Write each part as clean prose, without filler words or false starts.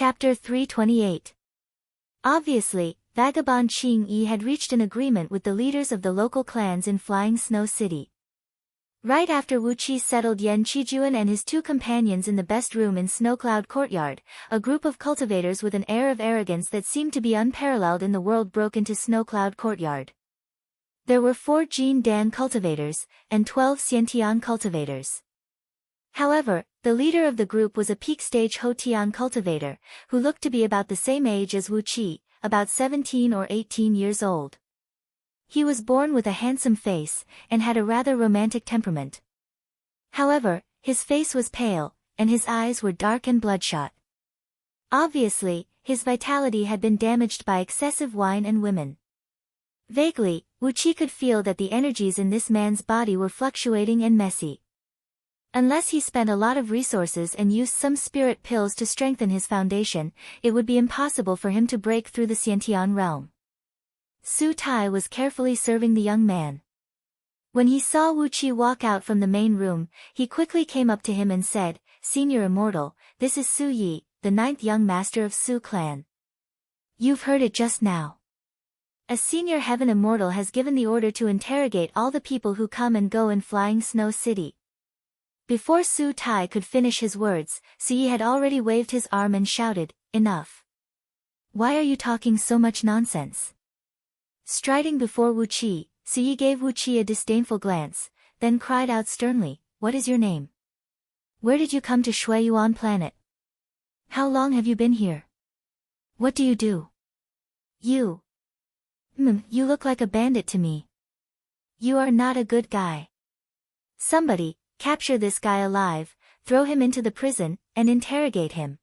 Chapter 328. Obviously, Vagabond Qing Yi had reached an agreement with the leaders of the local clans in Flying Snow City. Right after Wu Qi settled Yan Qijuan and his two companions in the best room in Snowcloud Courtyard, a group of cultivators with an air of arrogance that seemed to be unparalleled in the world broke into Snowcloud Courtyard. There were 4 Jin Dan cultivators, and 12 Xiantian cultivators. However, the leader of the group was a peak-stage Hotian cultivator, who looked to be about the same age as Wu Qi, about 17 or 18 years old. He was born with a handsome face, and had a rather romantic temperament. However, his face was pale, and his eyes were dark and bloodshot. Obviously, his vitality had been damaged by excessive wine and women. Vaguely, Wu Qi could feel that the energies in this man's body were fluctuating and messy. Unless he spent a lot of resources and used some spirit pills to strengthen his foundation, it would be impossible for him to break through the Xiantian realm. Su Tai was carefully serving the young man. When he saw Wu Qi walk out from the main room, he quickly came up to him and said, "Senior Immortal, this is Su Yi, the 9th young master of Su clan. You've heard it just now. A senior heaven immortal has given the order to interrogate all the people who come and go in Flying Snow City." Before Su Tai could finish his words, Su Yi had already waved his arm and shouted, "Enough! Why are you talking so much nonsense?" Striding before Wu Qi, Su Yi gave Wu Qi a disdainful glance, then cried out sternly, "What is your name? Where did you come to Shuiyuan planet? How long have you been here? What do you do? You look like a bandit to me. You are not a good guy. Somebody, capture this guy alive, throw him into the prison, and interrogate him."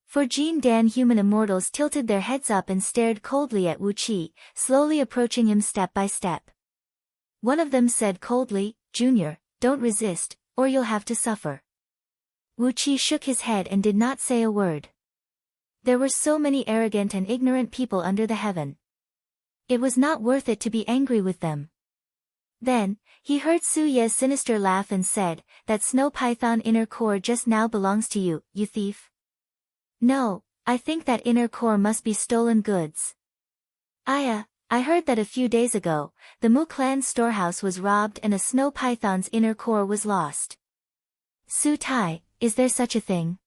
4 Jin Dan human immortals tilted their heads up and stared coldly at Wu Qi, slowly approaching him step by step. One of them said coldly, "Junior, don't resist, or you'll have to suffer." Wu Qi shook his head and did not say a word. There were so many arrogant and ignorant people under the heaven. It was not worth it to be angry with them. Then, he heard Su Ye's sinister laugh and said, "That snow python inner core just now belongs to you, you thief." "No, I think that inner core must be stolen goods. I heard that a few days ago, the Mu clan's storehouse was robbed and a snow python's inner core was lost." "Su Tai, is there such a thing?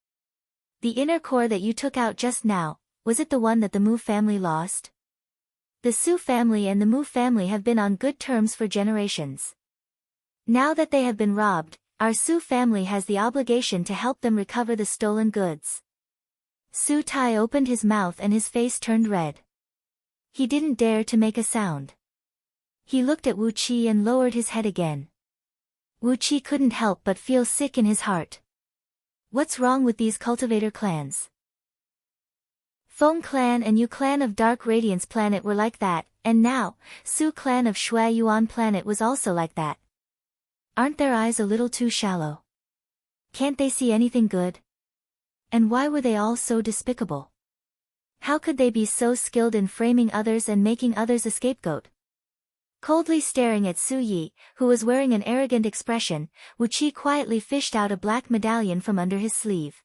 The inner core that you took out just now, was it the one that the Mu family lost?" The Su family and the Mu family have been on good terms for generations. Now that they have been robbed, our Su family has the obligation to help them recover the stolen goods. Su Tai opened his mouth and his face turned red. He didn't dare to make a sound. He looked at Wu Qi and lowered his head again. Wu Qi couldn't help but feel sick in his heart. What's wrong with these cultivator clans? Feng clan and Yu clan of Dark Radiance planet were like that, and now, Su clan of Shui Yuan planet was also like that. Aren't their eyes a little too shallow? Can't they see anything good? And why were they all so despicable? How could they be so skilled in framing others and making others a scapegoat? Coldly staring at Su Yi, who was wearing an arrogant expression, Wu Qi quietly fished out a black medallion from under his sleeve.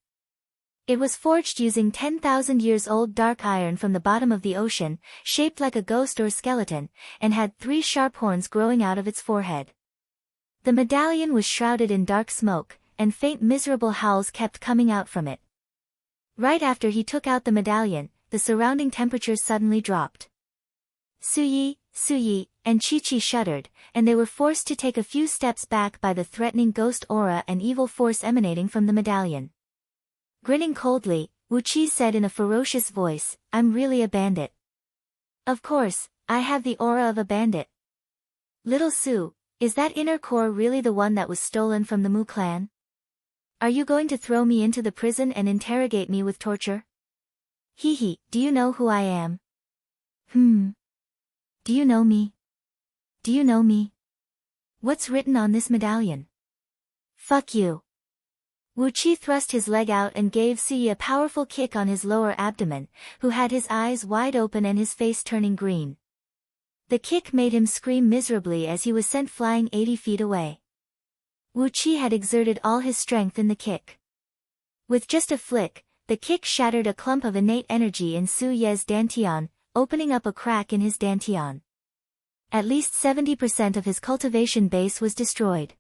It was forged using 10,000 years old dark iron from the bottom of the ocean, shaped like a ghost or skeleton, and had 3 sharp horns growing out of its forehead. The medallion was shrouded in dark smoke, and faint miserable howls kept coming out from it. Right after he took out the medallion, the surrounding temperatures suddenly dropped. Su Yi, and Chi-Chi shuddered, and they were forced to take a few steps back by the threatening ghost aura and evil force emanating from the medallion. Grinning coldly, Wu Qi said in a ferocious voice, "I'm really a bandit. Of course, I have the aura of a bandit. Little Su, is that inner core really the one that was stolen from the Mu clan? Are you going to throw me into the prison and interrogate me with torture? Hee, do you know who I am? Do you know me? Do you know me? What's written on this medallion? Fuck you." Wu Qi thrust his leg out and gave Su Yi a powerful kick on his lower abdomen, who had his eyes wide open and his face turning green. The kick made him scream miserably as he was sent flying 80 feet away. Wu Qi had exerted all his strength in the kick. With just a flick, the kick shattered a clump of innate energy in Su Ye's dantian, opening up a crack in his dantian. At least 70% of his cultivation base was destroyed.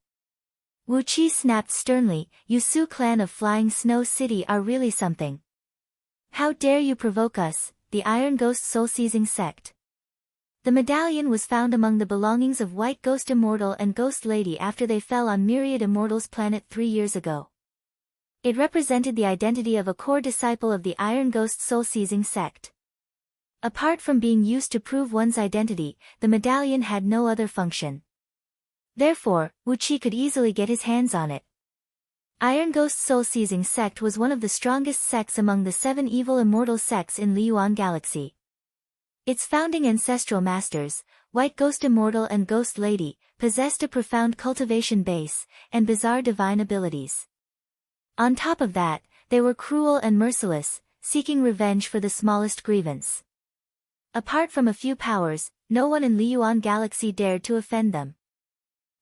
Wu Qi snapped sternly, "You Su clan of Flying Snow City are really something. How dare you provoke us, the Iron Ghost Soul-Seizing Sect." The medallion was found among the belongings of White Ghost Immortal and Ghost Lady after they fell on Myriad Immortal's planet 3 years ago. It represented the identity of a core disciple of the Iron Ghost Soul-Seizing Sect. Apart from being used to prove one's identity, the medallion had no other function. Therefore, Wu Qi could easily get his hands on it. Iron Ghost Soul-Seizing Sect was one of the strongest sects among the 7 evil immortal sects in Liyuan Galaxy. Its founding ancestral masters, White Ghost Immortal and Ghost Lady, possessed a profound cultivation base, and bizarre divine abilities. On top of that, they were cruel and merciless, seeking revenge for the smallest grievance. Apart from a few powers, no one in Liyuan Galaxy dared to offend them.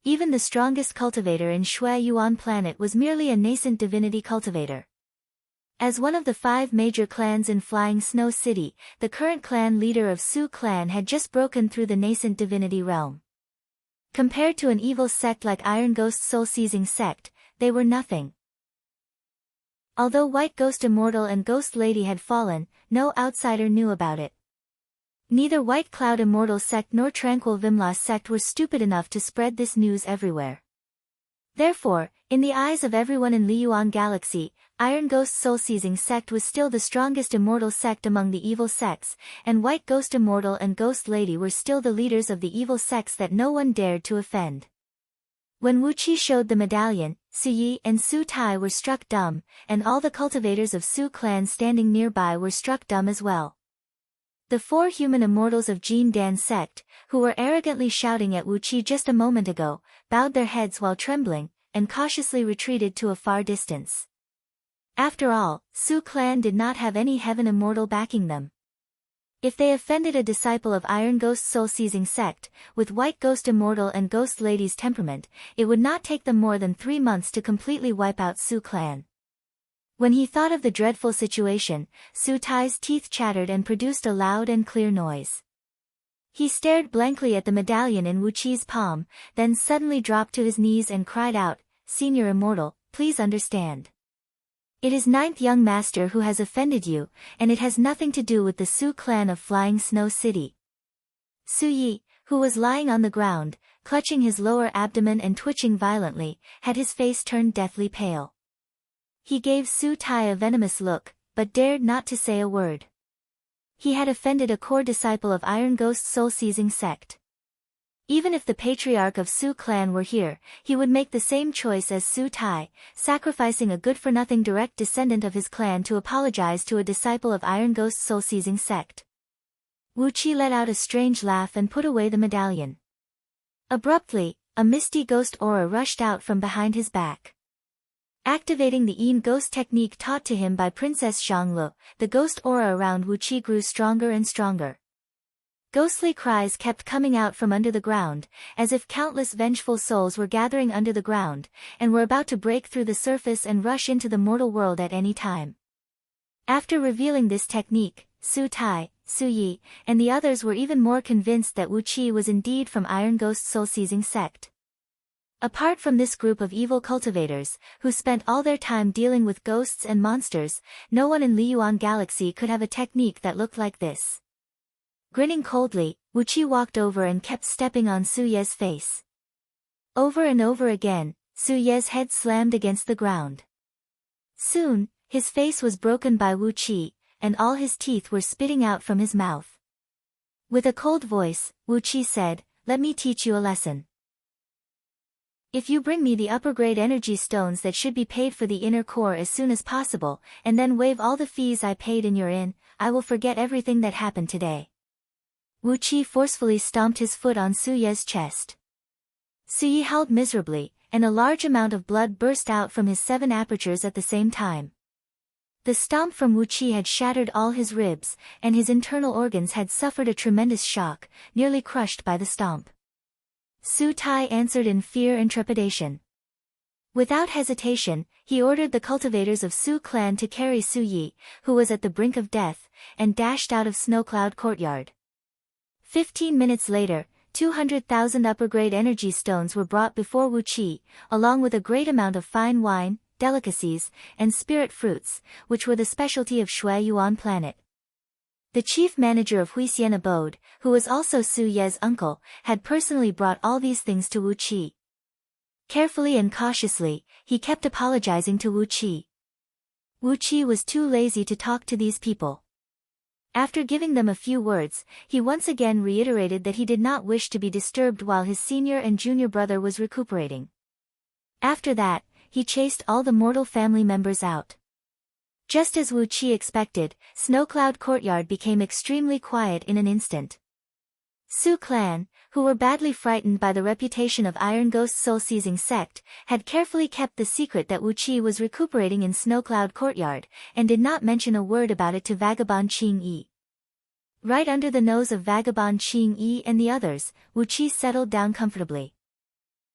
Even the strongest cultivator in Shui Yuan planet was merely a nascent divinity cultivator. As one of the 5 major clans in Flying Snow City, the current clan leader of Su clan had just broken through the nascent divinity realm. Compared to an evil sect like Iron Ghost Soul-Seizing Sect, they were nothing. Although White Ghost Immortal and Ghost Lady had fallen, no outsider knew about it. Neither White Cloud Immortal Sect nor Tranquil Vimla Sect were stupid enough to spread this news everywhere. Therefore, in the eyes of everyone in Liyuan Galaxy, Iron Ghost Soul-Seizing Sect was still the strongest immortal sect among the evil sects, and White Ghost Immortal and Ghost Lady were still the leaders of the evil sects that no one dared to offend. When Wu Qi showed the medallion, Su Yi and Su Tai were struck dumb, and all the cultivators of Su clan standing nearby were struck dumb as well. The 4 human immortals of Jin Dan sect, who were arrogantly shouting at Wu Qi just a moment ago, bowed their heads while trembling, and cautiously retreated to a far distance. After all, Su clan did not have any heaven immortal backing them. If they offended a disciple of Iron Ghost Soul-Seizing Sect, with White Ghost Immortal and Ghost Lady's temperament, it would not take them more than 3 months to completely wipe out Su clan. When he thought of the dreadful situation, Su Tai's teeth chattered and produced a loud and clear noise. He stared blankly at the medallion in Wu Qi's palm, then suddenly dropped to his knees and cried out, "Senior Immortal, please understand. It is 9th Young Master who has offended you, and it has nothing to do with the Su clan of Flying Snow City." Su Yi, who was lying on the ground, clutching his lower abdomen and twitching violently, had his face turned deathly pale. He gave Su Tai a venomous look, but dared not to say a word. He had offended a core disciple of Iron Ghost Soul-Seizing Sect. Even if the patriarch of Su clan were here, he would make the same choice as Su Tai, sacrificing a good-for-nothing direct descendant of his clan to apologize to a disciple of Iron Ghost Soul-Seizing Sect. Wu Qi let out a strange laugh and put away the medallion. Abruptly, a misty ghost aura rushed out from behind his back. Activating the Yin ghost technique taught to him by Princess Zhanglu, the ghost aura around Wu Qi grew stronger and stronger. Ghostly cries kept coming out from under the ground, as if countless vengeful souls were gathering under the ground, and were about to break through the surface and rush into the mortal world at any time. After revealing this technique, Su Tai, Su Yi, and the others were even more convinced that Wu Qi was indeed from Iron Ghost Soul-Seizing Sect. Apart from this group of evil cultivators, who spent all their time dealing with ghosts and monsters, no one in Liyuan Galaxy could have a technique that looked like this. Grinning coldly, Wu Qi walked over and kept stepping on Su Ye's face. Over and over again, Su Ye's head slammed against the ground. Soon, his face was broken by Wu Qi, and all his teeth were spitting out from his mouth. With a cold voice, Wu Qi said, "Let me teach you a lesson. If you bring me the upper-grade energy stones that should be paid for the inner core as soon as possible, and then waive all the fees I paid in your inn, I will forget everything that happened today." Wu Qi forcefully stomped his foot on Su Ye's chest. Su Yi howled miserably, and a large amount of blood burst out from his 7 apertures at the same time. The stomp from Wu Qi had shattered all his ribs, and his internal organs had suffered a tremendous shock, nearly crushed by the stomp. Su Tai answered in fear and trepidation. Without hesitation, he ordered the cultivators of Su clan to carry Su Yi, who was at the brink of death, and dashed out of Snowcloud Courtyard. 15 minutes later, 200,000 upper-grade energy stones were brought before Wu Qi, along with a great amount of fine wine, delicacies, and spirit fruits, which were the specialty of Shui Yuan planet. The chief manager of Huixian Abode, who was also Su Ye's uncle, had personally brought all these things to Wu Qi. Carefully and cautiously, he kept apologizing to Wu Qi. Wu Qi was too lazy to talk to these people. After giving them a few words, he once again reiterated that he did not wish to be disturbed while his senior and junior brother was recuperating. After that, he chased all the mortal family members out. Just as Wu Qi expected, Snowcloud Courtyard became extremely quiet in an instant. Su clan, who were badly frightened by the reputation of Iron Ghost's soul-seizing sect, had carefully kept the secret that Wu Qi was recuperating in Snowcloud Courtyard, and did not mention a word about it to Vagabond Qing Yi. Right under the nose of Vagabond Qing Yi and the others, Wu Qi settled down comfortably.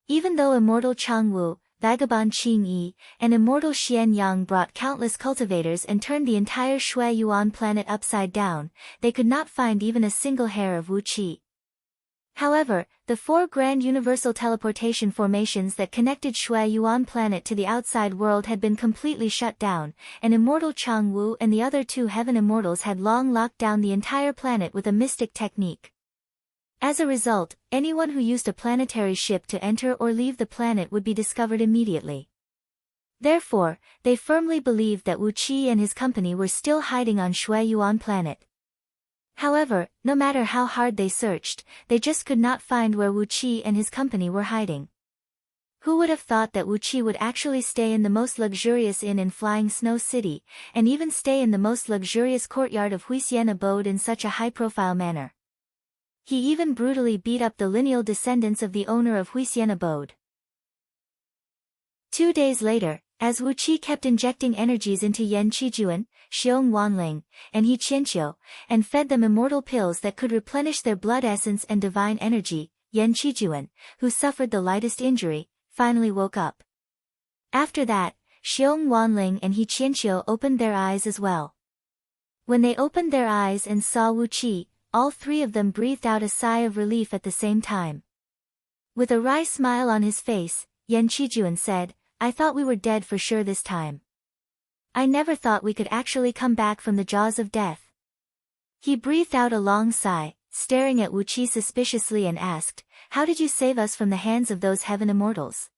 Even though immortal Chang Wu, Vagabond Qing Yi, and immortal Xian Yang brought countless cultivators and turned the entire Shui Yuan planet upside down, they could not find even a single hair of Wu Qi. However, the 4 grand universal teleportation formations that connected Shui Yuan planet to the outside world had been completely shut down, and immortal Chang Wu and the other 2 heaven immortals had long locked down the entire planet with a mystic technique. As a result, anyone who used a planetary ship to enter or leave the planet would be discovered immediately. Therefore, they firmly believed that Wu Qi and his company were still hiding on Shui Yuan planet. However, no matter how hard they searched, they just could not find where Wu Qi and his company were hiding. Who would have thought that Wu Qi would actually stay in the most luxurious inn in Flying Snow City, and even stay in the most luxurious courtyard of Huixian Abode in such a high-profile manner? He even brutally beat up the lineal descendants of the owner of Huixian Abode. 2 days later, as Wu Qi kept injecting energies into Yan Qijuan, Xiong Wanling, and He Qianqiu, and fed them immortal pills that could replenish their blood essence and divine energy, Yan Qijuan, who suffered the lightest injury, finally woke up. After that, Xiong Wanling and He Qianqiu opened their eyes as well. When they opened their eyes and saw Wu Qi, all 3 of them breathed out a sigh of relief at the same time. With a wry smile on his face, Yan Qijuan said, "I thought we were dead for sure this time. I never thought we could actually come back from the jaws of death." He breathed out a long sigh, staring at Wu Qi suspiciously and asked, "How did you save us from the hands of those heaven immortals?"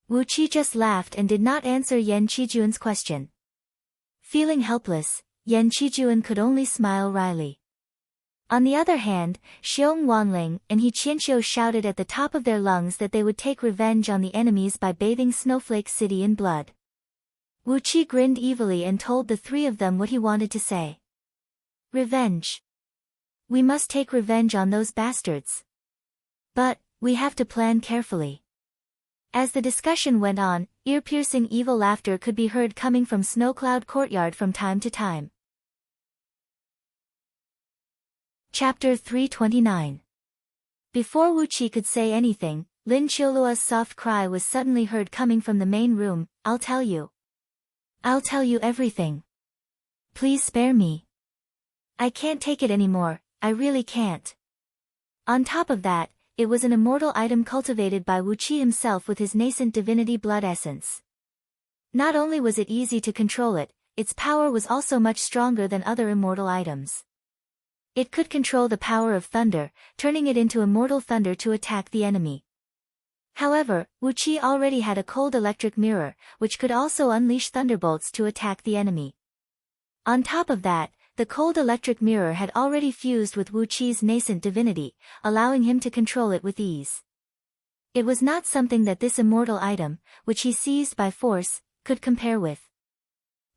Wu Qi just laughed and did not answer Yan Qijuan's question. Feeling helpless, Yan Qijuan could only smile wryly. On the other hand, Xiong Wanling and He Qianqiu shouted at the top of their lungs that they would take revenge on the enemies by bathing Snowflake City in blood. Wu Qi grinned evilly and told the 3 of them what he wanted to say. "Revenge. We must take revenge on those bastards. But, we have to plan carefully." As the discussion went on, ear-piercing evil laughter could be heard coming from Snowcloud Courtyard from time to time. Chapter 329. Before Wu Qi could say anything, Lin Qiulua's soft cry was suddenly heard coming from the main room, "I'll tell you. I'll tell you everything. Please spare me. I can't take it anymore, I really can't." On top of that, it was an immortal item cultivated by Wu Qi himself with his nascent divinity blood essence. Not only was it easy to control it, its power was also much stronger than other immortal items. It could control the power of thunder, turning it into immortal thunder to attack the enemy. However, Wu Qi already had a cold electric mirror, which could also unleash thunderbolts to attack the enemy. On top of that, the cold electric mirror had already fused with Wu Qi's nascent divinity, allowing him to control it with ease. It was not something that this immortal item, which he seized by force, could compare with.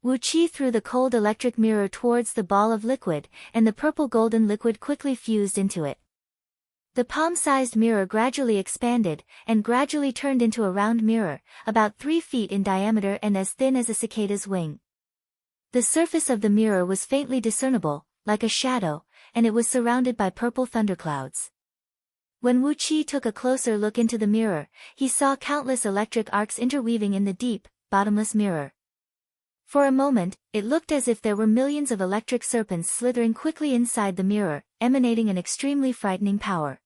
Wu Qi threw the cold electric mirror towards the ball of liquid, and the purple-golden liquid quickly fused into it. The palm-sized mirror gradually expanded, and gradually turned into a round mirror, about 3 feet in diameter and as thin as a cicada's wing. The surface of the mirror was faintly discernible, like a shadow, and it was surrounded by purple thunderclouds. When Wu Qi took a closer look into the mirror, he saw countless electric arcs interweaving in the deep, bottomless mirror. For a moment, it looked as if there were millions of electric serpents slithering quickly inside the mirror, emanating an extremely frightening power.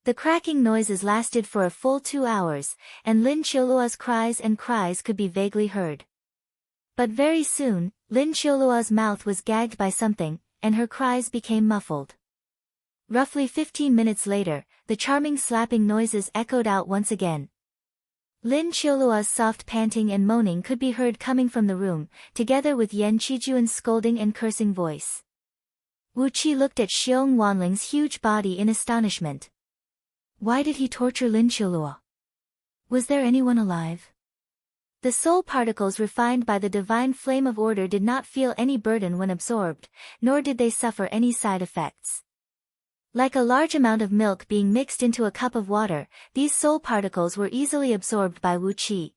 The cracking noises lasted for a full 2 hours, and Lin Qiuluo's cries could be vaguely heard. But very soon, Lin Qiuluo's mouth was gagged by something, and her cries became muffled. Roughly 15 minutes later, the charming slapping noises echoed out once again. Lin Qiuluo's soft panting and moaning could be heard coming from the room, together with Yan Qijuan's scolding and cursing voice. Wu Qi looked at Xiong Wanling's huge body in astonishment. Why did he torture Lin Qiuluo? Was there anyone alive? The soul particles refined by the divine flame of order did not feel any burden when absorbed, nor did they suffer any side effects. Like a large amount of milk being mixed into a cup of water, these soul particles were easily absorbed by Wu Qi.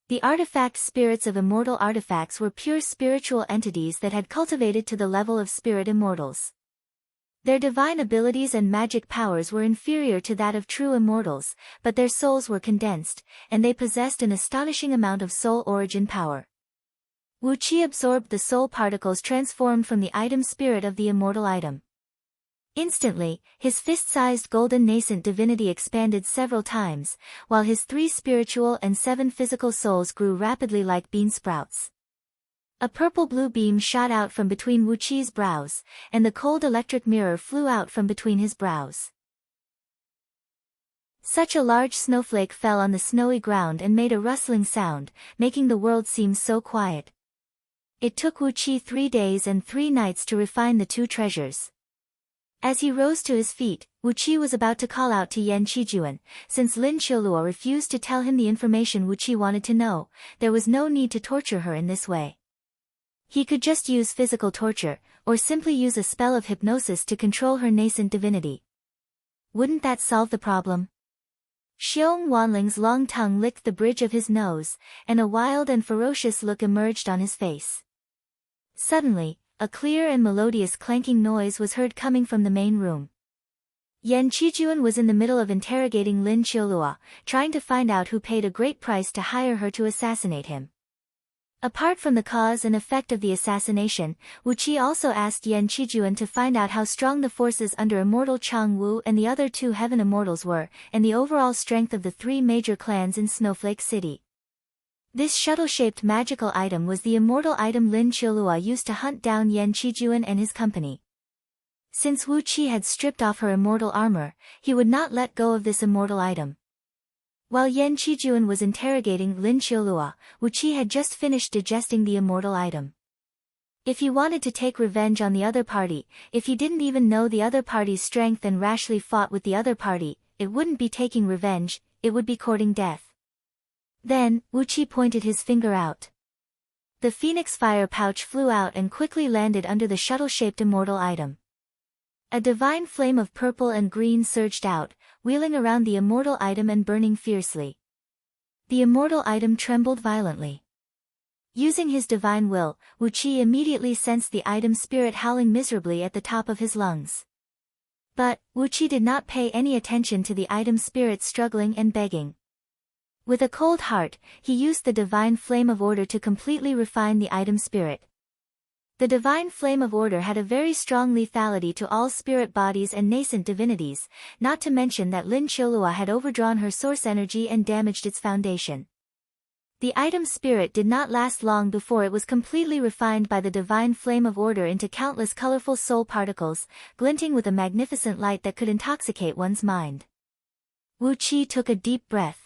The artifact spirits of immortal artifacts were pure spiritual entities that had cultivated to the level of spirit immortals. Their divine abilities and magic powers were inferior to that of true immortals, but their souls were condensed, and they possessed an astonishing amount of soul origin power. Wu Qi absorbed the soul particles transformed from the item spirit of the immortal item. Instantly, his fist-sized golden nascent divinity expanded several times, while his 3 spiritual and 7 physical souls grew rapidly like bean sprouts. A purple-blue beam shot out from between Wu Qi's brows, and the cold electric mirror flew out from between his brows. Such a large snowflake fell on the snowy ground and made a rustling sound, making the world seem so quiet. It took Wu Qi 3 days and 3 nights to refine the 2 treasures. As he rose to his feet, Wu Qi was about to call out to Yan Qijuan. Since Lin Qiuluo refused to tell him the information Wu Qi wanted to know, there was no need to torture her in this way. He could just use physical torture, or simply use a spell of hypnosis to control her nascent divinity. Wouldn't that solve the problem? Xiong Wanling's long tongue licked the bridge of his nose, and a wild and ferocious look emerged on his face. Suddenly, a clear and melodious clanking noise was heard coming from the main room. Yan Qijuan was in the middle of interrogating Lin Qiuluo, trying to find out who paid a great price to hire her to assassinate him. Apart from the cause and effect of the assassination, Wu Qi also asked Yan Qijuan to find out how strong the forces under Immortal Chang Wu and the other 2 heaven immortals were, and the overall strength of the 3 major clans in Snowflake City. This shuttle-shaped magical item was the immortal item Lin Qiuluo used to hunt down Yan Qijuan and his company. Since Wu Qi had stripped off her immortal armor, he would not let go of this immortal item. While Yan Qijuan was interrogating Lin Qiuluo, Wu Qi had just finished digesting the immortal item. If he wanted to take revenge on the other party, if he didn't even know the other party's strength and rashly fought with the other party, it wouldn't be taking revenge, it would be courting death. Then, Wu Qi pointed his finger out. The phoenix fire pouch flew out and quickly landed under the shuttle-shaped immortal item. A divine flame of purple and green surged out, wheeling around the immortal item and burning fiercely. The immortal item trembled violently. Using his divine will, Wu Qi immediately sensed the item spirit howling miserably at the top of his lungs. But, Wu Qi did not pay any attention to the item spirit struggling and begging. With a cold heart, he used the divine flame of order to completely refine the item spirit. The divine flame of order had a very strong lethality to all spirit bodies and nascent divinities, not to mention that Lin Qiuluo had overdrawn her source energy and damaged its foundation. The item spirit did not last long before it was completely refined by the divine flame of order into countless colorful soul particles, glinting with a magnificent light that could intoxicate one's mind. Wu Qi took a deep breath.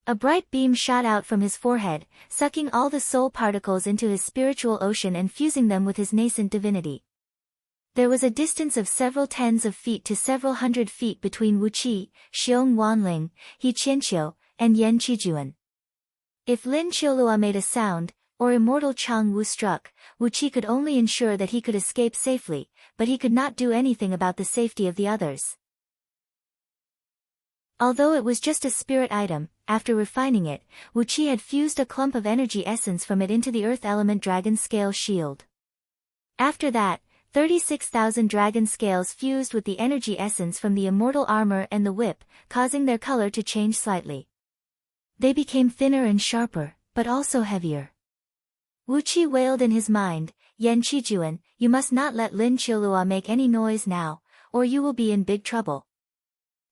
A bright beam shot out from his forehead, sucking all the soul particles into his spiritual ocean and fusing them with his nascent divinity. There was a distance of several tens of feet to several hundred feet between Wu Qi, Xiong Wanling, He Qianqiu, and Yan Qijuan. If Lin Qiuluo made a sound, or immortal Chang Wu struck, Wu Qi could only ensure that he could escape safely, but he could not do anything about the safety of the others. Although it was just a spirit item, after refining it, Wu Qi had fused a clump of energy essence from it into the earth element dragon scale shield. After that, 36,000 dragon scales fused with the energy essence from the immortal armor and the whip, causing their color to change slightly. They became thinner and sharper, but also heavier. Wu Qi wailed in his mind, Yan Qijuan, you must not let Lin Qiulua make any noise now, or you will be in big trouble.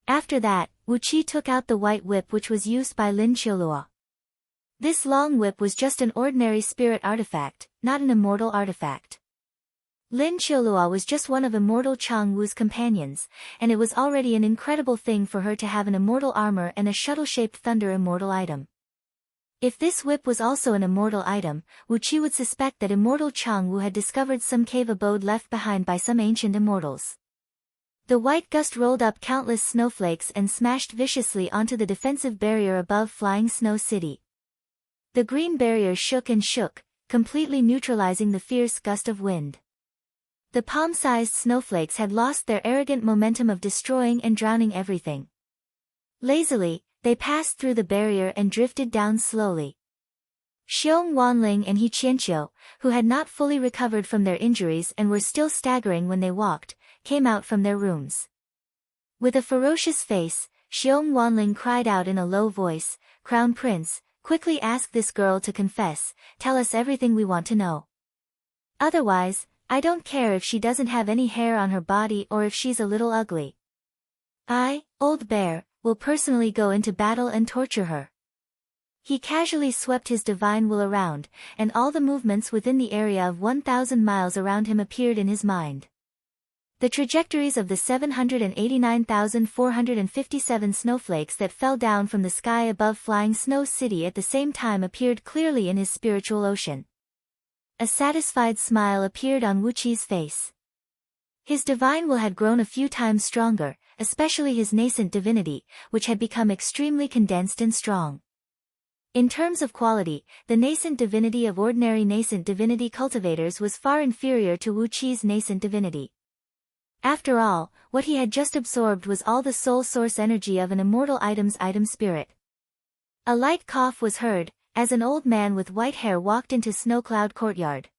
After that, Wu Qi took out the white whip which was used by Lin Qiulua. This long whip was just an ordinary spirit artifact, not an immortal artifact. Lin Qiulua was just one of immortal Chang Wu's companions, and it was already an incredible thing for her to have an immortal armor and a shuttle-shaped thunder immortal item. If this whip was also an immortal item, Wu Qi would suspect that immortal Chang Wu had discovered some cave abode left behind by some ancient immortals. The white gust rolled up countless snowflakes and smashed viciously onto the defensive barrier above Flying Snow City. The green barrier shook and shook, completely neutralizing the fierce gust of wind. The palm-sized snowflakes had lost their arrogant momentum of destroying and drowning everything. Lazily, they passed through the barrier and drifted down slowly. Xiong Wanling and He Qianqiu, who had not fully recovered from their injuries and were still staggering when they walked, came out from their rooms. With a ferocious face, Xiong Wanling cried out in a low voice, Crown Prince, quickly ask this girl to confess, tell us everything we want to know. Otherwise, I don't care if she doesn't have any hair on her body or if she's a little ugly. I, Old Bear, will personally go into battle and torture her. He casually swept his divine will around, and all the movements within the area of 1,000 miles around him appeared in his mind. The trajectories of the 789,457 snowflakes that fell down from the sky above Flying Snow City at the same time appeared clearly in his spiritual ocean. A satisfied smile appeared on Wu Qi's face. His divine will had grown a few times stronger, especially his nascent divinity, which had become extremely condensed and strong. In terms of quality, the nascent divinity of ordinary nascent divinity cultivators was far inferior to Wu Qi's nascent divinity. After all, what he had just absorbed was all the soul source energy of an immortal item's item spirit. A light cough was heard, as an old man with white hair walked into Snowcloud Courtyard.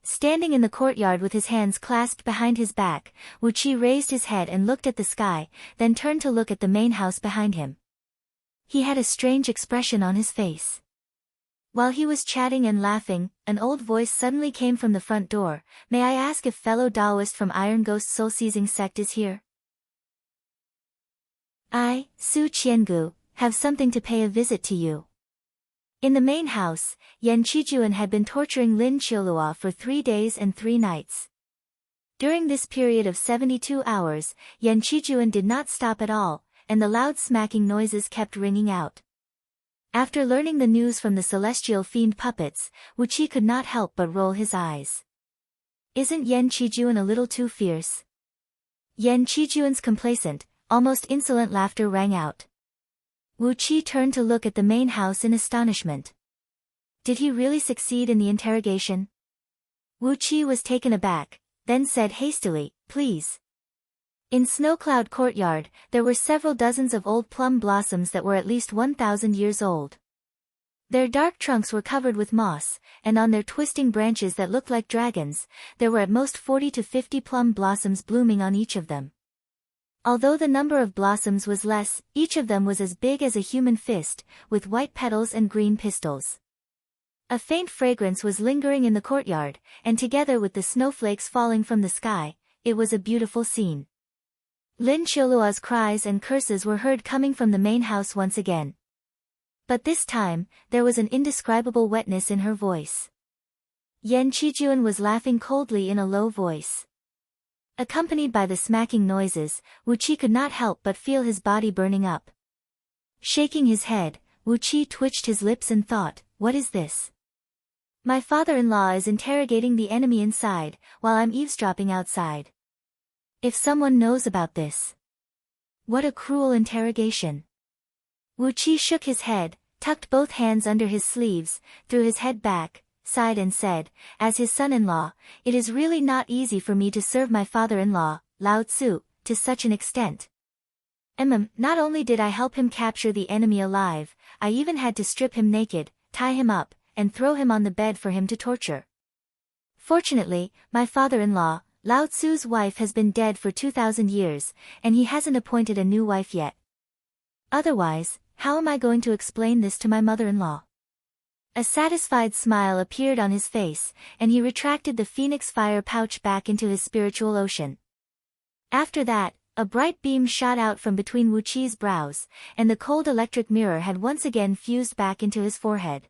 Standing in the courtyard with his hands clasped behind his back, Wu Qi raised his head and looked at the sky, then turned to look at the main house behind him. He had a strange expression on his face. While he was chatting and laughing, an old voice suddenly came from the front door, may I ask if fellow Taoist from Iron Ghost Soul-Seizing Sect is here? I, Su Qiangu, have something to pay a visit to you. In the main house, Yan Qijuan had been torturing Lin Qiulua for 3 days and 3 nights. During this period of 72 hours, Yan Qijuan did not stop at all, and the loud smacking noises kept ringing out. After learning the news from the celestial fiend puppets, Wu Qi could not help but roll his eyes. Isn't Yan Qijuan a little too fierce? Yan Qijuan's complacent, almost insolent laughter rang out. Wu Qi turned to look at the main house in astonishment. Did he really succeed in the interrogation? Wu Qi was taken aback, then said hastily, please. In Snowcloud Courtyard, there were several dozens of old plum blossoms that were at least 1,000 years old. Their dark trunks were covered with moss, and on their twisting branches that looked like dragons, there were at most 40 to 50 plum blossoms blooming on each of them. Although the number of blossoms was less, each of them was as big as a human fist, with white petals and green pistils. A faint fragrance was lingering in the courtyard, and together with the snowflakes falling from the sky, it was a beautiful scene. Lin Qiulua's cries and curses were heard coming from the main house once again. But this time, there was an indescribable wetness in her voice. Yan Qijuan was laughing coldly in a low voice. Accompanied by the smacking noises, Wu Qi could not help but feel his body burning up. Shaking his head, Wu Qi twitched his lips and thought, what is this? My father-in-law is interrogating the enemy inside, while I'm eavesdropping outside. If someone knows about this. What a cruel interrogation. Wu Qi shook his head, tucked both hands under his sleeves, threw his head back, sighed and said, as his son-in-law, it is really not easy for me to serve my father-in-law, Lao Tzu, to such an extent. Not only did I help him capture the enemy alive, I even had to strip him naked, tie him up, and throw him on the bed for him to torture. Fortunately, my father-in-law, Lao Tzu's wife has been dead for 2,000 years, and he hasn't appointed a new wife yet. Otherwise, how am I going to explain this to my mother-in-law? A satisfied smile appeared on his face, and he retracted the phoenix fire pouch back into his spiritual ocean. After that, a bright beam shot out from between Wu Qi's brows, and the cold electric mirror had once again fused back into his forehead.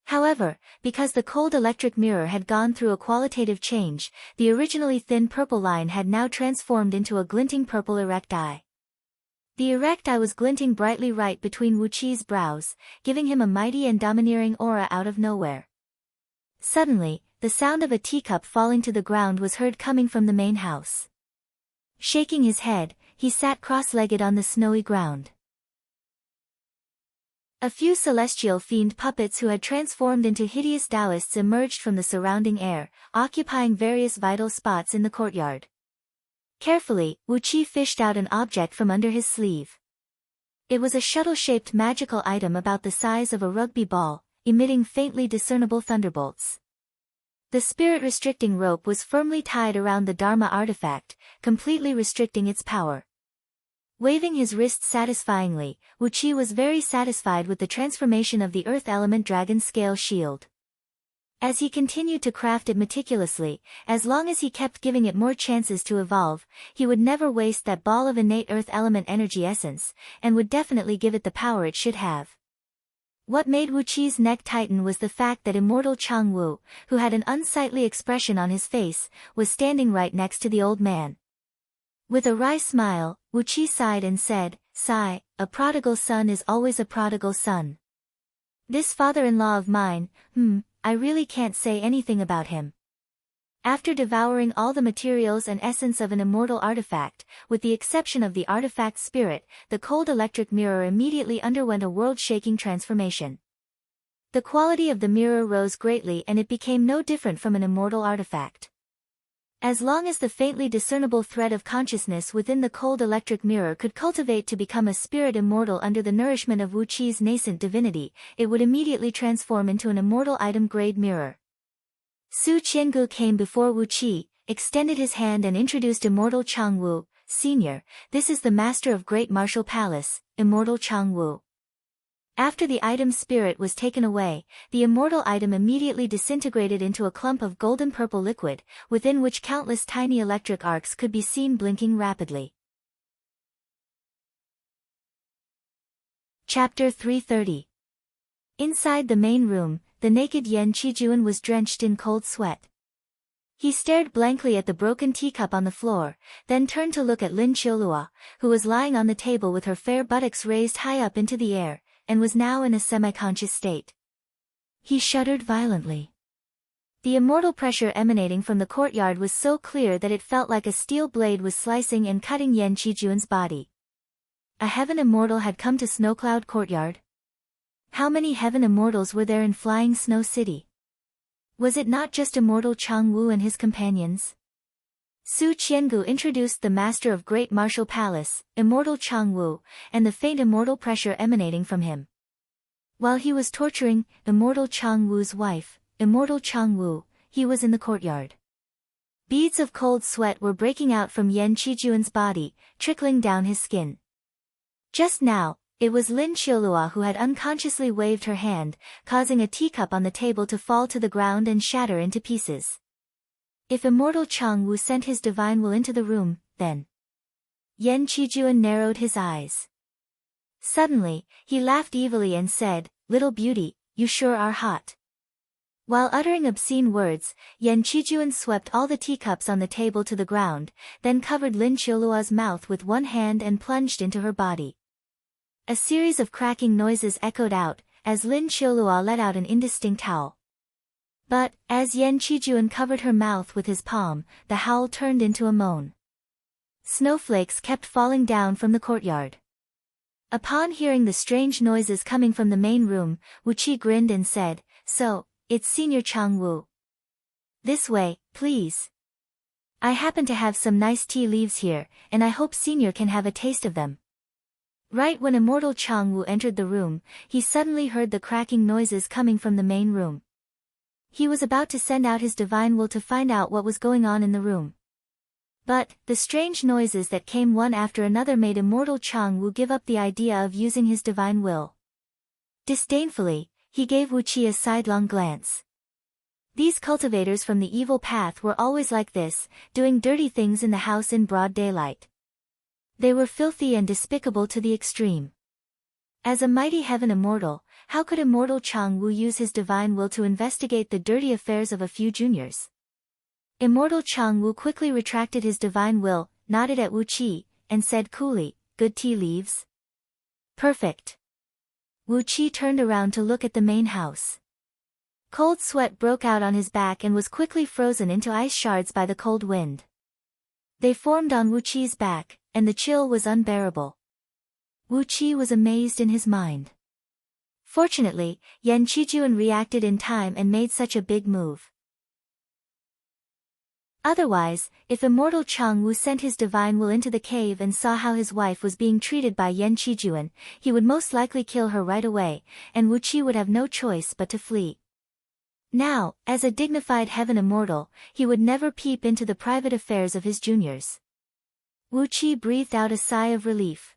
However, because the cold electric mirror had gone through a qualitative change, the originally thin purple line had now transformed into a glinting purple erect eye. The erect eye was glinting brightly right between Wu Qi's brows, giving him a mighty and domineering aura out of nowhere. Suddenly, the sound of a teacup falling to the ground was heard coming from the main house. Shaking his head, he sat cross-legged on the snowy ground. A few celestial fiend puppets who had transformed into hideous Taoists emerged from the surrounding air, occupying various vital spots in the courtyard. Carefully, Wu Qi fished out an object from under his sleeve. It was a shuttle-shaped magical item about the size of a rugby ball, emitting faintly discernible thunderbolts. The spirit-restricting rope was firmly tied around the Dharma artifact, completely restricting its power. Waving his wrists satisfyingly, Wu Qi was very satisfied with the transformation of the earth element dragon scale shield. As he continued to craft it meticulously, as long as he kept giving it more chances to evolve, he would never waste that ball of innate earth element energy essence, and would definitely give it the power it should have. What made Wu Qi's neck tighten was the fact that immortal Chang Wu, who had an unsightly expression on his face, was standing right next to the old man. With a wry smile, Wu Qi sighed and said, "Sigh, a prodigal son is always a prodigal son. This father-in-law of mine, I really can't say anything about him." After devouring all the materials and essence of an immortal artifact, with the exception of the artifact's spirit, the cold electric mirror immediately underwent a world-shaking transformation. The quality of the mirror rose greatly and it became no different from an immortal artifact. As long as the faintly discernible thread of consciousness within the cold electric mirror could cultivate to become a spirit immortal under the nourishment of Wu Qi's nascent divinity, it would immediately transform into an immortal item-grade mirror. Su Qiangu came before Wu Qi, extended his hand and introduced Immortal Chang Wu, Senior. "This is the master of Great Martial Palace, Immortal Chang Wu." After the item's spirit was taken away, the immortal item immediately disintegrated into a clump of golden purple liquid, within which countless tiny electric arcs could be seen blinking rapidly. Chapter 330. Inside the main room, the naked Yan Qijuan was drenched in cold sweat. He stared blankly at the broken teacup on the floor, then turned to look at Lin Qiulua, who was lying on the table with her fair buttocks raised high up into the air, and was now in a semi-conscious state. He shuddered violently. The immortal pressure emanating from the courtyard was so clear that it felt like a steel blade was slicing and cutting Yan Qijuan's body. A heaven immortal had come to Snowcloud Courtyard? How many heaven immortals were there in Flying Snow City? Was it not just immortal Chang Wu and his companions? Su Qiangu introduced the master of Great Martial Palace, Immortal Chang Wu, and the faint immortal pressure emanating from him. While he was torturing Immortal Chang Wu's wife, Immortal Chang Wu, he was in the courtyard. Beads of cold sweat were breaking out from Yan Qijuan's body, trickling down his skin. Just now, it was Lin Qiulua who had unconsciously waved her hand, causing a teacup on the table to fall to the ground and shatter into pieces. If Immortal Chang Wu sent his divine will into the room, then... Yan Qijuan narrowed his eyes. Suddenly, he laughed evilly and said, "Little beauty, you sure are hot." While uttering obscene words, Yan Qijuan swept all the teacups on the table to the ground, then covered Lin Qiulua's mouth with one hand and plunged into her body. A series of cracking noises echoed out, as Lin Qiulua let out an indistinct howl. But, as Yan Qijuan covered her mouth with his palm, the howl turned into a moan. Snowflakes kept falling down from the courtyard. Upon hearing the strange noises coming from the main room, Wu Qi grinned and said, "So, it's Senior Chang Wu. This way, please. I happen to have some nice tea leaves here, and I hope Senior can have a taste of them." Right when Immortal Chang Wu entered the room, he suddenly heard the cracking noises coming from the main room. He was about to send out his divine will to find out what was going on in the room. But, the strange noises that came one after another made immortal Chang Wu give up the idea of using his divine will. Disdainfully, he gave Wu Qi a sidelong glance. These cultivators from the evil path were always like this, doing dirty things in the house in broad daylight. They were filthy and despicable to the extreme. As a mighty heaven immortal, how could immortal Chang Wu use his divine will to investigate the dirty affairs of a few juniors? Immortal Chang Wu quickly retracted his divine will, nodded at Wu Qi, and said coolly, "Good tea leaves?" "Perfect." Wu Qi turned around to look at the main house. Cold sweat broke out on his back and was quickly frozen into ice shards by the cold wind. They formed on Wu Qi's back, and the chill was unbearable. Wu Qi was amazed in his mind. Fortunately, Yan Qijuan reacted in time and made such a big move. Otherwise, if immortal Chang Wu sent his divine will into the cave and saw how his wife was being treated by Yan Qijuan, he would most likely kill her right away, and Wu Qi would have no choice but to flee. Now, as a dignified heaven immortal, he would never peep into the private affairs of his juniors. Wu Qi breathed out a sigh of relief.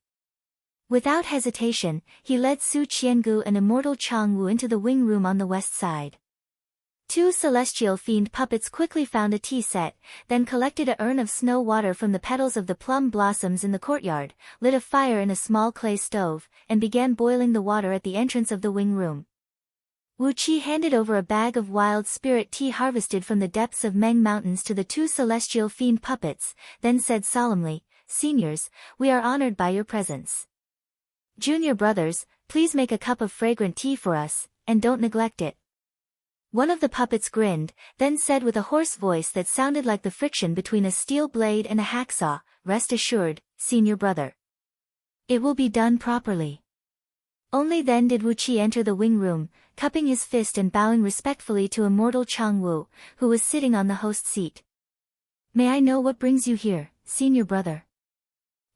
Without hesitation, he led Su Qiangu and immortal Chang Wu into the wing room on the west side. Two celestial fiend puppets quickly found a tea set, then collected a urn of snow water from the petals of the plum blossoms in the courtyard, lit a fire in a small clay stove, and began boiling the water at the entrance of the wing room. Wu Qi handed over a bag of wild spirit tea harvested from the depths of Meng Mountains to the two celestial fiend puppets, then said solemnly, "Seniors, we are honored by your presence. Junior brothers, please make a cup of fragrant tea for us, and don't neglect it." One of the puppets grinned, then said with a hoarse voice that sounded like the friction between a steel blade and a hacksaw, "Rest assured, senior brother. It will be done properly." Only then did Wu Qi enter the wing room, cupping his fist and bowing respectfully to immortal Chang Wu, who was sitting on the host seat. "May I know what brings you here, senior brother?"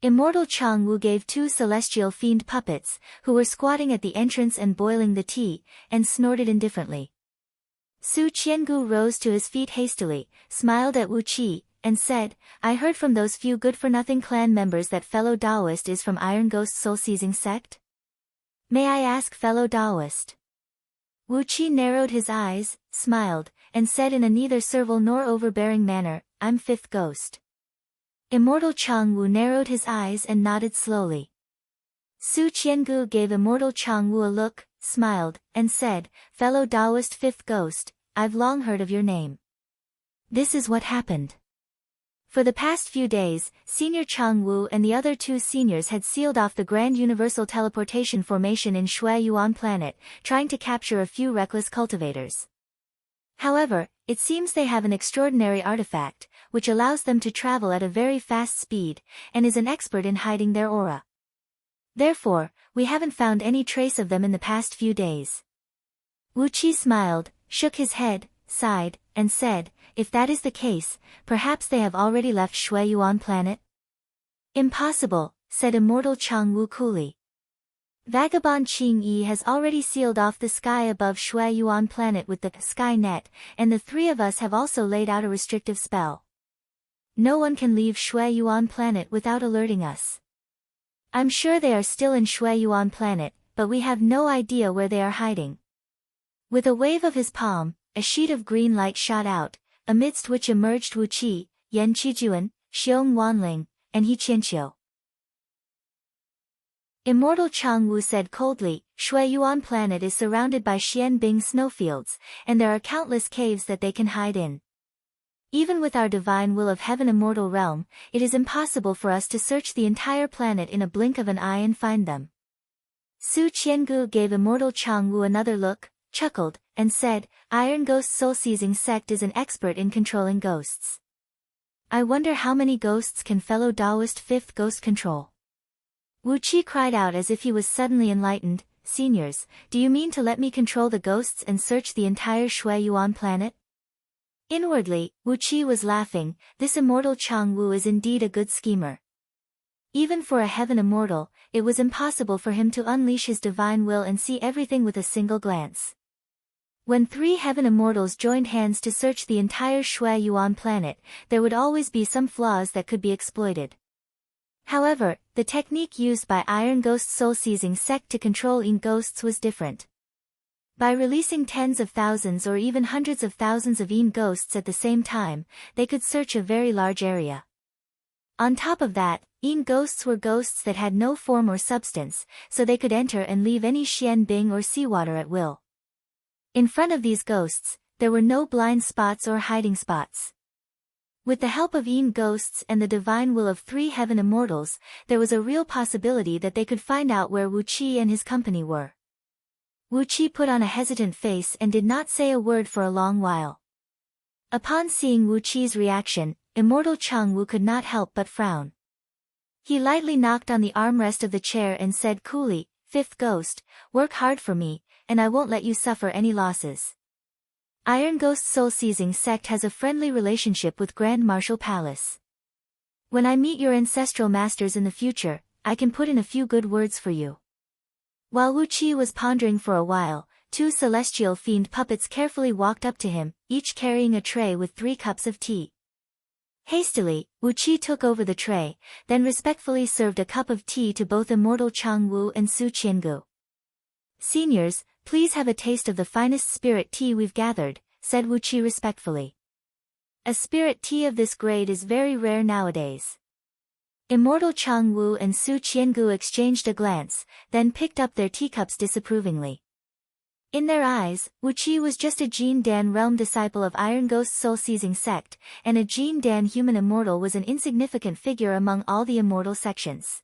Immortal Chang Wu gave two celestial fiend puppets, who were squatting at the entrance and boiling the tea, and snorted indifferently. Su Qiangu rose to his feet hastily, smiled at Wu Qi, and said, "I heard from those few good-for-nothing clan members that fellow Taoist is from Iron Ghost soul-seizing sect? May I ask fellow Taoist?" Wu Qi narrowed his eyes, smiled, and said in a neither servile nor overbearing manner, "I'm Fifth Ghost." Immortal Chang Wu narrowed his eyes and nodded slowly. Su Qiangu gave immortal Chang Wu a look, smiled, and said, "Fellow Taoist Fifth Ghost, I've long heard of your name." This is what happened. For the past few days, Senior Chang Wu and the other two seniors had sealed off the Grand Universal Teleportation Formation in Shui Yuan Planet, trying to capture a few reckless cultivators. However, it seems they have an extraordinary artifact, which allows them to travel at a very fast speed, and is an expert in hiding their aura. Therefore, we haven't found any trace of them in the past few days. Wu Qi smiled, shook his head, sighed, and said, "If that is the case, perhaps they have already left Shui Yuan Planet?" "Impossible," said immortal Chang Wu coolly. "Vagabond Qing Yi has already sealed off the sky above Shui Yuan Planet with the sky net, and the three of us have also laid out a restrictive spell. No one can leave Shui Yuan Planet without alerting us. I'm sure they are still in Shui Yuan Planet, but we have no idea where they are hiding." With a wave of his palm, a sheet of green light shot out, amidst which emerged Wu Qi, Yan Qijuan, Xiong Wanling, and He Qianqiu. Immortal Chang Wu said coldly, "Shui Yuan Planet is surrounded by Xianbing snowfields, and there are countless caves that they can hide in. Even with our divine will of Heaven Immortal Realm, it is impossible for us to search the entire planet in a blink of an eye and find them." Su Qiangu gave immortal Chang Wu another look, chuckled, and said, "Iron Ghost soul-seizing sect is an expert in controlling ghosts. I wonder how many ghosts can fellow Taoist Fifth Ghost control?" Wu Qi cried out as if he was suddenly enlightened, "Seniors, do you mean to let me control the ghosts and search the entire Shui Yuan Planet?" Inwardly, Wu Qi was laughing. This immortal Chang Wu is indeed a good schemer. Even for a heaven immortal, it was impossible for him to unleash his divine will and see everything with a single glance. When 3 heaven immortals joined hands to search the entire Shui Yuan planet, there would always be some flaws that could be exploited. However, the technique used by Iron Ghost soul-seizing sect to control Yin ghosts was different. By releasing tens of thousands or even hundreds of thousands of Yin ghosts at the same time, they could search a very large area. On top of that, Yin ghosts were ghosts that had no form or substance, so they could enter and leave any Xian Bing or seawater at will. In front of these ghosts, there were no blind spots or hiding spots. With the help of Yin ghosts and the divine will of 3 heaven immortals, there was a real possibility that they could find out where Wu Qi and his company were. Wu Qi put on a hesitant face and did not say a word for a long while. Upon seeing Wu Qi's reaction, Immortal Chang Wu could not help but frown. He lightly knocked on the armrest of the chair and said coolly, "Fifth ghost, work hard for me, and I won't let you suffer any losses." Iron Ghost soul-seizing sect has a friendly relationship with Grand Marshal Palace. When I meet your ancestral masters in the future, I can put in a few good words for you. While Wu Qi was pondering for a while, 2 celestial fiend puppets carefully walked up to him, each carrying a tray with 3 cups of tea. Hastily, Wu Qi took over the tray, then respectfully served a cup of tea to both Immortal Chang Wu and Su Qiangu. "Seniors, please have a taste of the finest spirit tea we've gathered," said Wu Qi respectfully. A spirit tea of this grade is very rare nowadays. Immortal Chang Wu and Su Qiangu exchanged a glance, then picked up their teacups disapprovingly. In their eyes, Wu Qi was just a Jin Dan realm disciple of Iron Ghost soul-seizing sect, and a Jin Dan human immortal was an insignificant figure among all the immortal sections.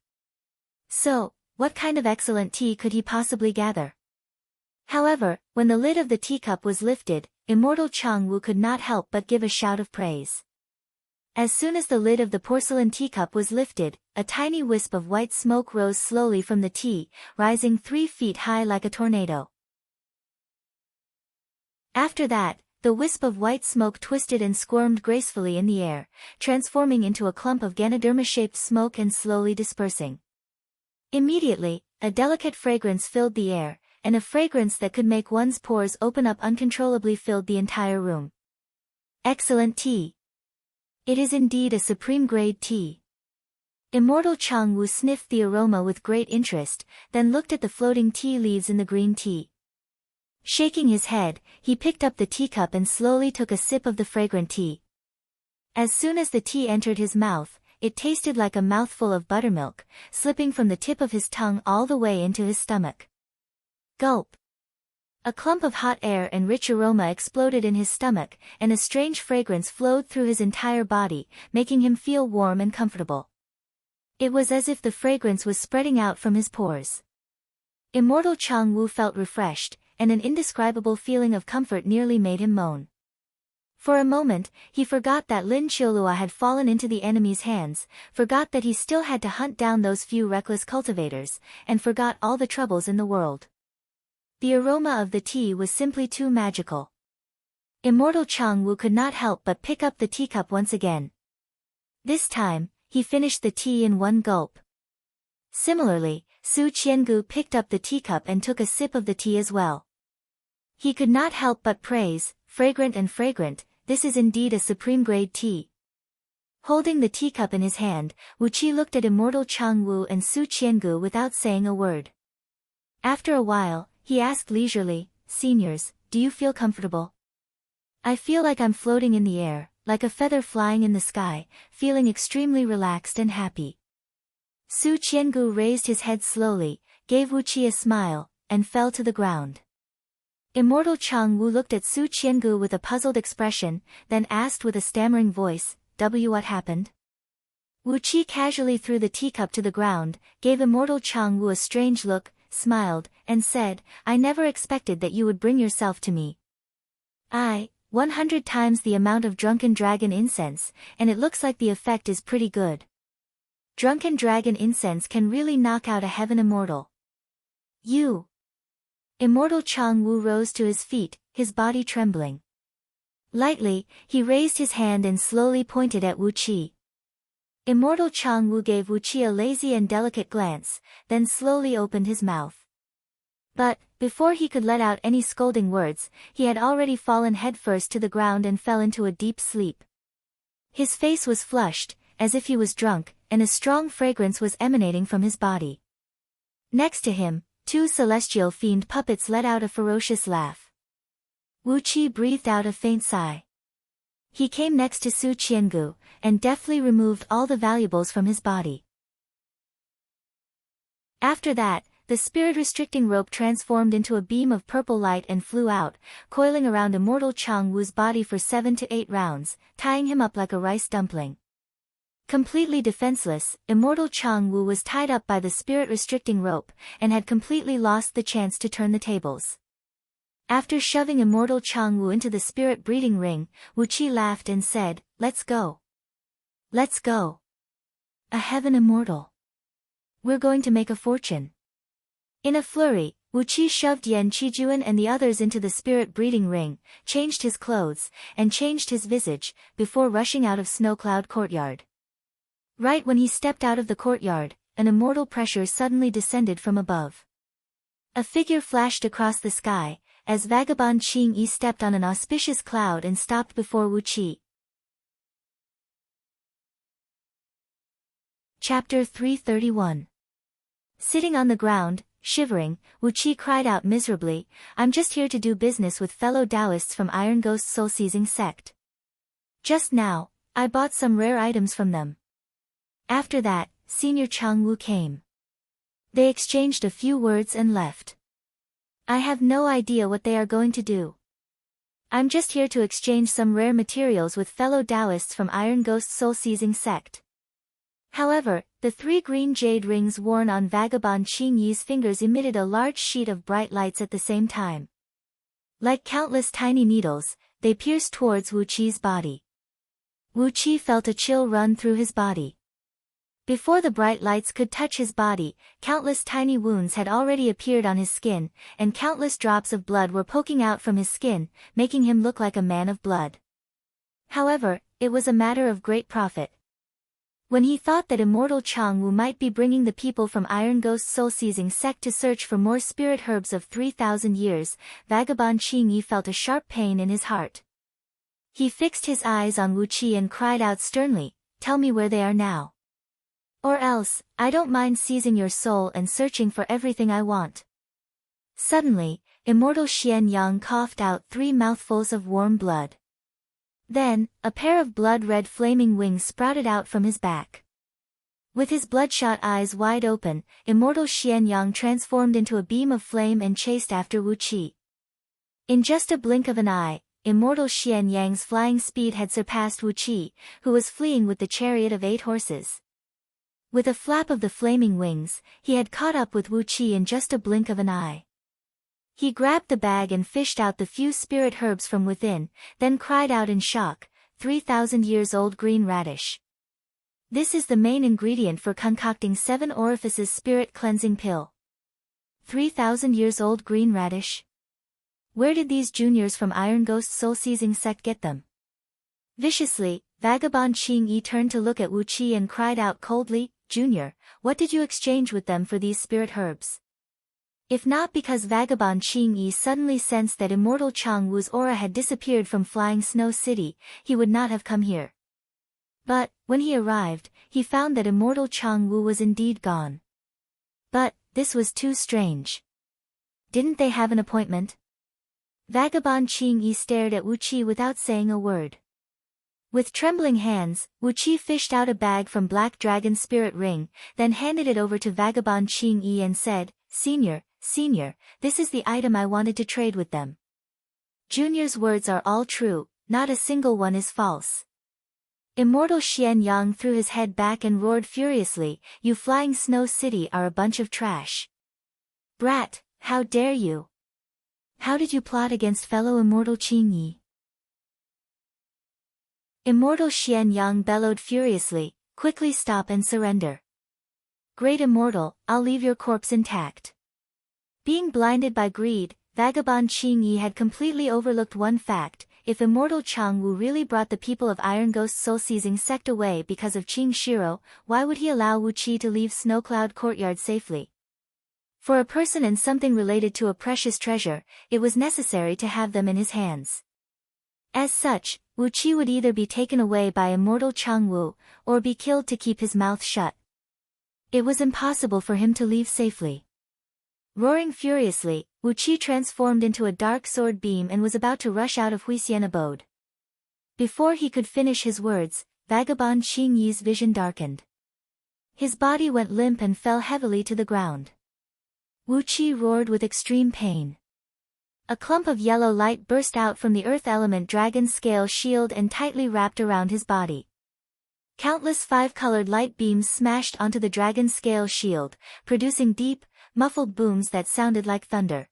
So, what kind of excellent tea could he possibly gather? However, when the lid of the teacup was lifted, Immortal Chang Wu could not help but give a shout of praise. As soon as the lid of the porcelain teacup was lifted, a tiny wisp of white smoke rose slowly from the tea, rising 3 feet high like a tornado. After that, the wisp of white smoke twisted and squirmed gracefully in the air, transforming into a clump of Ganoderma-shaped smoke and slowly dispersing. Immediately, a delicate fragrance filled the air, and a fragrance that could make one's pores open up uncontrollably filled the entire room. Excellent tea. It is indeed a supreme-grade tea. Immortal Chang Wu sniffed the aroma with great interest, then looked at the floating tea leaves in the green tea. Shaking his head, he picked up the teacup and slowly took a sip of the fragrant tea. As soon as the tea entered his mouth, it tasted like a mouthful of buttermilk, slipping from the tip of his tongue all the way into his stomach. Gulp! A clump of hot air and rich aroma exploded in his stomach, and a strange fragrance flowed through his entire body, making him feel warm and comfortable. It was as if the fragrance was spreading out from his pores. Immortal Chang Wu felt refreshed, and an indescribable feeling of comfort nearly made him moan. For a moment, he forgot that Lin Qiulua had fallen into the enemy's hands, forgot that he still had to hunt down those few reckless cultivators, and forgot all the troubles in the world. The aroma of the tea was simply too magical. Immortal Chang Wu could not help but pick up the teacup once again. This time, he finished the tea in one gulp. Similarly, Su Qiangu picked up the teacup and took a sip of the tea as well. He could not help but praise, "Fragrant and fragrant, this is indeed a supreme-grade tea." Holding the teacup in his hand, Wu Qi looked at Immortal Chang Wu and Su Qiangu without saying a word. After a while, he asked leisurely, "Seniors, do you feel comfortable?" "I feel like I'm floating in the air, like a feather flying in the sky, feeling extremely relaxed and happy." Su Qiangu raised his head slowly, gave Wu Qi a smile, and fell to the ground. Immortal Chang Wu looked at Su Qiangu with a puzzled expression, then asked with a stammering voice, What happened?" Wu Qi casually threw the teacup to the ground, gave Immortal Chang Wu a strange look, smiled, and said, "I never expected that you would bring yourself to me. 100 times the amount of drunken dragon incense, and it looks like the effect is pretty good. Drunken dragon incense can really knock out a heaven immortal." "You." Immortal Chang Wu rose to his feet, his body trembling. Lightly, he raised his hand and slowly pointed at Wu Qi. Immortal Chang Wu gave Wu Qi a lazy and delicate glance, then slowly opened his mouth. But, Before he could let out any scolding words, he had already fallen headfirst to the ground and fell into a deep sleep. His face was flushed, as if he was drunk, and a strong fragrance was emanating from his body. Next to him, two celestial fiend puppets let out a ferocious laugh. Wu Qi breathed out a faint sigh. He came next to Su Qiangu, and deftly removed all the valuables from his body. After that, the spirit-restricting rope transformed into a beam of purple light and flew out, coiling around Immortal Chang Wu's body for 7 to 8 rounds, tying him up like a rice dumpling. Completely defenseless, Immortal Chang Wu was tied up by the spirit-restricting rope, and had completely lost the chance to turn the tables. After shoving Immortal Chang Wu into the spirit breeding ring, Wu Qi laughed and said, "Let's go. Let's go. A heaven immortal. We're going to make a fortune." In a flurry, Wu Qi shoved Yan Qijuan and the others into the spirit breeding ring, changed his clothes, and changed his visage, before rushing out of Snowcloud Courtyard. Right when he stepped out of the courtyard, an immortal pressure suddenly descended from above. A figure flashed across the sky, as Vagabond Qing Yi stepped on an auspicious cloud and stopped before Wu Qi. Chapter 331. Sitting on the ground, shivering, Wu Qi cried out miserably, "I'm just here to do business with fellow Taoists from Iron Ghost Soul-Seizing Sect. Just now, I bought some rare items from them." After that, Senior Chang Wu came. They exchanged a few words and left. "I have no idea what they are going to do. I'm just here to exchange some rare materials with fellow Taoists from Iron Ghost Soul-Seizing Sect." However, the 3 green jade rings worn on Vagabond Qing Yi's fingers emitted a large sheet of bright lights at the same time. Like countless tiny needles, they pierced towards Wu Qi's body. Wu Qi felt a chill run through his body. Before the bright lights could touch his body, countless tiny wounds had already appeared on his skin, and countless drops of blood were poking out from his skin, making him look like a man of blood. However, it was a matter of great profit. When he thought that Immortal Chang Wu might be bringing the people from Iron Ghost Soul-Seizing Sect to search for more spirit herbs of 3,000 years, Vagabond Qing Yi felt a sharp pain in his heart. He fixed his eyes on Wu Qi and cried out sternly, "Tell me where they are now. Or else, I don't mind seizing your soul and searching for everything I want." Suddenly, Immortal Xian Yang coughed out 3 mouthfuls of warm blood. Then, a pair of blood-red flaming wings sprouted out from his back. With his bloodshot eyes wide open, Immortal Xian Yang transformed into a beam of flame and chased after Wu Qi. In just a blink of an eye, Immortal Xian Yang's flying speed had surpassed Wu Qi, who was fleeing with the chariot of 8 horses. With a flap of the flaming wings, he had caught up with Wu Qi in just a blink of an eye. He grabbed the bag and fished out the few spirit herbs from within, then cried out in shock, 3,000 years old green radish. This is the main ingredient for concocting 7 orifices spirit cleansing pill. 3,000 years old green radish? Where did these juniors from Iron Ghost Soul-Seizing Sect get them? Viciously, Vagabond Qing Yi turned to look at Wu Qi and cried out coldly, "Junior, what did you exchange with them for these spirit herbs?" If not because Vagabond Qing Yi suddenly sensed that Immortal Chang Wu's aura had disappeared from Flying Snow City, he would not have come here. But, when he arrived, he found that Immortal Chang Wu was indeed gone. But, this was too strange. Didn't they have an appointment? Vagabond Qing Yi stared at Wu Qi without saying a word. With trembling hands, Wu Qi fished out a bag from Black Dragon's spirit ring, then handed it over to Vagabond Qing Yi and said, Senior, this is the item I wanted to trade with them. Junior's words are all true, not a single one is false." Immortal Xian Yang threw his head back and roared furiously, "You Flying Snow City are a bunch of trash. Brat, how dare you? How did you plot against fellow Immortal Qing Yi?" Immortal Xian Yang bellowed furiously, "Quickly stop and surrender. Great Immortal, I'll leave your corpse intact." Being blinded by greed, Vagabond Qing Yi had completely overlooked one fact: if Immortal Chang Wu really brought the people of Iron Ghost Soul-Seizing Sect away because of Qing Shiro, why would he allow Wu Qi to leave Snowcloud Courtyard safely? For a person and something related to a precious treasure, it was necessary to have them in his hands. As such, Wu Qi would either be taken away by immortal Chang Wu, or be killed to keep his mouth shut. It was impossible for him to leave safely. Roaring furiously, Wu Qi transformed into a dark sword beam and was about to rush out of Huixian abode. Before he could finish his words, Vagabond Xing Yi's vision darkened. His body went limp and fell heavily to the ground. Wu Qi roared with extreme pain. A clump of yellow light burst out from the earth element dragon's scale shield and tightly wrapped around his body. Countless five-colored light beams smashed onto the dragon's scale shield, producing deep, muffled booms that sounded like thunder.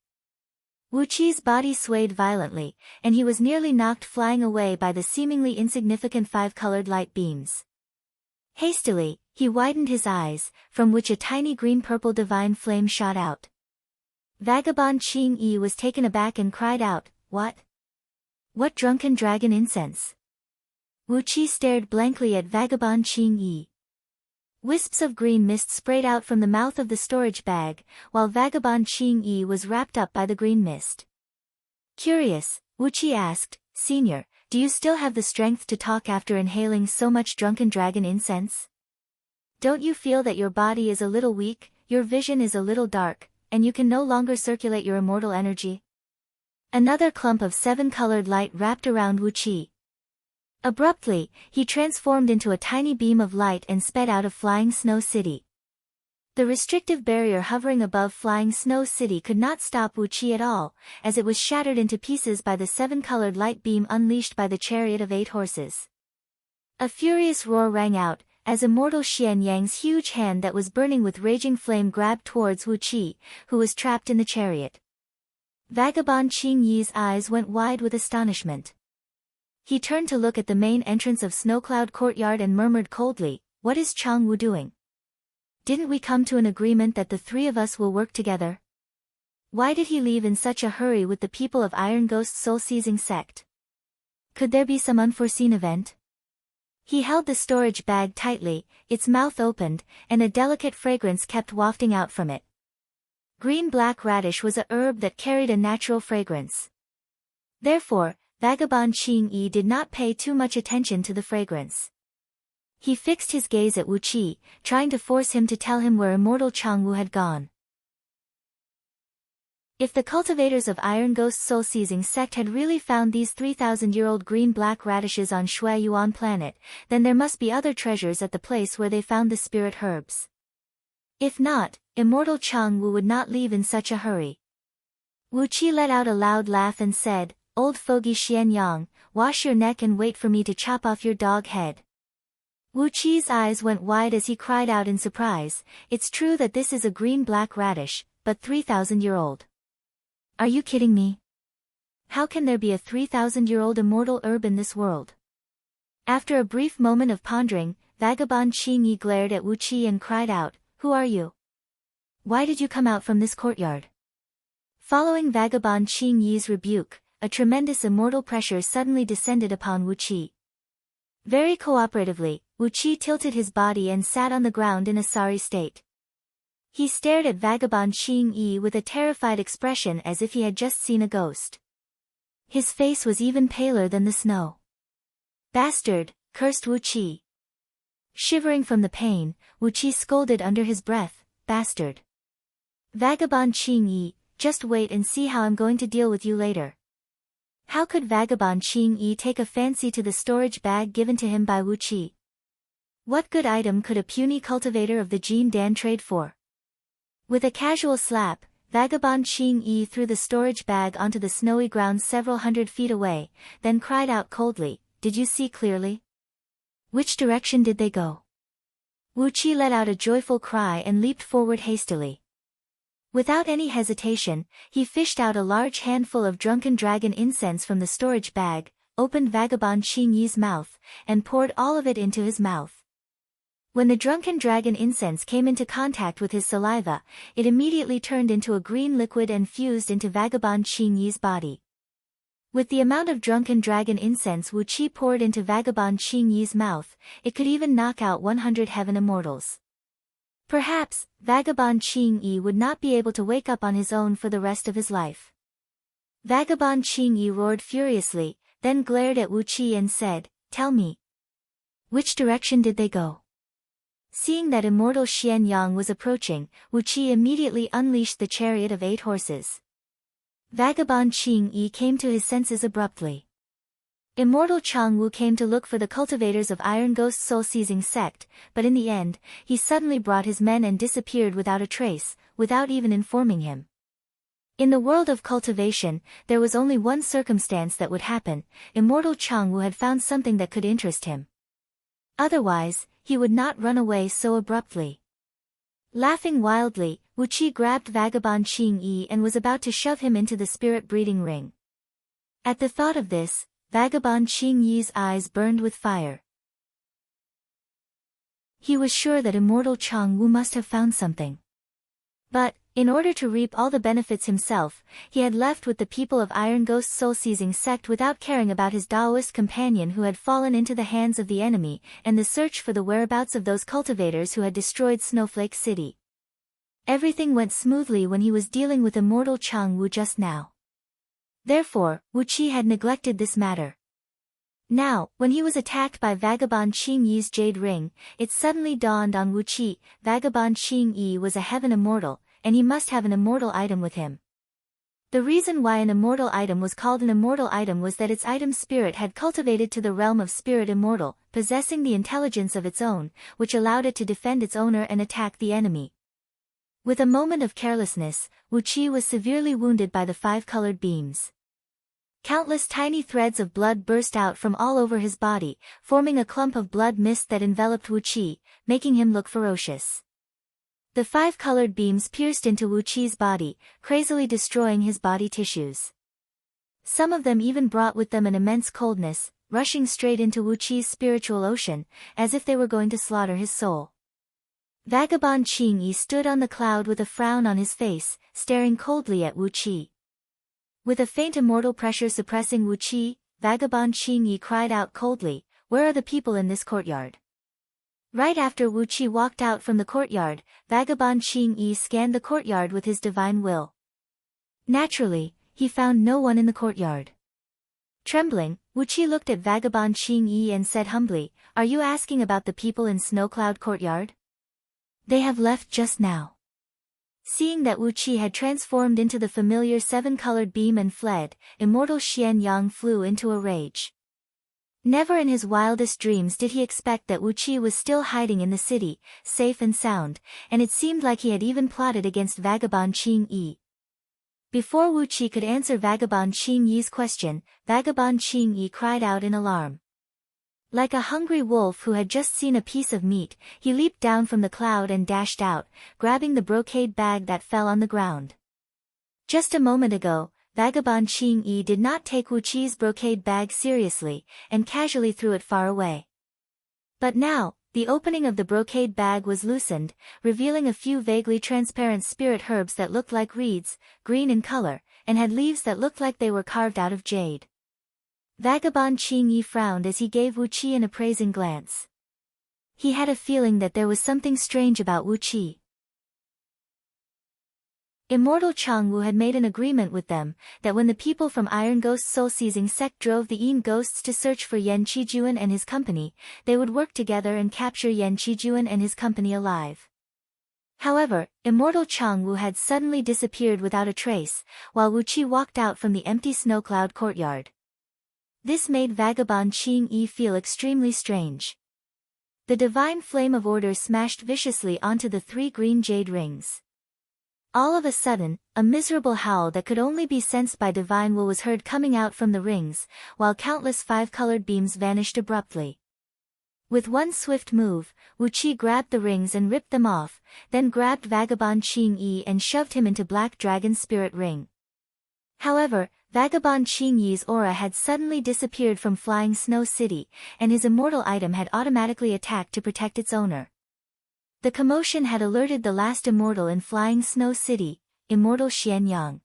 Wu Qi's body swayed violently, and he was nearly knocked flying away by the seemingly insignificant five-colored light beams. Hastily, he widened his eyes, from which a tiny green-purple divine flame shot out. Vagabond Qing Yi was taken aback and cried out, "What? What drunken dragon incense?" Wu Qi stared blankly at Vagabond Qing Yi. Wisps of green mist sprayed out from the mouth of the storage bag, while Vagabond Qing Yi was wrapped up by the green mist. Curious, Wu Qi asked, "Senior, do you still have the strength to talk after inhaling so much drunken dragon incense? Don't you feel that your body is a little weak, your vision is a little dark, and you can no longer circulate your immortal energy?" Another clump of seven-colored light wrapped around Wu Qi. Abruptly, he transformed into a tiny beam of light and sped out of Flying Snow City. The restrictive barrier hovering above Flying Snow City could not stop Wu Qi at all, as it was shattered into pieces by the seven-colored light beam unleashed by the chariot of 8 horses. A furious roar rang out, as immortal Xian Yang's huge hand that was burning with raging flame grabbed towards Wu Qi, who was trapped in the chariot. Vagabond Qing Yi's eyes went wide with astonishment. He turned to look at the main entrance of Snowcloud Courtyard and murmured coldly, "What is Chang Wu doing? Didn't we come to an agreement that the three of us will work together? Why did he leave in such a hurry with the people of Iron Ghost's soul-seizing sect? Could there be some unforeseen event?" He held the storage bag tightly, its mouth opened, and a delicate fragrance kept wafting out from it. Green-black radish was a herb that carried a natural fragrance. Therefore, Vagabond Qing Yi did not pay too much attention to the fragrance. He fixed his gaze at Wu Qi, trying to force him to tell him where immortal Chang Wu had gone. If the cultivators of Iron Ghost's soul-seizing sect had really found these 3,000-year-old green-black radishes on Shui Yuan planet, then there must be other treasures at the place where they found the spirit herbs. If not, immortal Chang Wu would not leave in such a hurry. Wu Qi let out a loud laugh and said, "Old fogey Xian Yang, wash your neck and wait for me to chop off your dog head." Wu Qi's eyes went wide as he cried out in surprise, "It's true that this is a green-black radish, but 3,000-year-old. Are you kidding me? How can there be a 3,000-year-old immortal herb in this world?" After a brief moment of pondering, Vagabond Qing Yi glared at Wu Qi and cried out, "Who are you? Why did you come out from this courtyard?" Following Vagabond Qing Yi's rebuke, a tremendous immortal pressure suddenly descended upon Wu Qi. Very cooperatively, Wu Qi tilted his body and sat on the ground in a sorry state. He stared at Vagabond Qing Yi with a terrified expression as if he had just seen a ghost. His face was even paler than the snow. "Bastard," cursed Wu Qi. Shivering from the pain, Wu Qi scolded under his breath, "Bastard. Vagabond Qing Yi, just wait and see how I'm going to deal with you later." How could Vagabond Qing Yi take a fancy to the storage bag given to him by Wu Qi? What good item could a puny cultivator of the Jin Dan trade for? With a casual slap, Vagabond Qing Yi threw the storage bag onto the snowy ground several hundred feet away, then cried out coldly, "Did you see clearly? Which direction did they go?" Wu Qi let out a joyful cry and leaped forward hastily. Without any hesitation, he fished out a large handful of drunken dragon incense from the storage bag, opened Vagabond Qing Yi's mouth, and poured all of it into his mouth. When the drunken dragon incense came into contact with his saliva, it immediately turned into a green liquid and fused into Vagabond Qing Yi's body. With the amount of drunken dragon incense Wu Qi poured into Vagabond Qing Yi's mouth, it could even knock out 100 heaven immortals. Perhaps, Vagabond Qing Yi would not be able to wake up on his own for the rest of his life. Vagabond Qing Yi roared furiously, then glared at Wu Qi and said, "Tell me. Which direction did they go?" Seeing that immortal Xian Yang was approaching, Wu Qi immediately unleashed the chariot of 8 horses. Vagabond Qing Yi came to his senses abruptly. Immortal Chang Wu came to look for the cultivators of Iron Ghost soul-seizing sect, but in the end, he suddenly brought his men and disappeared without a trace, without even informing him. In the world of cultivation, there was only one circumstance that would happen: Immortal Chang Wu had found something that could interest him. Otherwise, he would not run away so abruptly. Laughing wildly, Wu Qi grabbed Vagabond Qing Yi and was about to shove him into the spirit breeding ring. At the thought of this, Vagabond Qing Yi's eyes burned with fire. He was sure that immortal Chang Wu must have found something. But, in order to reap all the benefits himself, he had left with the people of Iron Ghost soul-seizing sect without caring about his Taoist companion who had fallen into the hands of the enemy, and the search for the whereabouts of those cultivators who had destroyed Snowflake City. Everything went smoothly when he was dealing with immortal Chang Wu just now. Therefore, Wu Qi had neglected this matter. Now, when he was attacked by Vagabond Qing Yi's jade ring, it suddenly dawned on Wu Qi: Vagabond Qing Yi was a heaven immortal, and he must have an immortal item with him. The reason why an immortal item was called an immortal item was that its item spirit had cultivated to the realm of spirit immortal, possessing the intelligence of its own, which allowed it to defend its owner and attack the enemy. With a moment of carelessness, Wu Qi was severely wounded by the 5 colored beams. Countless tiny threads of blood burst out from all over his body, forming a clump of blood mist that enveloped Wu Qi, making him look ferocious. The 5 colored beams pierced into Wu Qi's body, crazily destroying his body tissues. Some of them even brought with them an immense coldness, rushing straight into Wu Qi's spiritual ocean, as if they were going to slaughter his soul. Vagabond Qing Yi stood on the cloud with a frown on his face, staring coldly at Wu Qi. With a faint immortal pressure suppressing Wu Qi, Vagabond Qing Yi cried out coldly, "Where are the people in this courtyard?" Right after Wu Qi walked out from the courtyard, Vagabond Qing Yi scanned the courtyard with his divine will. Naturally, he found no one in the courtyard. Trembling, Wu Qi looked at Vagabond Qing Yi and said humbly, "Are you asking about the people in Snowcloud Courtyard? They have left just now." Seeing that Wu Qi had transformed into the familiar 7-colored beam and fled, immortal Xian Yang flew into a rage. Never in his wildest dreams did he expect that Wu Qi was still hiding in the city, safe and sound, and it seemed like he had even plotted against Vagabond Qing Yi. Before Wu Qi could answer Vagabond Qing Yi's question, Vagabond Qing Yi cried out in alarm. Like a hungry wolf who had just seen a piece of meat, he leaped down from the cloud and dashed out, grabbing the brocade bag that fell on the ground. Just a moment ago, Vagabond Qing Yi did not take Wu Qi's brocade bag seriously, and casually threw it far away. But now, the opening of the brocade bag was loosened, revealing a few vaguely transparent spirit herbs that looked like reeds, green in color, and had leaves that looked like they were carved out of jade. Vagabond Qing Yi frowned as he gave Wu Qi an appraising glance. He had a feeling that there was something strange about Wu Qi. Immortal Chang Wu had made an agreement with them, that when the people from Iron Ghost soul-seizing sect drove the Yin ghosts to search for Yan Qijuan and his company, they would work together and capture Yan Qijuan and his company alive. However, immortal Chang Wu had suddenly disappeared without a trace, while Wu Qi walked out from the empty Snowcloud courtyard. This made Vagabond Qing Yi feel extremely strange. The divine flame of order smashed viciously onto the 3 green jade rings. All of a sudden, a miserable howl that could only be sensed by divine will was heard coming out from the rings, while countless 5-colored beams vanished abruptly. With one swift move, Wu Qi grabbed the rings and ripped them off, then grabbed Vagabond Qing Yi and shoved him into Black Dragon's spirit ring. However, Vagabond Qing Yi's aura had suddenly disappeared from Flying Snow City, and his immortal item had automatically attacked to protect its owner. The commotion had alerted the last immortal in Flying Snow City, immortal Xian Yang.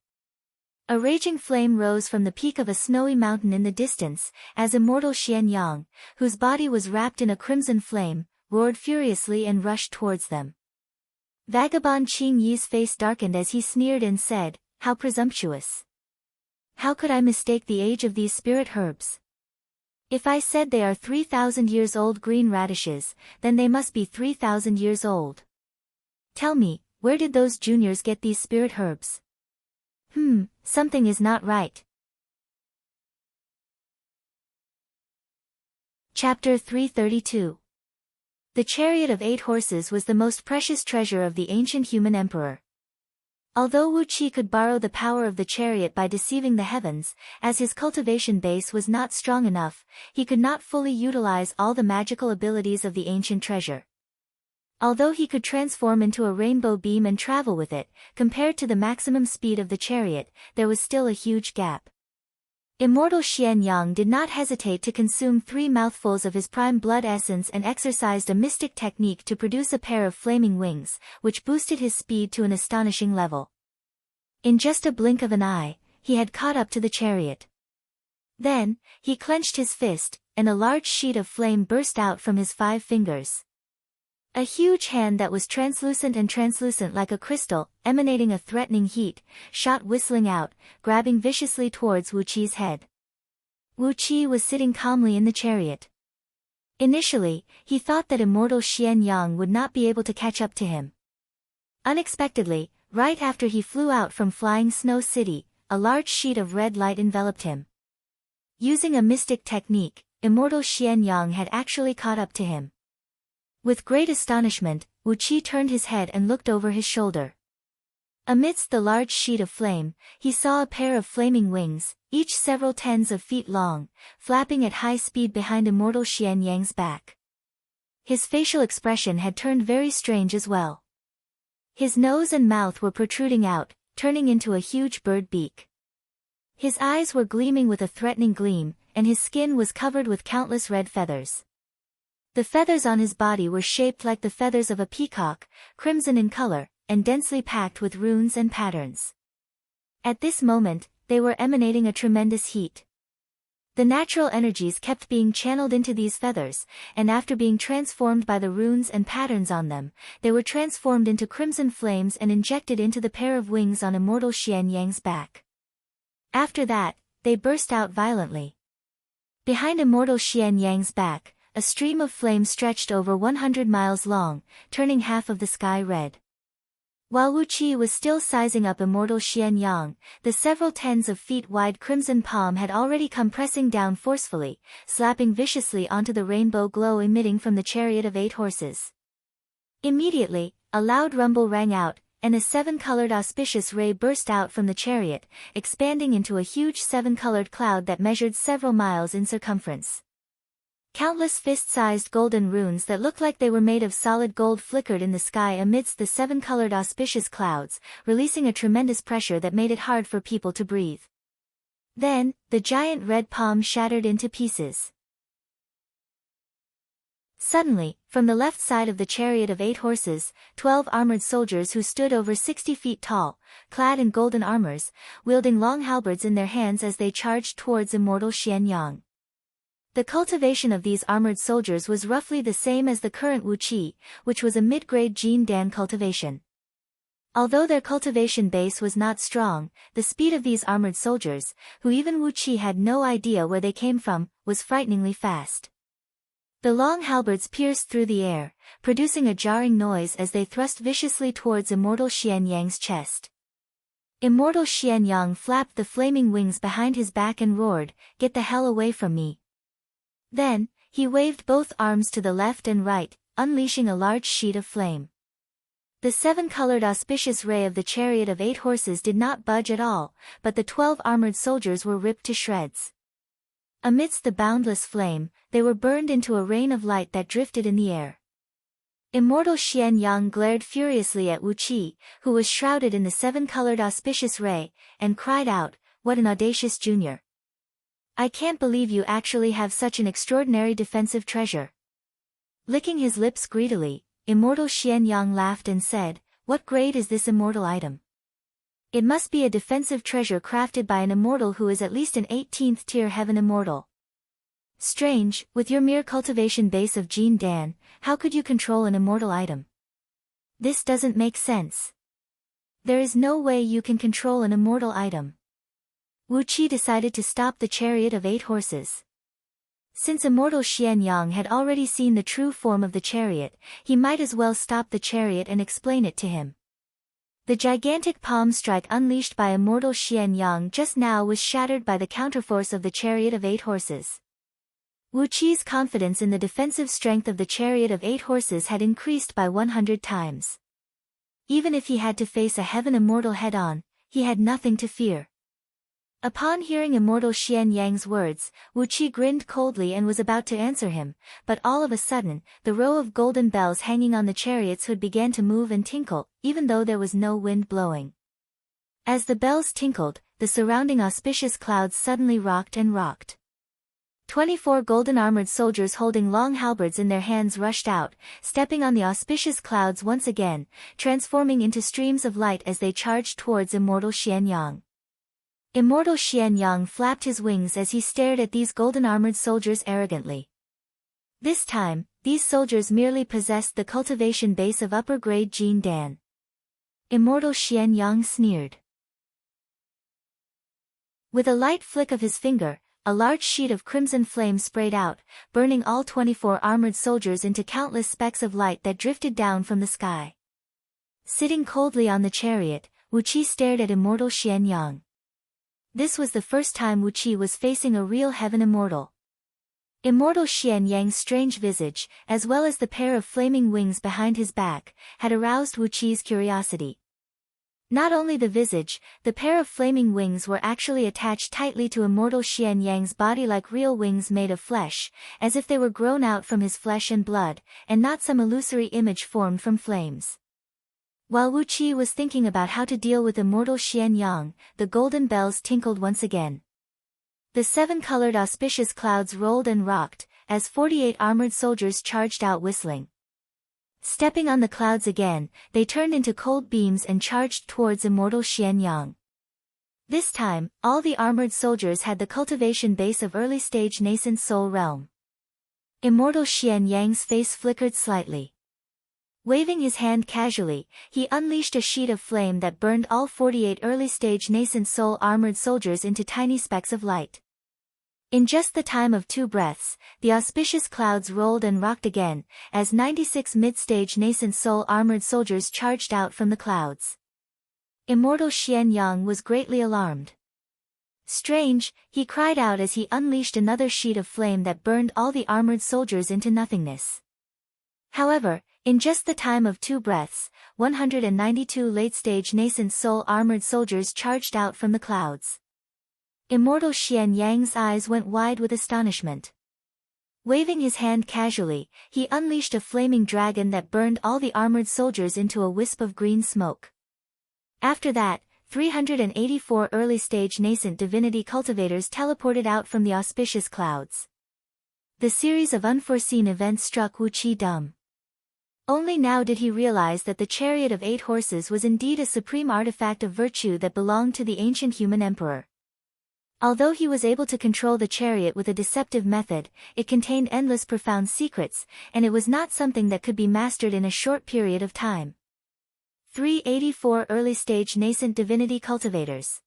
A raging flame rose from the peak of a snowy mountain in the distance, as immortal Xian Yang, whose body was wrapped in a crimson flame, roared furiously and rushed towards them. Vagabond Qing Yi's face darkened as he sneered and said, "How presumptuous! How could I mistake the age of these spirit herbs? If I said they are 3,000 years old green radishes, then they must be 3,000 years old. Tell me, where did those juniors get these spirit herbs? Something is not right." Chapter 332. The chariot of 8 horses was the most precious treasure of the ancient human emperor. Although Wu Qi could borrow the power of the chariot by deceiving the heavens, as his cultivation base was not strong enough, he could not fully utilize all the magical abilities of the ancient treasure. Although he could transform into a rainbow beam and travel with it, compared to the maximum speed of the chariot, there was still a huge gap. Immortal Xian Yang did not hesitate to consume 3 mouthfuls of his prime blood essence and exercised a mystic technique to produce a pair of flaming wings, which boosted his speed to an astonishing level. In just a blink of an eye, he had caught up to the chariot. Then, he clenched his fist, and a large sheet of flame burst out from his 5 fingers. A huge hand that was translucent like a crystal, emanating a threatening heat, shot whistling out, grabbing viciously towards Wu Qi's head. Wu Qi was sitting calmly in the chariot. Initially, he thought that immortal Xian Yang would not be able to catch up to him. Unexpectedly, right after he flew out from Flying Snow City, a large sheet of red light enveloped him. Using a mystic technique, immortal Xian Yang had actually caught up to him. With great astonishment, Wu Qi turned his head and looked over his shoulder. Amidst the large sheet of flame, he saw a pair of flaming wings, each several tens of feet long, flapping at high speed behind immortal Xian Yang's back. His facial expression had turned very strange as well. His nose and mouth were protruding out, turning into a huge bird beak. His eyes were gleaming with a threatening gleam, and his skin was covered with countless red feathers. The feathers on his body were shaped like the feathers of a peacock, crimson in color, and densely packed with runes and patterns. At this moment, they were emanating a tremendous heat. The natural energies kept being channeled into these feathers, and after being transformed by the runes and patterns on them, they were transformed into crimson flames and injected into the pair of wings on immortal Xian Yang's back. After that, they burst out violently. Behind immortal Xian Yang's back, a stream of flame stretched over 100 miles long, turning half of the sky red. While Wu Qi was still sizing up immortal Xian Yang, the several tens of feet wide crimson palm had already come pressing down forcefully, slapping viciously onto the rainbow glow emitting from the chariot of 8 horses. Immediately, a loud rumble rang out, and a 7-colored auspicious ray burst out from the chariot, expanding into a huge 7-colored cloud that measured several miles in circumference. Countless fist-sized golden runes that looked like they were made of solid gold flickered in the sky amidst the 7-colored auspicious clouds, releasing a tremendous pressure that made it hard for people to breathe. Then, the giant red palm shattered into pieces. Suddenly, from the left side of the chariot of 8 horses, 12 armored soldiers who stood over 60 feet tall, clad in golden armors, wielding long halberds in their hands as they charged towards immortal Xian Yang. The cultivation of these armored soldiers was roughly the same as the current Wu Qi, which was a mid-grade Jin Dan cultivation. Although their cultivation base was not strong, the speed of these armored soldiers, who even Wu Qi had no idea where they came from, was frighteningly fast. The long halberds pierced through the air, producing a jarring noise as they thrust viciously towards immortal Xian Yang's chest. Immortal Xian Yang flapped the flaming wings behind his back and roared, "Get the hell away from me." Then, he waved both arms to the left and right, unleashing a large sheet of flame. The 7-colored auspicious ray of the chariot of 8 horses did not budge at all, but the 12 armored soldiers were ripped to shreds. Amidst the boundless flame, they were burned into a rain of light that drifted in the air. Immortal Xian Yang glared furiously at Wu Qi, who was shrouded in the 7-colored auspicious ray, and cried out, "What an audacious junior! I can't believe you actually have such an extraordinary defensive treasure." Licking his lips greedily, immortal Xian Yang laughed and said, "What grade is this immortal item? It must be a defensive treasure crafted by an immortal who is at least an 18th tier heaven immortal. Strange, with your mere cultivation base of Jin Dan, how could you control an immortal item?" This doesn't make sense. There is no way you can control an immortal item. Wu Qi decided to stop the chariot of 8 horses. Since immortal Xian Yang had already seen the true form of the chariot, he might as well stop the chariot and explain it to him. The gigantic palm strike unleashed by immortal Xian Yang just now was shattered by the counterforce of the chariot of 8 horses. Wu Qi's confidence in the defensive strength of the chariot of 8 horses had increased by 100 times. Even if he had to face a heaven immortal head-on, he had nothing to fear. Upon hearing immortal Xian Yang's words, Wu Qi grinned coldly and was about to answer him, but all of a sudden, the row of golden bells hanging on the chariot's hood began to move and tinkle, even though there was no wind blowing. As the bells tinkled, the surrounding auspicious clouds suddenly rocked and rocked. 24 golden-armored soldiers holding long halberds in their hands rushed out, stepping on the auspicious clouds once again, transforming into streams of light as they charged towards immortal Xian Yang. Immortal Xian Yang flapped his wings as he stared at these golden-armored soldiers arrogantly. This time, these soldiers merely possessed the cultivation base of upper-grade Jin Dan. Immortal Xian Yang sneered. With a light flick of his finger, a large sheet of crimson flame sprayed out, burning all 24 armored soldiers into countless specks of light that drifted down from the sky. Sitting coldly on the chariot, Wu Qi stared at immortal Xian Yang. This was the first time Wu Qi was facing a real heaven immortal. Immortal Xian Yang's strange visage, as well as the pair of flaming wings behind his back, had aroused Wu Qi's curiosity. Not only the visage, the pair of flaming wings were actually attached tightly to immortal Xian Yang's body like real wings made of flesh, as if they were grown out from his flesh and blood, and not some illusory image formed from flames. While Wu Qi was thinking about how to deal with immortal Xian Yang, the golden bells tinkled once again. The 7-colored auspicious clouds rolled and rocked, as 48 armored soldiers charged out whistling. Stepping on the clouds again, they turned into cold beams and charged towards immortal Xian Yang. This time, all the armored soldiers had the cultivation base of early-stage nascent soul realm. Immortal Xian Yang's face flickered slightly. Waving his hand casually, he unleashed a sheet of flame that burned all 48 early-stage nascent soul armored soldiers into tiny specks of light. In just the time of 2 breaths, the auspicious clouds rolled and rocked again, as 96 mid-stage nascent soul armored soldiers charged out from the clouds. Immortal Xian Yang was greatly alarmed. Strange, he cried out as he unleashed another sheet of flame that burned all the armored soldiers into nothingness. However, in just the time of 2 breaths, 192 late-stage nascent soul armored soldiers charged out from the clouds. Immortal Xian Yang's eyes went wide with astonishment. Waving his hand casually, he unleashed a flaming dragon that burned all the armored soldiers into a wisp of green smoke. After that, 384 early-stage nascent divinity cultivators teleported out from the auspicious clouds. The series of unforeseen events struck Wu Qi dumb. Only now did he realize that the chariot of 8 horses was indeed a supreme artifact of virtue that belonged to the ancient human emperor. Although he was able to control the chariot with a deceptive method, it contained endless profound secrets, and it was not something that could be mastered in a short period of time. 384 early-stage nascent divinity cultivators.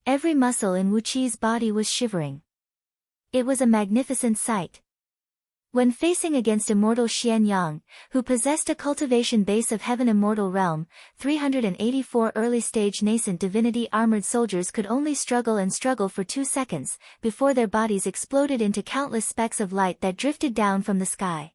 Every muscle in Wu Qi's body was shivering. It was a magnificent sight. When facing against immortal Xian Yang, who possessed a cultivation base of heaven immortal realm, 384 early-stage nascent divinity armored soldiers could only struggle and struggle for 2 seconds, before their bodies exploded into countless specks of light that drifted down from the sky.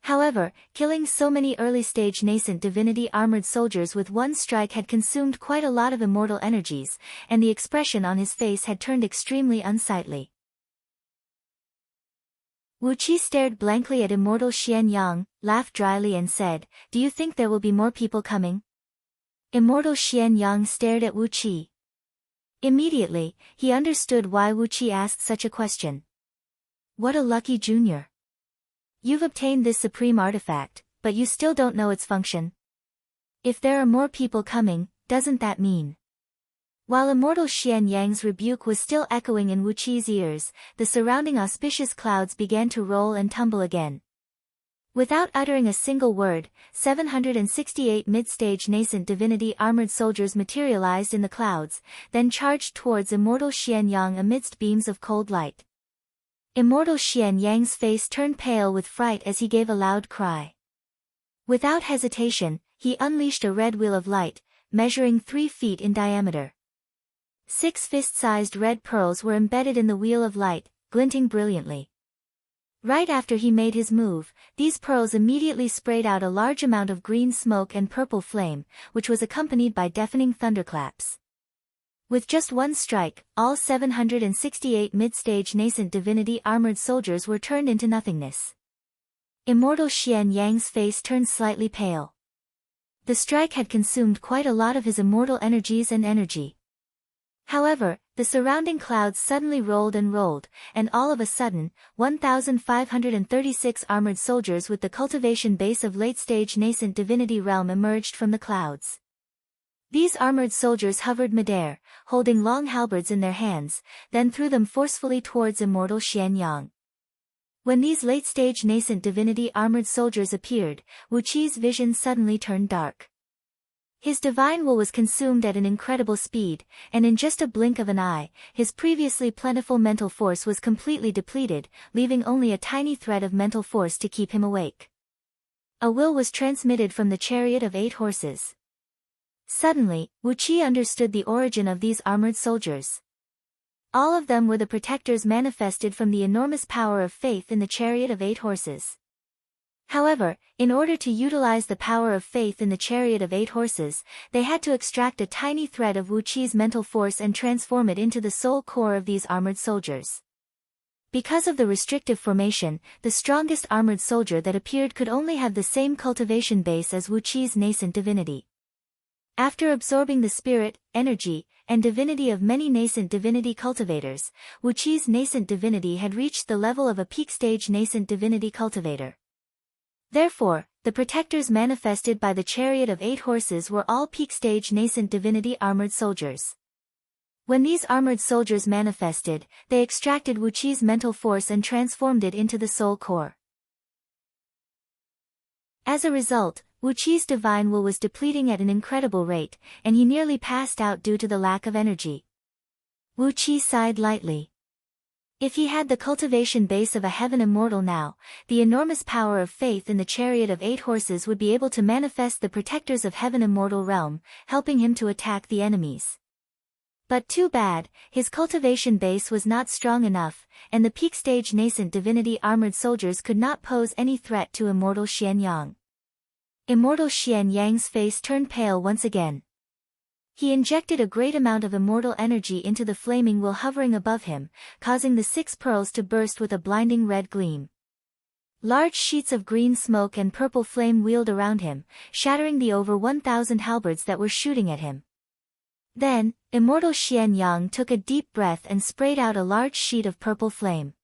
However, killing so many early-stage nascent divinity armored soldiers with one strike had consumed quite a lot of immortal energies, and the expression on his face had turned extremely unsightly. Wu Qi stared blankly at immortal Xian Yang, laughed dryly and said, "Do you think there will be more people coming?" Immortal Xian Yang stared at Wu Qi. Immediately, he understood why Wu Qi asked such a question. What a lucky junior. You've obtained this supreme artifact, but you still don't know its function. If there are more people coming, doesn't that mean? While immortal Xian Yang's rebuke was still echoing in Wu Qi's ears, the surrounding auspicious clouds began to roll and tumble again. Without uttering a single word, 768 mid-stage nascent divinity armored soldiers materialized in the clouds, then charged towards immortal Xian Yang amidst beams of cold light. Immortal Xian Yang's face turned pale with fright as he gave a loud cry. Without hesitation, he unleashed a red wheel of light, measuring 3 feet in diameter. 6 fist-sized red pearls were embedded in the wheel of light, glinting brilliantly. Right after he made his move, these pearls immediately sprayed out a large amount of green smoke and purple flame, which was accompanied by deafening thunderclaps. With just one strike, all 768 mid-stage nascent divinity armored soldiers were turned into nothingness. Immortal Xian Yang's face turned slightly pale. The strike had consumed quite a lot of his immortal energies and energy. However, the surrounding clouds suddenly rolled, and all of a sudden, 1,536 armored soldiers with the cultivation base of late-stage nascent divinity realm emerged from the clouds. These armored soldiers hovered midair, holding long halberds in their hands, then threw them forcefully towards immortal Xian Yang. When these late-stage nascent divinity armored soldiers appeared, Wu Qi's vision suddenly turned dark. His divine will was consumed at an incredible speed, and in just a blink of an eye, his previously plentiful mental force was completely depleted, leaving only a tiny thread of mental force to keep him awake. A will was transmitted from the chariot of 8 horses. Suddenly, Wu Qi understood the origin of these armored soldiers. All of them were the protectors manifested from the enormous power of faith in the chariot of 8 horses. However, in order to utilize the power of faith in the chariot of 8 horses, they had to extract a tiny thread of Wu Qi's mental force and transform it into the soul core of these armored soldiers. Because of the restrictive formation, the strongest armored soldier that appeared could only have the same cultivation base as Wu Qi's nascent divinity. After absorbing the spirit, energy, and divinity of many nascent divinity cultivators, Wu Qi's nascent divinity had reached the level of a peak-stage nascent divinity cultivator. Therefore, the protectors manifested by the chariot of 8 horses were all peak-stage nascent divinity armored soldiers. When these armored soldiers manifested, they extracted Wu Qi's mental force and transformed it into the soul core. As a result, Wu Qi's divine will was depleting at an incredible rate, and he nearly passed out due to the lack of energy. Wu Qi sighed lightly. If he had the cultivation base of a heaven immortal now, the enormous power of faith in the chariot of 8 horses would be able to manifest the protectors of heaven immortal realm, helping him to attack the enemies. But too bad, his cultivation base was not strong enough, and the peak stage nascent divinity armored soldiers could not pose any threat to immortal Xian Yang. Immortal Xian Yang's face turned pale once again. He injected a great amount of immortal energy into the flaming wheel hovering above him, causing the 6 pearls to burst with a blinding red gleam. Large sheets of green smoke and purple flame wheeled around him, shattering the over 1,000 halberds that were shooting at him. Then, immortal Xian Yang took a deep breath and sprayed out a large sheet of purple flame.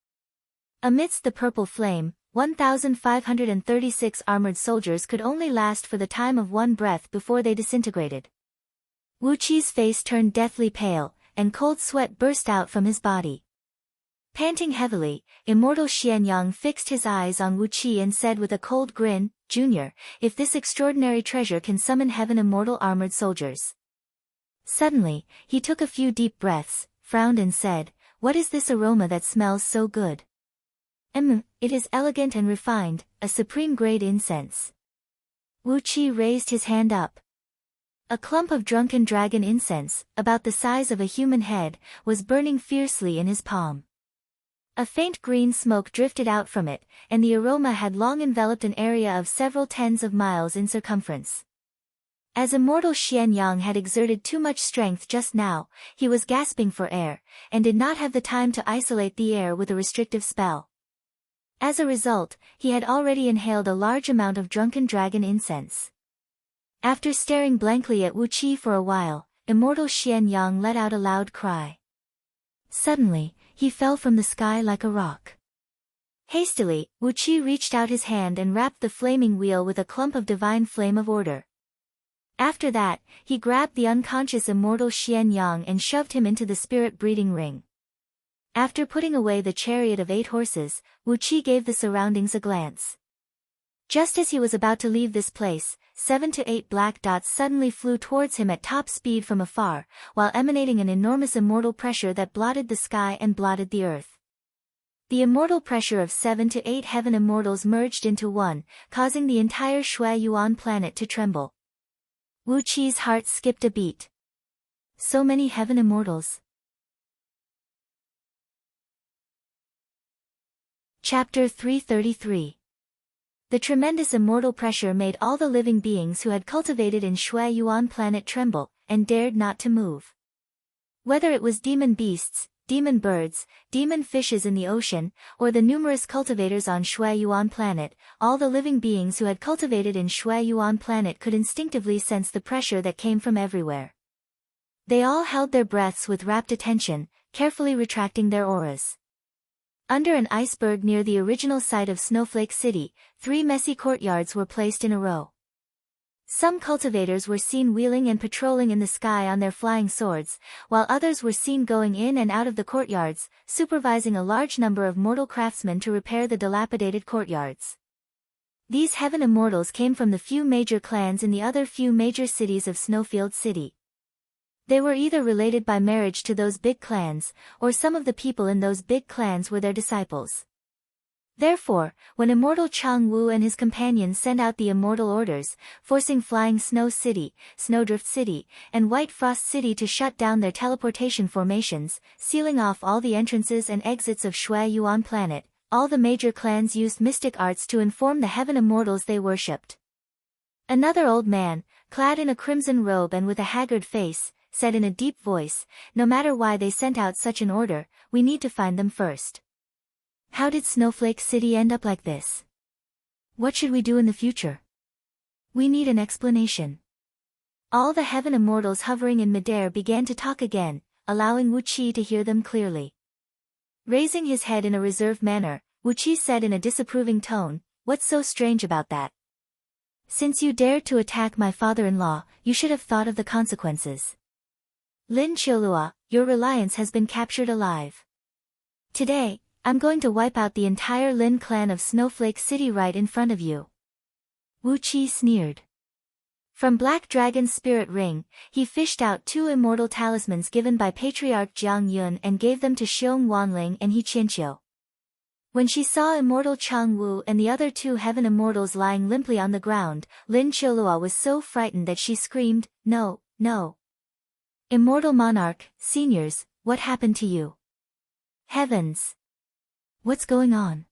Amidst the purple flame, 1,536 armored soldiers could only last for the time of 1 breath before they disintegrated. Wu Qi's face turned deathly pale, and cold sweat burst out from his body. Panting heavily, immortal Xian Yang fixed his eyes on Wu Qi and said with a cold grin, "Junior, if this extraordinary treasure can summon heaven immortal armored soldiers." Suddenly, he took a few deep breaths, frowned and said, "What is this aroma that smells so good?" It is elegant and refined, a supreme grade incense." Wu Qi raised his hand up. A clump of drunken dragon incense, about the size of a human head, was burning fiercely in his palm. A faint green smoke drifted out from it, and the aroma had long enveloped an area of several tens of miles in circumference. As immortal Xian Yang had exerted too much strength just now, he was gasping for air, and did not have the time to isolate the air with a restrictive spell. As a result, he had already inhaled a large amount of drunken dragon incense. After staring blankly at Wu Qi for a while, immortal Xian Yang let out a loud cry. Suddenly, he fell from the sky like a rock. Hastily, Wu Qi reached out his hand and wrapped the flaming wheel with a clump of divine flame of order. After that, he grabbed the unconscious immortal Xian Yang and shoved him into the spirit breeding ring. After putting away the chariot of 8 horses, Wu Qi gave the surroundings a glance. Just as he was about to leave this place, 7 to 8 black dots suddenly flew towards him at top speed from afar, while emanating an enormous immortal pressure that blotted the sky and blotted the earth. The immortal pressure of 7 to 8 heaven immortals merged into one, causing the entire Shui Yuan planet to tremble. Wu Qi's heart skipped a beat. So many heaven immortals. Chapter 333. The tremendous immortal pressure made all the living beings who had cultivated in Shui Yuan planet tremble, and dared not to move. Whether it was demon beasts, demon birds, demon fishes in the ocean, or the numerous cultivators on Shui Yuan planet, all the living beings who had cultivated in Shui Yuan planet could instinctively sense the pressure that came from everywhere. They all held their breaths with rapt attention, carefully retracting their auras. Under an iceberg near the original site of Snowflake City, 3 messy courtyards were placed in a row. Some cultivators were seen wheeling and patrolling in the sky on their flying swords, while others were seen going in and out of the courtyards, supervising a large number of mortal craftsmen to repair the dilapidated courtyards. These heaven immortals came from the few major clans in the other few major cities of Snowfield City. They were either related by marriage to those big clans, or some of the people in those big clans were their disciples. Therefore, when Immortal Chang Wu and his companions sent out the immortal orders, forcing Flying Snow City, Snowdrift City, and White Frost City to shut down their teleportation formations, sealing off all the entrances and exits of Shui Yuan planet, all the major clans used mystic arts to inform the heaven immortals they worshipped. Another old man, clad in a crimson robe and with a haggard face, said in a deep voice, "No matter why they sent out such an order, we need to find them first. How did Snowflake City end up like this? What should we do in the future? We need an explanation." All the heaven immortals hovering in midair began to talk again, allowing Wu Qi to hear them clearly. Raising his head in a reserved manner, Wu Qi said in a disapproving tone, "What's so strange about that? Since you dared to attack my father-in-law, you should have thought of the consequences. Lin Qiulua, your reliance has been captured alive. Today, I'm going to wipe out the entire Lin clan of Snowflake City right in front of you." Wu Qi sneered. From Black Dragon's spirit ring, he fished out 2 immortal talismans given by Patriarch Jiang Yun and gave them to Xiong Wanling and He Qianqiu. When she saw Immortal Chang Wu and the other 2 heaven immortals lying limply on the ground, Lin Qiulua was so frightened that she screamed, "No, no! Immortal Monarch, seniors, what happened to you? Heavens! What's going on?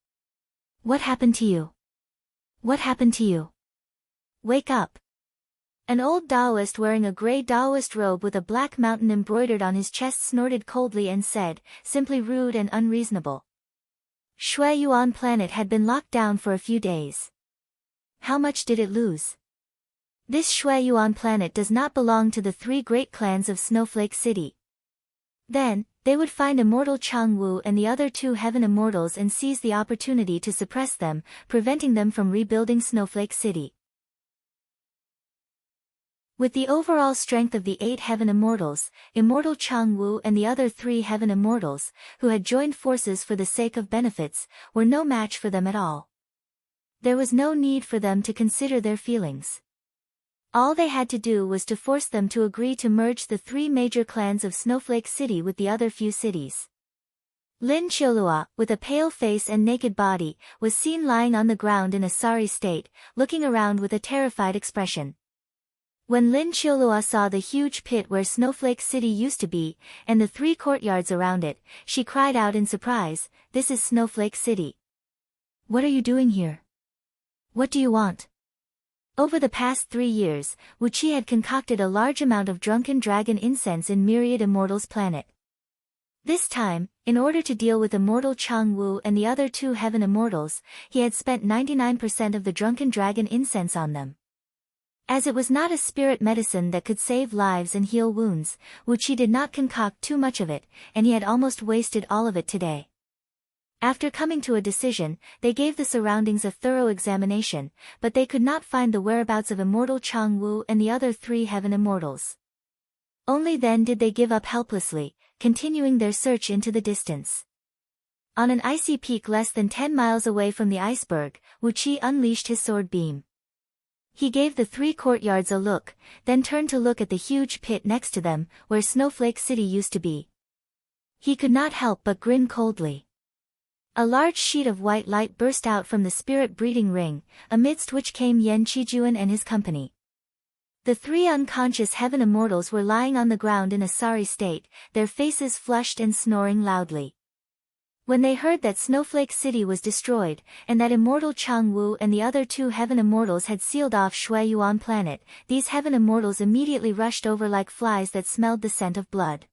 What happened to you? What happened to you? Wake up!" An old Taoist wearing a grey Taoist robe with a black mountain embroidered on his chest snorted coldly and said, simply rude and unreasonable. Shui Yuan planet had been locked down for a few days. How much did it lose? This Shui Yuan planet does not belong to the 3 great clans of Snowflake City. Then, they would find Immortal Chang Wu and the other 2 heaven immortals and seize the opportunity to suppress them, preventing them from rebuilding Snowflake City. With the overall strength of the 8 heaven immortals, Immortal Chang Wu and the other 3 heaven immortals, who had joined forces for the sake of benefits, were no match for them at all. There was no need for them to consider their feelings. All they had to do was to force them to agree to merge the 3 major clans of Snowflake City with the other few cities. Lin Qiulua, with a pale face and naked body, was seen lying on the ground in a sorry state, looking around with a terrified expression. When Lin Qiulua saw the huge pit where Snowflake City used to be, and the 3 courtyards around it, she cried out in surprise, "This is Snowflake City. What are you doing here? What do you want?" Over the past 3 years, Wu Qi had concocted a large amount of drunken dragon incense in Myriad Immortals planet. This time, in order to deal with Immortal Chang Wu and the other 2 heaven immortals, he had spent 99% of the drunken dragon incense on them. As it was not a spirit medicine that could save lives and heal wounds, Wu Qi did not concoct too much of it, and he had almost wasted all of it today. After coming to a decision, they gave the surroundings a thorough examination, but they could not find the whereabouts of Immortal Chang Wu and the other 3 heaven immortals. Only then did they give up helplessly, continuing their search into the distance. On an icy peak less than 10 miles away from the iceberg, Wuqi unleashed his sword beam. He gave the 3 courtyards a look, then turned to look at the huge pit next to them, where Snowflake City used to be. He could not help but grin coldly. A large sheet of white light burst out from the spirit breeding ring, amidst which came Yan Qijuan and his company. The 3 unconscious heaven immortals were lying on the ground in a sorry state, their faces flushed and snoring loudly. When they heard that Snowflake City was destroyed, and that immortal Chang Wu and the other 2 heaven immortals had sealed off Shui Yuan planet, these heaven immortals immediately rushed over like flies that smelled the scent of blood.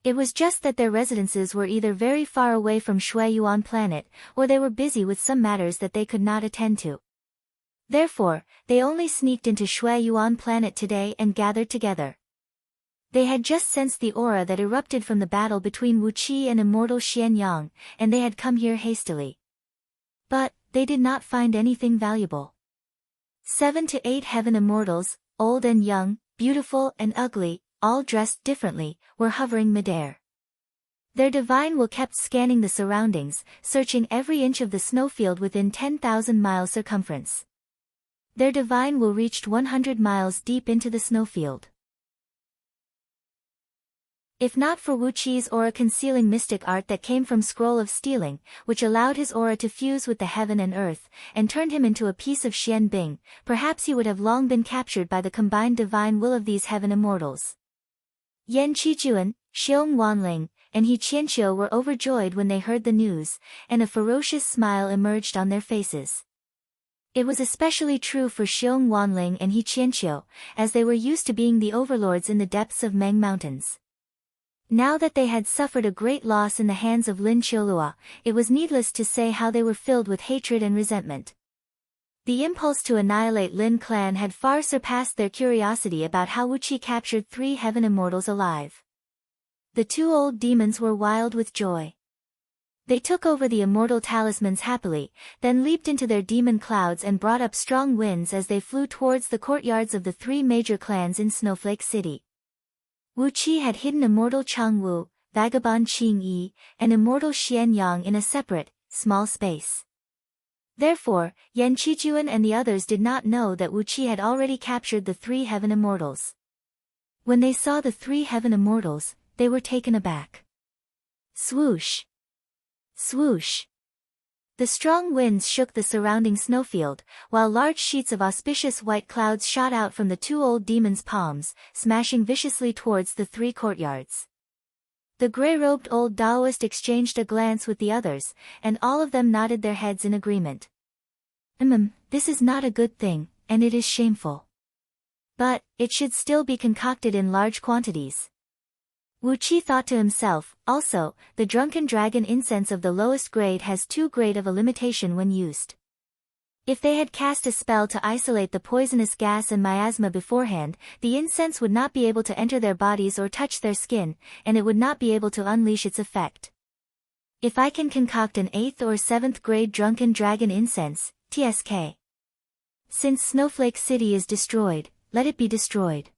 It was just that their residences were either very far away from Shui Yuan planet, or they were busy with some matters that they could not attend to. Therefore, they only sneaked into Shui Yuan planet today and gathered together. They had just sensed the aura that erupted from the battle between Wuqi and immortal Xian Yang, and they had come here hastily. But, they did not find anything valuable. 7 to 8 heaven immortals, old and young, beautiful and ugly, all dressed differently, were hovering midair. Their divine will kept scanning the surroundings, searching every inch of the snowfield within 10,000 miles circumference. Their divine will reached 100 miles deep into the snowfield. If not for Wuqi's aura concealing mystic art that came from Scroll of Stealing, which allowed his aura to fuse with the heaven and earth, and turned him into a piece of Xian Bing, perhaps he would have long been captured by the combined divine will of these heaven immortals. Yan Qijuan, Xiong Wanling, and He Qianqiu were overjoyed when they heard the news, and a ferocious smile emerged on their faces. It was especially true for Xiong Wanling and He Qianqiu, as they were used to being the overlords in the depths of Meng Mountains. Now that they had suffered a great loss in the hands of Lin Qiulua, it was needless to say how they were filled with hatred and resentment. The impulse to annihilate Lin clan had far surpassed their curiosity about how Wuqi captured 3 heaven immortals alive. The 2 old demons were wild with joy. They took over the immortal talismans happily, then leaped into their demon clouds and brought up strong winds as they flew towards the courtyards of the 3 major clans in Snowflake City. Wuqi had hidden immortal Chang Wu, vagabond Qing Yi, and immortal Xian Yang in a separate, small space. Therefore, Yan Qijuan and the others did not know that Wuqi had already captured the 3 heaven immortals. When they saw the 3 heaven immortals, they were taken aback. Swoosh! Swoosh! The strong winds shook the surrounding snowfield, while large sheets of auspicious white clouds shot out from the 2 old demons' palms, smashing viciously towards the 3 courtyards. The gray-robed old Taoist exchanged a glance with the others, and all of them nodded their heads in agreement. This is not a good thing, and it is shameful. But, it should still be concocted in large quantities. Wuqi thought to himself, also, the drunken dragon incense of the lowest grade has too great of a limitation when used. If they had cast a spell to isolate the poisonous gas and miasma beforehand, the incense would not be able to enter their bodies or touch their skin, and it would not be able to unleash its effect. If I can concoct an 8th or 7th grade drunken dragon incense, TSK. Since Snowflake City is destroyed, let it be destroyed.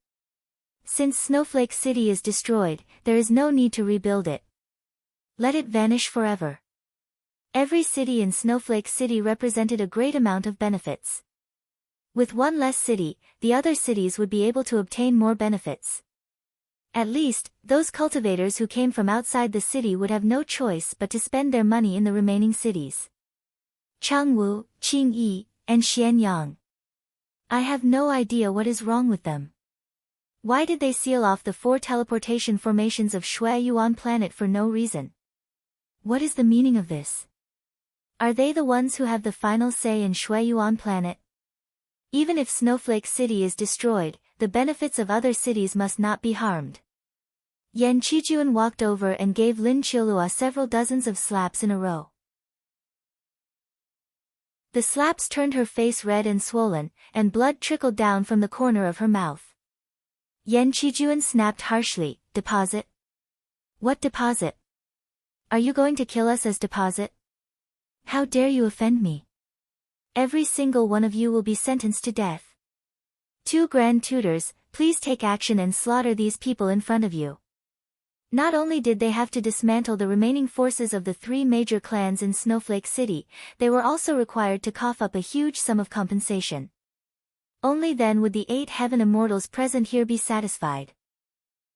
Since Snowflake City is destroyed, there is no need to rebuild it. Let it vanish forever. Every city in Snowflake City represented a great amount of benefits. With one less city, the other cities would be able to obtain more benefits. At least, those cultivators who came from outside the city would have no choice but to spend their money in the remaining cities. Changwu, Qingyi, and Xianyang. I have no idea what is wrong with them. Why did they seal off the 4 teleportation formations of Shui Yuan planet for no reason? What is the meaning of this? Are they the ones who have the final say in Shui Yuan planet? Even if Snowflake City is destroyed, the benefits of other cities must not be harmed. Yan Qijuan walked over and gave Lin Qiulua several dozens of slaps in a row. The slaps turned her face red and swollen, and blood trickled down from the corner of her mouth. Yan Qijuan snapped harshly, "Deposit? What deposit? Are you going to kill us as deposit? How dare you offend me? Every single one of you will be sentenced to death. 2 grand tutors, please take action and slaughter these people in front of you." Not only did they have to dismantle the remaining forces of the three major clans in Snowflake City, they were also required to cough up a huge sum of compensation. Only then would the 8 heaven immortals present here be satisfied.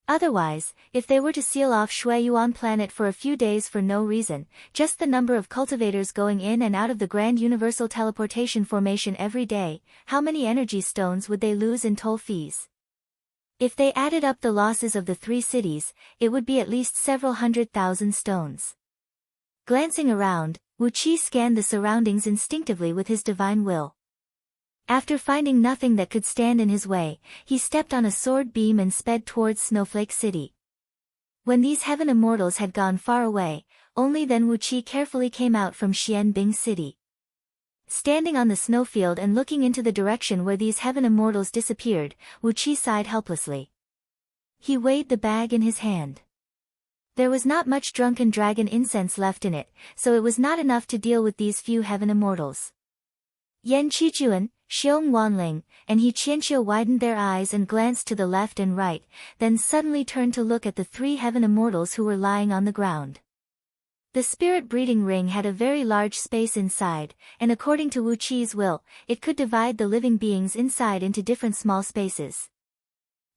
Otherwise, if they were to seal off Shueyuan planet for a few days for no reason, just the number of cultivators going in and out of the Grand Universal Teleportation Formation every day, how many energy stones would they lose in toll fees? If they added up the losses of the 3 cities, it would be at least several 100,000 stones. Glancing around, Wu Qi scanned the surroundings instinctively with his divine will. After finding nothing that could stand in his way, he stepped on a sword beam and sped towards Snowflake City. When these heaven immortals had gone far away, only then Wu Qi carefully came out from Xianbing City. Standing on the snowfield and looking into the direction where these heaven immortals disappeared, Wu Qi sighed helplessly. He weighed the bag in his hand. There was not much drunken dragon incense left in it, so it was not enough to deal with these few heaven immortals. Yan Qijuan, Xiong Wanling, and He Qianqiu widened their eyes and glanced to the left and right, then suddenly turned to look at the 3 heaven immortals who were lying on the ground. The spirit breeding ring had a very large space inside, and according to Wu Qi's will, it could divide the living beings inside into different small spaces.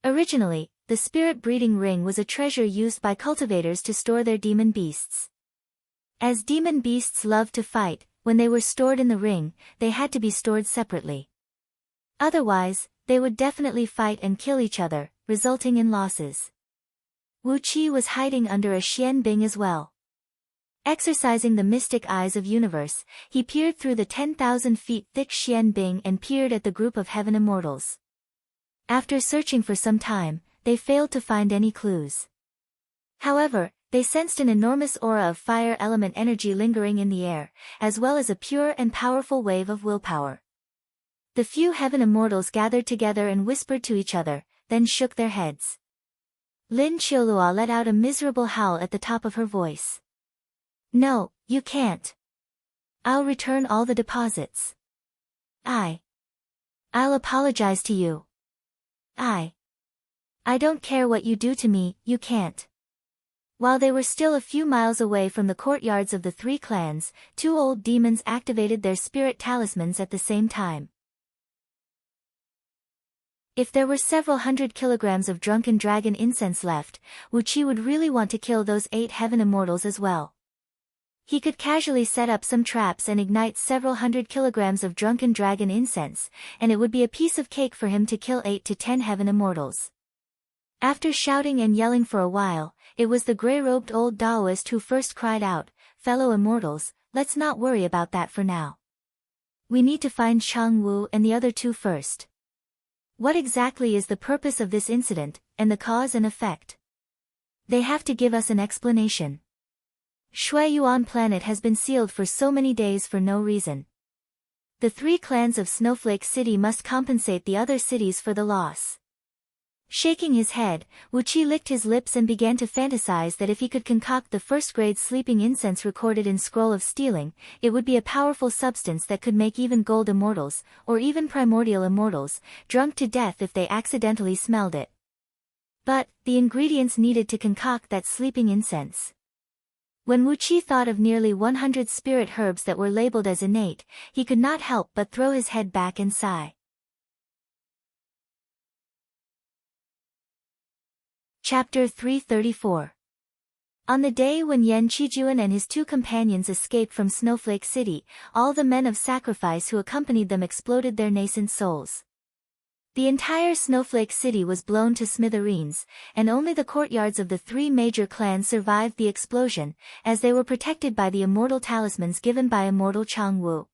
Originally, the spirit breeding ring was a treasure used by cultivators to store their demon beasts. As demon beasts loved to fight, when they were stored in the ring, they had to be stored separately. Otherwise, they would definitely fight and kill each other, resulting in losses. Wu Qi was hiding under a Xianbing as well. Exercising the mystic eyes of universe, he peered through the 10,000 feet thick Xianbing and peered at the group of heaven immortals. After searching for some time, they failed to find any clues. However, they sensed an enormous aura of fire element energy lingering in the air, as well as a pure and powerful wave of willpower. The few heaven immortals gathered together and whispered to each other, then shook their heads. Lin Qiulua let out a miserable howl at the top of her voice. No, you can't. I'll return all the deposits. I'll apologize to you. I don't care what you do to me, you can't. While they were still a few miles away from the courtyards of the 3 clans, 2 old demons activated their spirit talismans at the same time. If there were several 100 kilograms of drunken dragon incense left, Wu Qi would really want to kill those 8 heaven immortals as well. He could casually set up some traps and ignite several 100 kilograms of drunken dragon incense, and it would be a piece of cake for him to kill 8 to 10 heaven immortals. After shouting and yelling for a while, it was the gray-robed old Taoist who first cried out, "Fellow immortals, let's not worry about that for now. We need to find Chang Wu and the other 2 first. What exactly is the purpose of this incident, and the cause and effect? They have to give us an explanation. Shueyuan planet has been sealed for so many days for no reason. The 3 clans of Snowflake City must compensate the other cities for the loss." Shaking his head, Wu Qi licked his lips and began to fantasize that if he could concoct the first-grade sleeping incense recorded in Scroll of Stealing, it would be a powerful substance that could make even gold immortals, or even primordial immortals, drunk to death if they accidentally smelled it. But, the ingredients needed to concoct that sleeping incense. When Wu Qi thought of nearly 100 spirit herbs that were labeled as innate, he could not help but throw his head back and sigh. Chapter 334. On the day when Yan Qijuan and his 2 companions escaped from Snowflake City, all the men of sacrifice who accompanied them exploded their nascent souls. The entire Snowflake City was blown to smithereens, and only the courtyards of the 3 major clans survived the explosion, as they were protected by the immortal talismans given by immortal Chang Wu.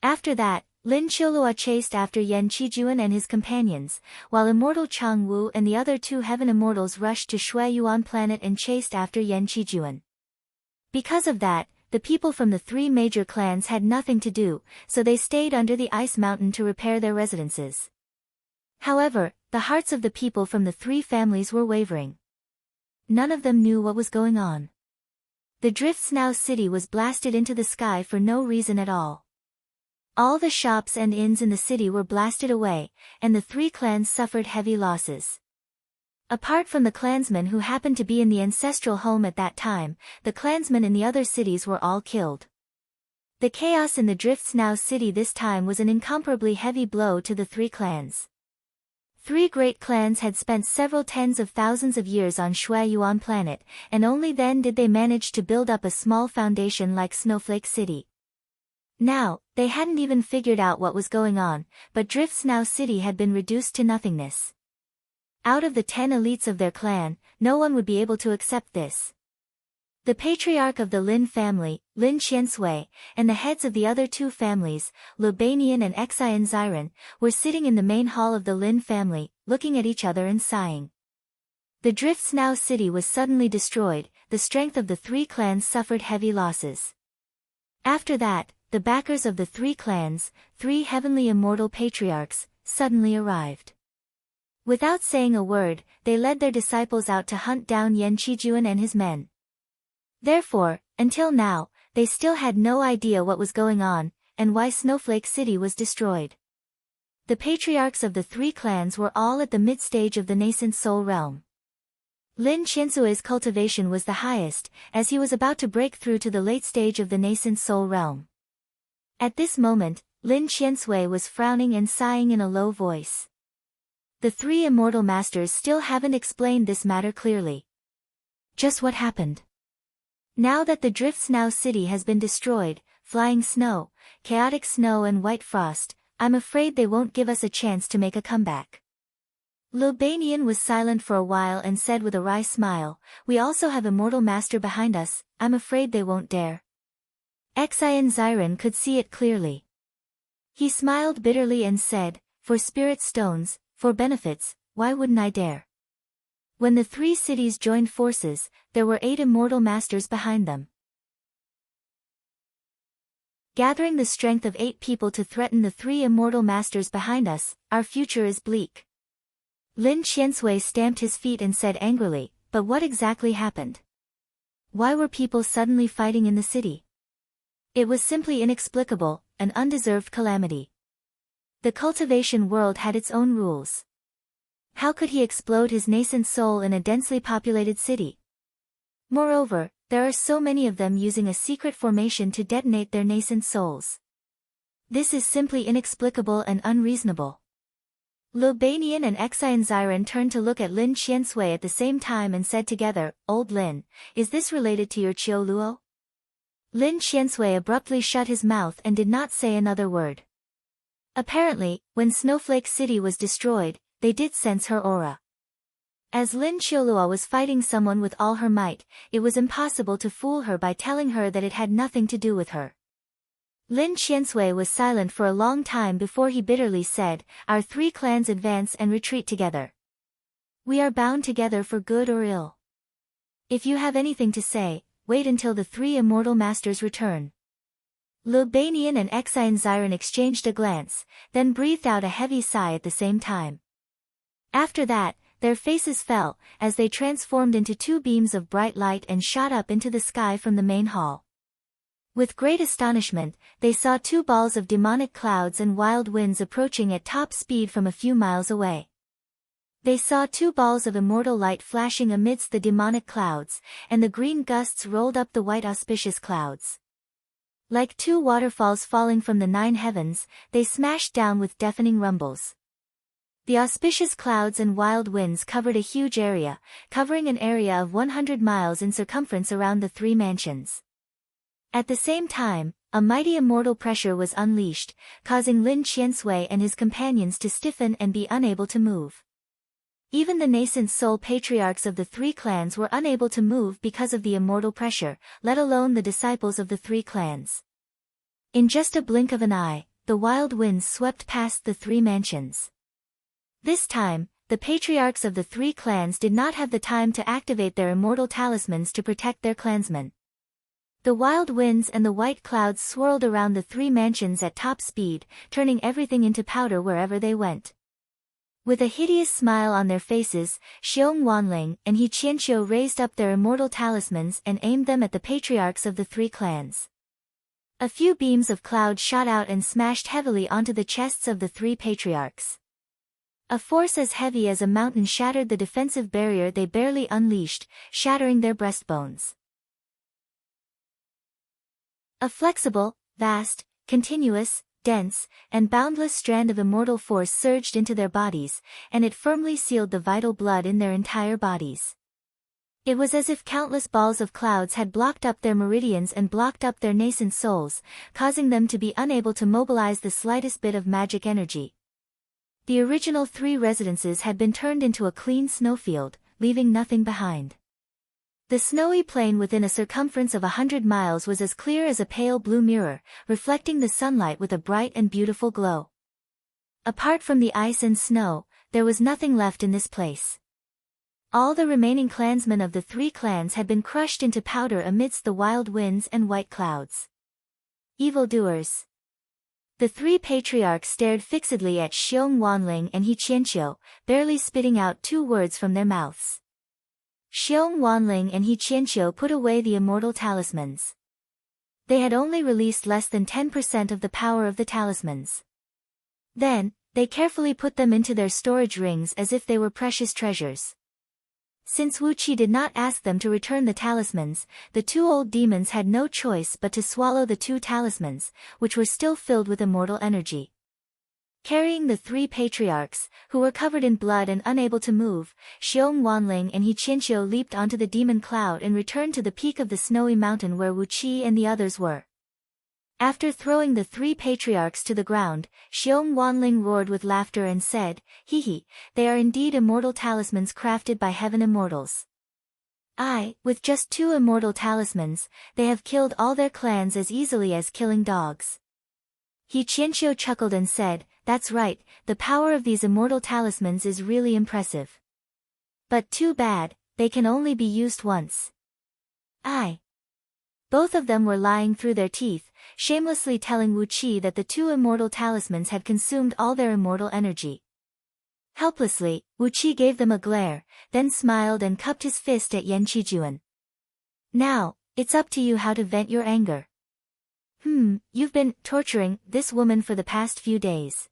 After that, Lin Qiulua chased after Yan Qijuan and his companions, while immortal Chang Wu and the other 2 heaven immortals rushed to Shueyuan planet and chased after Yan Qijuan. Because of that, the people from the 3 major clans had nothing to do, so they stayed under the ice mountain to repair their residences. However, the hearts of the people from the 3 families were wavering. None of them knew what was going on. The Drift Snow city was blasted into the sky for no reason at all. All the shops and inns in the city were blasted away, and the 3 clans suffered heavy losses. Apart from the clansmen who happened to be in the ancestral home at that time, the clansmen in the other cities were all killed. The chaos in the Drifts Now city this time was an incomparably heavy blow to the three clans. Three great clans had spent several tens of thousands of years on Shui Yuan planet, and only then did they manage to build up a small foundation like Snowflake City. Now, they hadn't even figured out what was going on, but Drifts Now city had been reduced to nothingness. Out of the 10 elites of their clan, no one would be able to accept this. The patriarch of the Lin family, Lin Qiansui, and the heads of the other two families, Libanian and Xian Ziren, were sitting in the main hall of the Lin family, looking at each other and sighing. The Drifts Now city was suddenly destroyed, the strength of the three clans suffered heavy losses. After that, the backers of the three clans, three heavenly immortal patriarchs, suddenly arrived. Without saying a word, they led their disciples out to hunt down Yan Qijuan and his men. Therefore, until now, they still had no idea what was going on, and why Snowflake City was destroyed. The patriarchs of the three clans were all at the mid-stage of the nascent soul realm. Lin Qiansui's cultivation was the highest, as he was about to break through to the late stage of the nascent soul realm. At this moment, Lin Qiansui was frowning and sighing in a low voice. The three immortal masters still haven't explained this matter clearly. Just what happened? Now that the Drifts Now city has been destroyed, flying snow, chaotic snow and white frost, I'm afraid they won't give us a chance to make a comeback. Libanian was silent for a while and said with a wry smile, we also have immortal master behind us, I'm afraid they won't dare. Xian Ziren could see it clearly. He smiled bitterly and said, for spirit stones, for benefits, why wouldn't I dare? When the three cities joined forces, there were 8 immortal masters behind them. Gathering the strength of 8 people to threaten the 3 immortal masters behind us, our future is bleak. Lin Qiansui stamped his feet and said angrily, but what exactly happened? Why were people suddenly fighting in the city? It was simply inexplicable, an undeserved calamity. The cultivation world had its own rules. How could he explode his nascent soul in a densely populated city? Moreover, there are so many of them using a secret formation to detonate their nascent souls. This is simply inexplicable and unreasonable. Libanian and Xian Ziren turned to look at Lin Qiansui at the same time and said together, Old Lin, is this related to your Qiu Luo? Lin Qiansui abruptly shut his mouth and did not say another word. Apparently, when Snowflake City was destroyed, they did sense her aura. As Lin Qiulua was fighting someone with all her might, it was impossible to fool her by telling her that it had nothing to do with her. Lin Qiansui was silent for a long time before he bitterly said, our 3 clans advance and retreat together. We are bound together for good or ill. If you have anything to say, wait until the 3 immortal masters return. Libanian and Xian Ziren exchanged a glance, then breathed out a heavy sigh at the same time. After that, their faces fell, as they transformed into 2 beams of bright light and shot up into the sky from the main hall. With great astonishment, they saw 2 balls of demonic clouds and wild winds approaching at top speed from a few miles away. They saw 2 balls of immortal light flashing amidst the demonic clouds, and the green gusts rolled up the white auspicious clouds. Like 2 waterfalls falling from the 9 heavens, they smashed down with deafening rumbles. The auspicious clouds and wild winds covered a huge area, covering an area of 100 miles in circumference around the 3 mansions. At the same time, a mighty immortal pressure was unleashed, causing Lin Qiansui and his companions to stiffen and be unable to move. Even the nascent soul patriarchs of the 3 clans were unable to move because of the immortal pressure, let alone the disciples of the 3 clans. In just a blink of an eye, the wild winds swept past the 3 mansions. This time, the patriarchs of the 3 clans did not have the time to activate their immortal talismans to protect their clansmen. The wild winds and the white clouds swirled around the 3 mansions at top speed, turning everything into powder wherever they went. With a hideous smile on their faces, Xiong Wanling and He Qianqiu raised up their immortal talismans and aimed them at the patriarchs of the 3 clans. A few beams of cloud shot out and smashed heavily onto the chests of the 3 patriarchs. A force as heavy as a mountain shattered the defensive barrier they barely unleashed, shattering their breastbones. A flexible, vast, continuous, dense, and boundless strand of immortal force surged into their bodies, and it firmly sealed the vital blood in their entire bodies. It was as if countless balls of clouds had blocked up their meridians and blocked up their nascent souls, causing them to be unable to mobilize the slightest bit of magic energy. The original 3 residences had been turned into a clean snowfield, leaving nothing behind. The snowy plain within a circumference of 100 miles was as clear as a pale blue mirror, reflecting the sunlight with a bright and beautiful glow. Apart from the ice and snow, there was nothing left in this place. All the remaining clansmen of the 3 clans had been crushed into powder amidst the wild winds and white clouds. Evildoers. The 3 patriarchs stared fixedly at Xiong Wanling and He Qianqiu, barely spitting out 2 words from their mouths. Xiong Wanling and He Qianqiu put away the immortal talismans. They had only released less than 10% of the power of the talismans. Then, they carefully put them into their storage rings as if they were precious treasures. Since Wu Qi did not ask them to return the talismans, the 2 old demons had no choice but to swallow the 2 talismans, which were still filled with immortal energy. Carrying the 3 patriarchs, who were covered in blood and unable to move, Xiong Wanling and He Qianqiu leaped onto the demon cloud and returned to the peak of the snowy mountain where Wu Qi and the others were. After throwing the 3 patriarchs to the ground, Xiong Wanling roared with laughter and said, "Hee, they are indeed immortal talismans crafted by heaven immortals. With just 2 immortal talismans, they have killed all their clans as easily as killing dogs." He Qianqiu chuckled and said, "That's right, the power of these immortal talismans is really impressive. But too bad, they can only be used once." Both of them were lying through their teeth, shamelessly telling Wu Qi that the 2 immortal talismans had consumed all their immortal energy. Helplessly, Wu Qi gave them a glare, then smiled and cupped his fist at Yan Qijuan. "Now, it's up to you how to vent your anger. You've been torturing this woman for the past few days.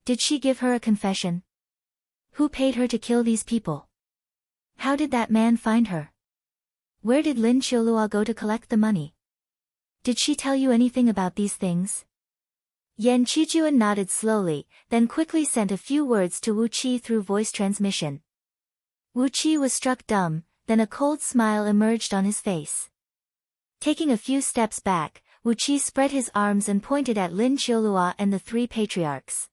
Did she give her a confession? Who paid her to kill these people? How did that man find her? Where did Lin Qiulua go to collect the money? Did she tell you anything about these things?" Yan Qijuan nodded slowly, then quickly sent a few words to Wu Qi through voice transmission. Wu Qi was struck dumb, then a cold smile emerged on his face. Taking a few steps back, Wu Qi spread his arms and pointed at Lin Qiulua and the 3 patriarchs.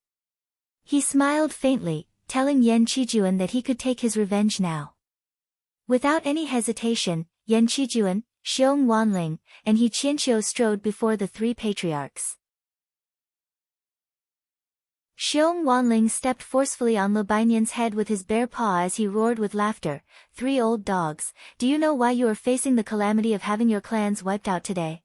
He smiled faintly, telling Yan Qijuan that he could take his revenge now. Without any hesitation, Yan Qijuan, Xiong Wanling, and He Qianqiu strode before the 3 patriarchs. Xiong Wanling stepped forcefully on Lu Bainian's head with his bare paw as he roared with laughter, "3 old dogs, do you know why you are facing the calamity of having your clans wiped out today?"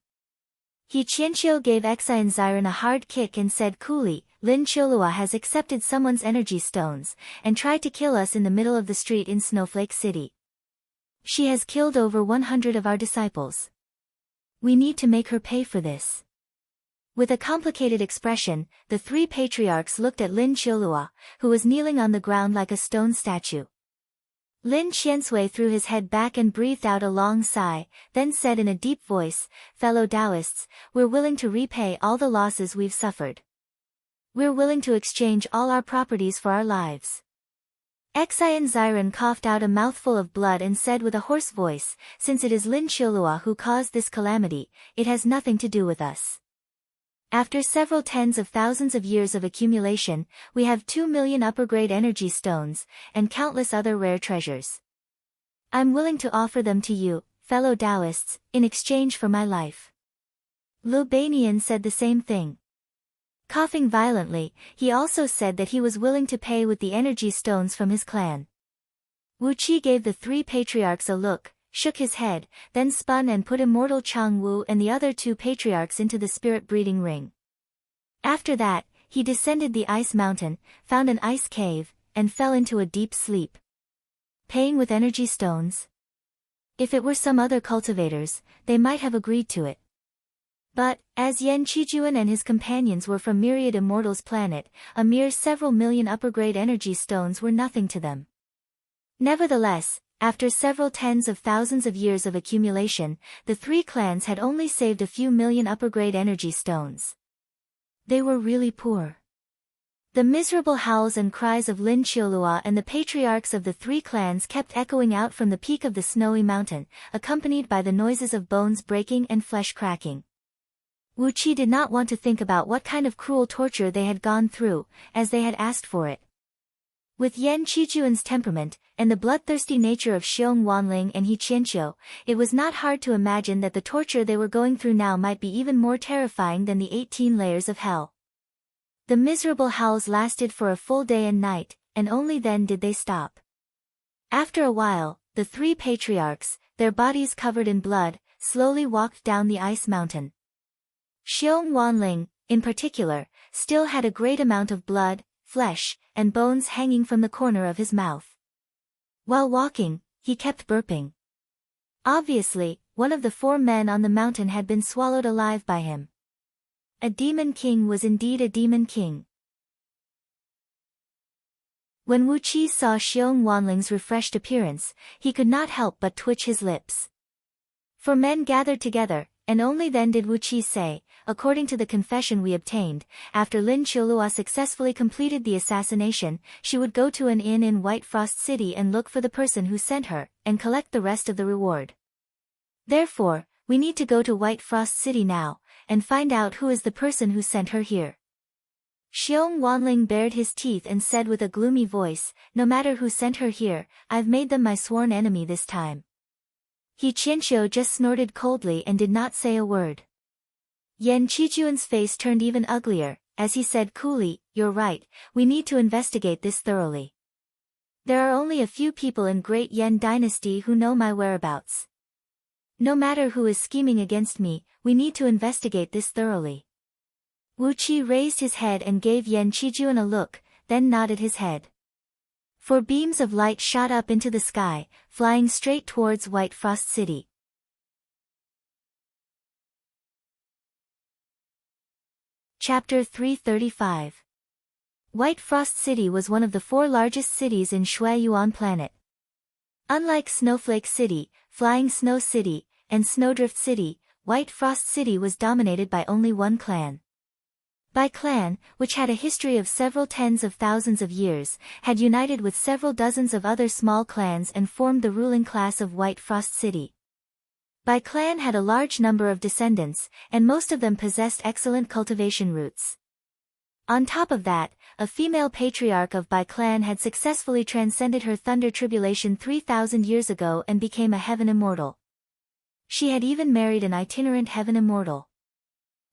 He Qianqiu gave Xian Ziren a hard kick and said coolly, "Lin Qiulua has accepted someone's energy stones, and tried to kill us in the middle of the street in Snowflake City. She has killed over 100 of our disciples. We need to make her pay for this." With a complicated expression, the 3 patriarchs looked at Lin Qiulua, who was kneeling on the ground like a stone statue. Lin Qiansui threw his head back and breathed out a long sigh, then said in a deep voice, "Fellow Taoists, we're willing to repay all the losses we've suffered. We're willing to exchange all our properties for our lives." Xian Ziren coughed out a mouthful of blood and said with a hoarse voice, "Since it is Lin Qiulua who caused this calamity, it has nothing to do with us. After several tens of thousands of years of accumulation, we have 2 million upper-grade energy stones, and countless other rare treasures. I'm willing to offer them to you, fellow Taoists, in exchange for my life." Lu Bainian said the same thing. Coughing violently, he also said that he was willing to pay with the energy stones from his clan. Wu Qi gave the 3 patriarchs a look, shook his head, then spun and put immortal Chang Wu and the other 2 patriarchs into the spirit-breeding ring. After that, he descended the ice mountain, found an ice cave, and fell into a deep sleep. Paying with energy stones? If it were some other cultivators, they might have agreed to it. But, as Yan Qijuan and his companions were from Myriad Immortals' planet, a mere several million upper-grade energy stones were nothing to them. Nevertheless, after several tens of thousands of years of accumulation, the three clans had only saved a few million upper-grade energy stones. They were really poor. The miserable howls and cries of Lin Qiulua and the patriarchs of the three clans kept echoing out from the peak of the snowy mountain, accompanied by the noises of bones breaking and flesh cracking. Wu Qi did not want to think about what kind of cruel torture they had gone through, as they had asked for it. With Yan Qijuan's temperament, and the bloodthirsty nature of Xiong Wanling and He Qianqiu, it was not hard to imagine that the torture they were going through now might be even more terrifying than the 18 layers of hell. The miserable howls lasted for a full day and night, and only then did they stop. After a while, the three patriarchs, their bodies covered in blood, slowly walked down the ice mountain. Xiong Wanling, in particular, still had a great amount of blood, flesh, and bones hanging from the corner of his mouth. While walking, he kept burping. Obviously, one of the 4 men on the mountain had been swallowed alive by him. A demon king was indeed a demon king. When Wu Qi saw Xiong Wanling's refreshed appearance, he could not help but twitch his lips. 4 men gathered together, and only then did Wu Qi say, according to the confession we obtained, after Lin Qiulua successfully completed the assassination, she would go to an inn in White Frost City and look for the person who sent her, and collect the rest of the reward. Therefore, we need to go to White Frost City now, and find out who is the person who sent her here. Xiong Wanling bared his teeth and said with a gloomy voice, no matter who sent her here, I've made them my sworn enemy this time. He Qianqiu just snorted coldly and did not say a word. Yan Qijuan's face turned even uglier, as he said coolly, you're right, we need to investigate this thoroughly. There are only a few people in Great Yan Dynasty who know my whereabouts. No matter who is scheming against me, we need to investigate this thoroughly. Wu Qi raised his head and gave Yan Qijuan a look, then nodded his head. 4 beams of light shot up into the sky, flying straight towards White Frost City. Chapter 335. White Frost City was one of the 4 largest cities in Shuai-Yuan planet. Unlike Snowflake City, Flying Snow City, and Snowdrift City, White Frost City was dominated by only one clan. Bai clan, which had a history of several tens of thousands of years, had united with several dozens of other small clans and formed the ruling class of White Frost City. Bai clan had a large number of descendants, and most of them possessed excellent cultivation roots. On top of that, a female patriarch of Bai clan had successfully transcended her thunder tribulation 3,000 years ago and became a heaven immortal. She had even married an itinerant heaven immortal.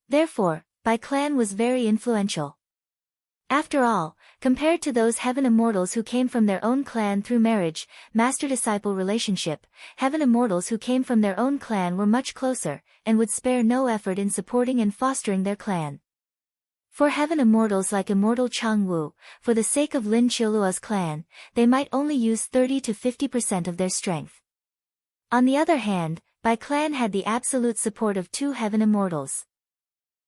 Therefore, Bai clan was very influential. After all, compared to those heaven immortals who came from their own clan through marriage, master-disciple relationship, heaven immortals who came from their own clan were much closer, and would spare no effort in supporting and fostering their clan. For heaven immortals like immortal Chang Wu, for the sake of Lin Qiulua's clan, they might only use 30 to 50% of their strength. On the other hand, Bai clan had the absolute support of 2 heaven immortals.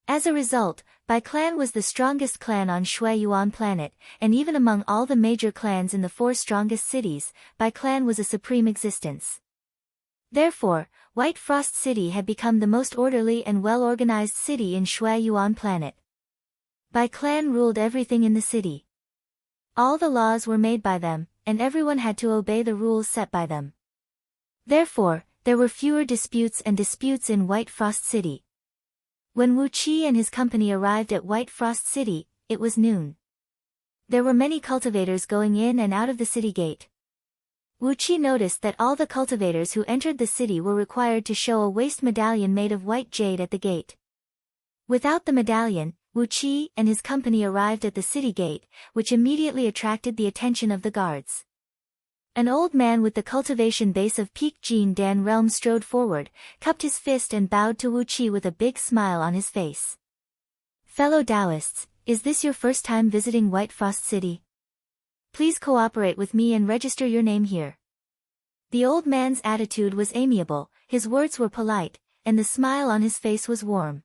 As a result, Bai clan was the strongest clan on Shuai-Yuan planet, and even among all the major clans in the 4 strongest cities, Bai clan was a supreme existence. Therefore, White Frost City had become the most orderly and well-organized city in Shuai-Yuan planet. Bai clan ruled everything in the city. All the laws were made by them, and everyone had to obey the rules set by them. Therefore, there were fewer disputes in White Frost City. When Wu Qi and his company arrived at White Frost City, it was noon. There were many cultivators going in and out of the city gate. Wu Qi noticed that all the cultivators who entered the city were required to show a waist medallion made of white jade at the gate. Without the medallion, Wu Qi and his company arrived at the city gate, which immediately attracted the attention of the guards. An old man with the cultivation base of Peak Jin Dan Realm strode forward, cupped his fist and bowed to Wu Qi with a big smile on his face. Fellow Taoists, is this your first time visiting White Frost City? Please cooperate with me and register your name here. The old man's attitude was amiable, his words were polite, and the smile on his face was warm.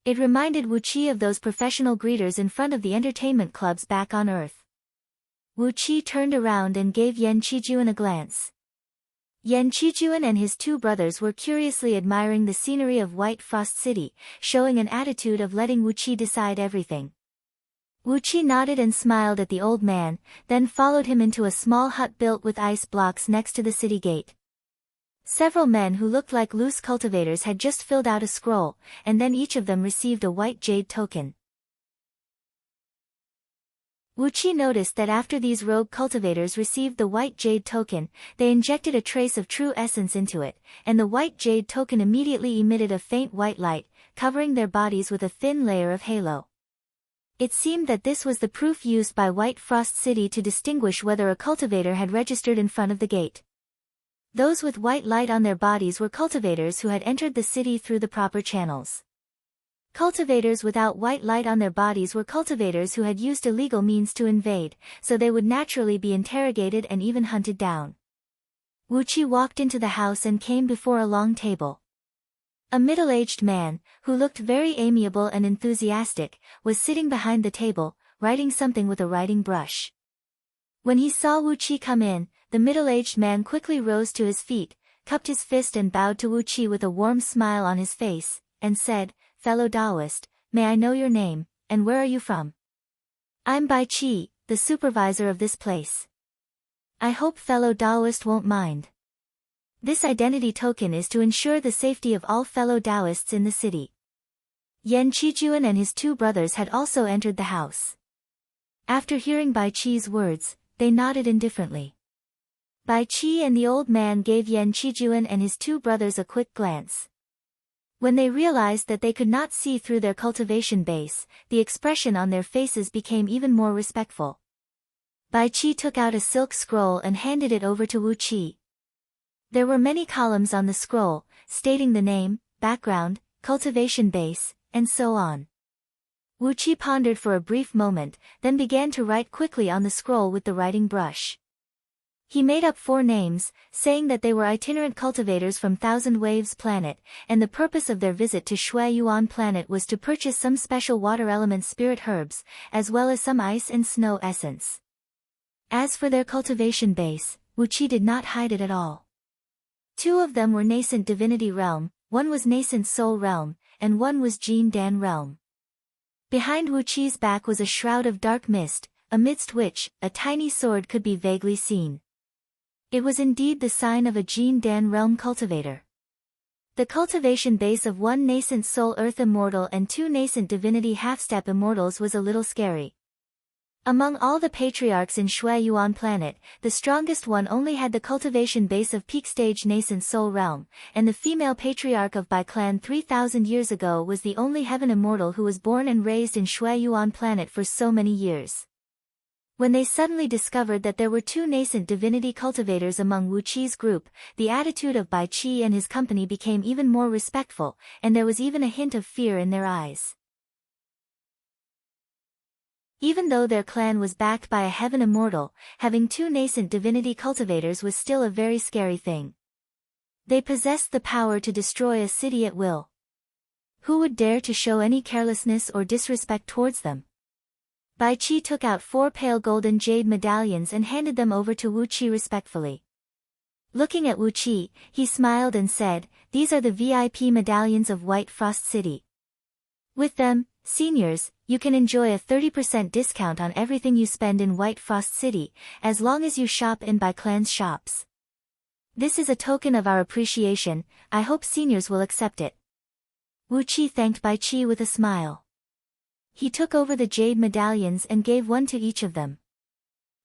It reminded Wu Qi of those professional greeters in front of the entertainment clubs back on Earth. Wu Qi turned around and gave Yan Qijuan a glance. Yan Qijuan and his two brothers were curiously admiring the scenery of White Frost City, showing an attitude of letting Wu Qi decide everything. Wu Qi nodded and smiled at the old man, then followed him into a small hut built with ice blocks next to the city gate. Several men who looked like loose cultivators had just filled out a scroll, and then each of them received a white jade token. Wu Qi noticed that after these rogue cultivators received the white jade token, they injected a trace of true essence into it, and the white jade token immediately emitted a faint white light, covering their bodies with a thin layer of halo. It seemed that this was the proof used by White Frost City to distinguish whether a cultivator had registered in front of the gate. Those with white light on their bodies were cultivators who had entered the city through the proper channels. Cultivators without white light on their bodies were cultivators who had used illegal means to invade, so they would naturally be interrogated and even hunted down. Wu Qi walked into the house and came before a long table. A middle-aged man, who looked very amiable and enthusiastic, was sitting behind the table, writing something with a writing brush. When he saw Wu Qi come in, the middle-aged man quickly rose to his feet, cupped his fist and bowed to Wu Qi with a warm smile on his face, and said, "Fellow Taoist, may I know your name, and where are you from?" "I'm Bai Qi, the supervisor of this place. I hope fellow Taoist won't mind. This identity token is to ensure the safety of all fellow Taoists in the city." Yan Qijuan and his two brothers had also entered the house. After hearing Bai Qi's words, they nodded indifferently. Bai Qi and the old man gave Yan Qijuan and his two brothers a quick glance. When they realized that they could not see through their cultivation base, the expression on their faces became even more respectful. Bai Qi took out a silk scroll and handed it over to Wu Qi. There were many columns on the scroll, stating the name, background, cultivation base, and so on. Wu Qi pondered for a brief moment, then began to write quickly on the scroll with the writing brush. He made up 4 names, saying that they were itinerant cultivators from Thousand Waves planet, and the purpose of their visit to Shui Yuan planet was to purchase some special water element spirit herbs, as well as some ice and snow essence. As for their cultivation base, Wu Qi did not hide it at all. 2 of them were nascent divinity realm, 1 was nascent soul realm, and 1 was Jin Dan realm. Behind Wu Qi's back was a shroud of dark mist, amidst which a tiny sword could be vaguely seen. It was indeed the sign of a Jin Dan realm cultivator. The cultivation base of 1 nascent soul earth immortal and 2 nascent divinity half-step immortals was a little scary. Among all the patriarchs in Shui Yuan planet, the strongest one only had the cultivation base of peak stage nascent soul realm, and the female patriarch of Bai clan 3,000 years ago was the only heaven immortal who was born and raised in Shui Yuan planet for so many years. When they suddenly discovered that there were 2 nascent divinity cultivators among Wu Qi's group, the attitude of Bai Qi and his company became even more respectful, and there was even a hint of fear in their eyes. Even though their clan was backed by a heaven immortal, having 2 nascent divinity cultivators was still a very scary thing. They possessed the power to destroy a city at will. Who would dare to show any carelessness or disrespect towards them? Bai Qi took out 4 pale golden jade medallions and handed them over to Wu Qi respectfully. Looking at Wu Qi, he smiled and said, "These are the VIP medallions of White Frost City. With them, seniors, you can enjoy a 30% discount on everything you spend in White Frost City, as long as you shop in Bai Clan's shops. This is a token of our appreciation, I hope seniors will accept it." Wu Qi thanked Bai Qi with a smile. He took over the jade medallions and gave 1 to each of them.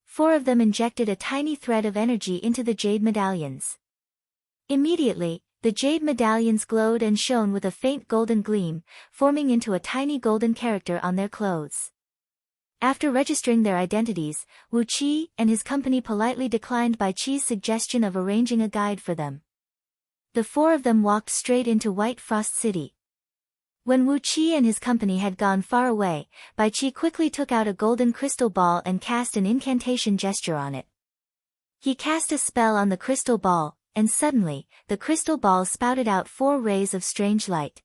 4 of them injected a tiny thread of energy into the jade medallions. Immediately, the jade medallions glowed and shone with a faint golden gleam, forming into a tiny golden character on their clothes. After registering their identities, Wu Qi and his company politely declined Bai Qi's suggestion of arranging a guide for them. The 4 of them walked straight into White Frost City. When Wu Qi and his company had gone far away, Bai Qi quickly took out a golden crystal ball and cast an incantation gesture on it. He cast a spell on the crystal ball, and suddenly, the crystal ball spouted out 4 rays of strange light.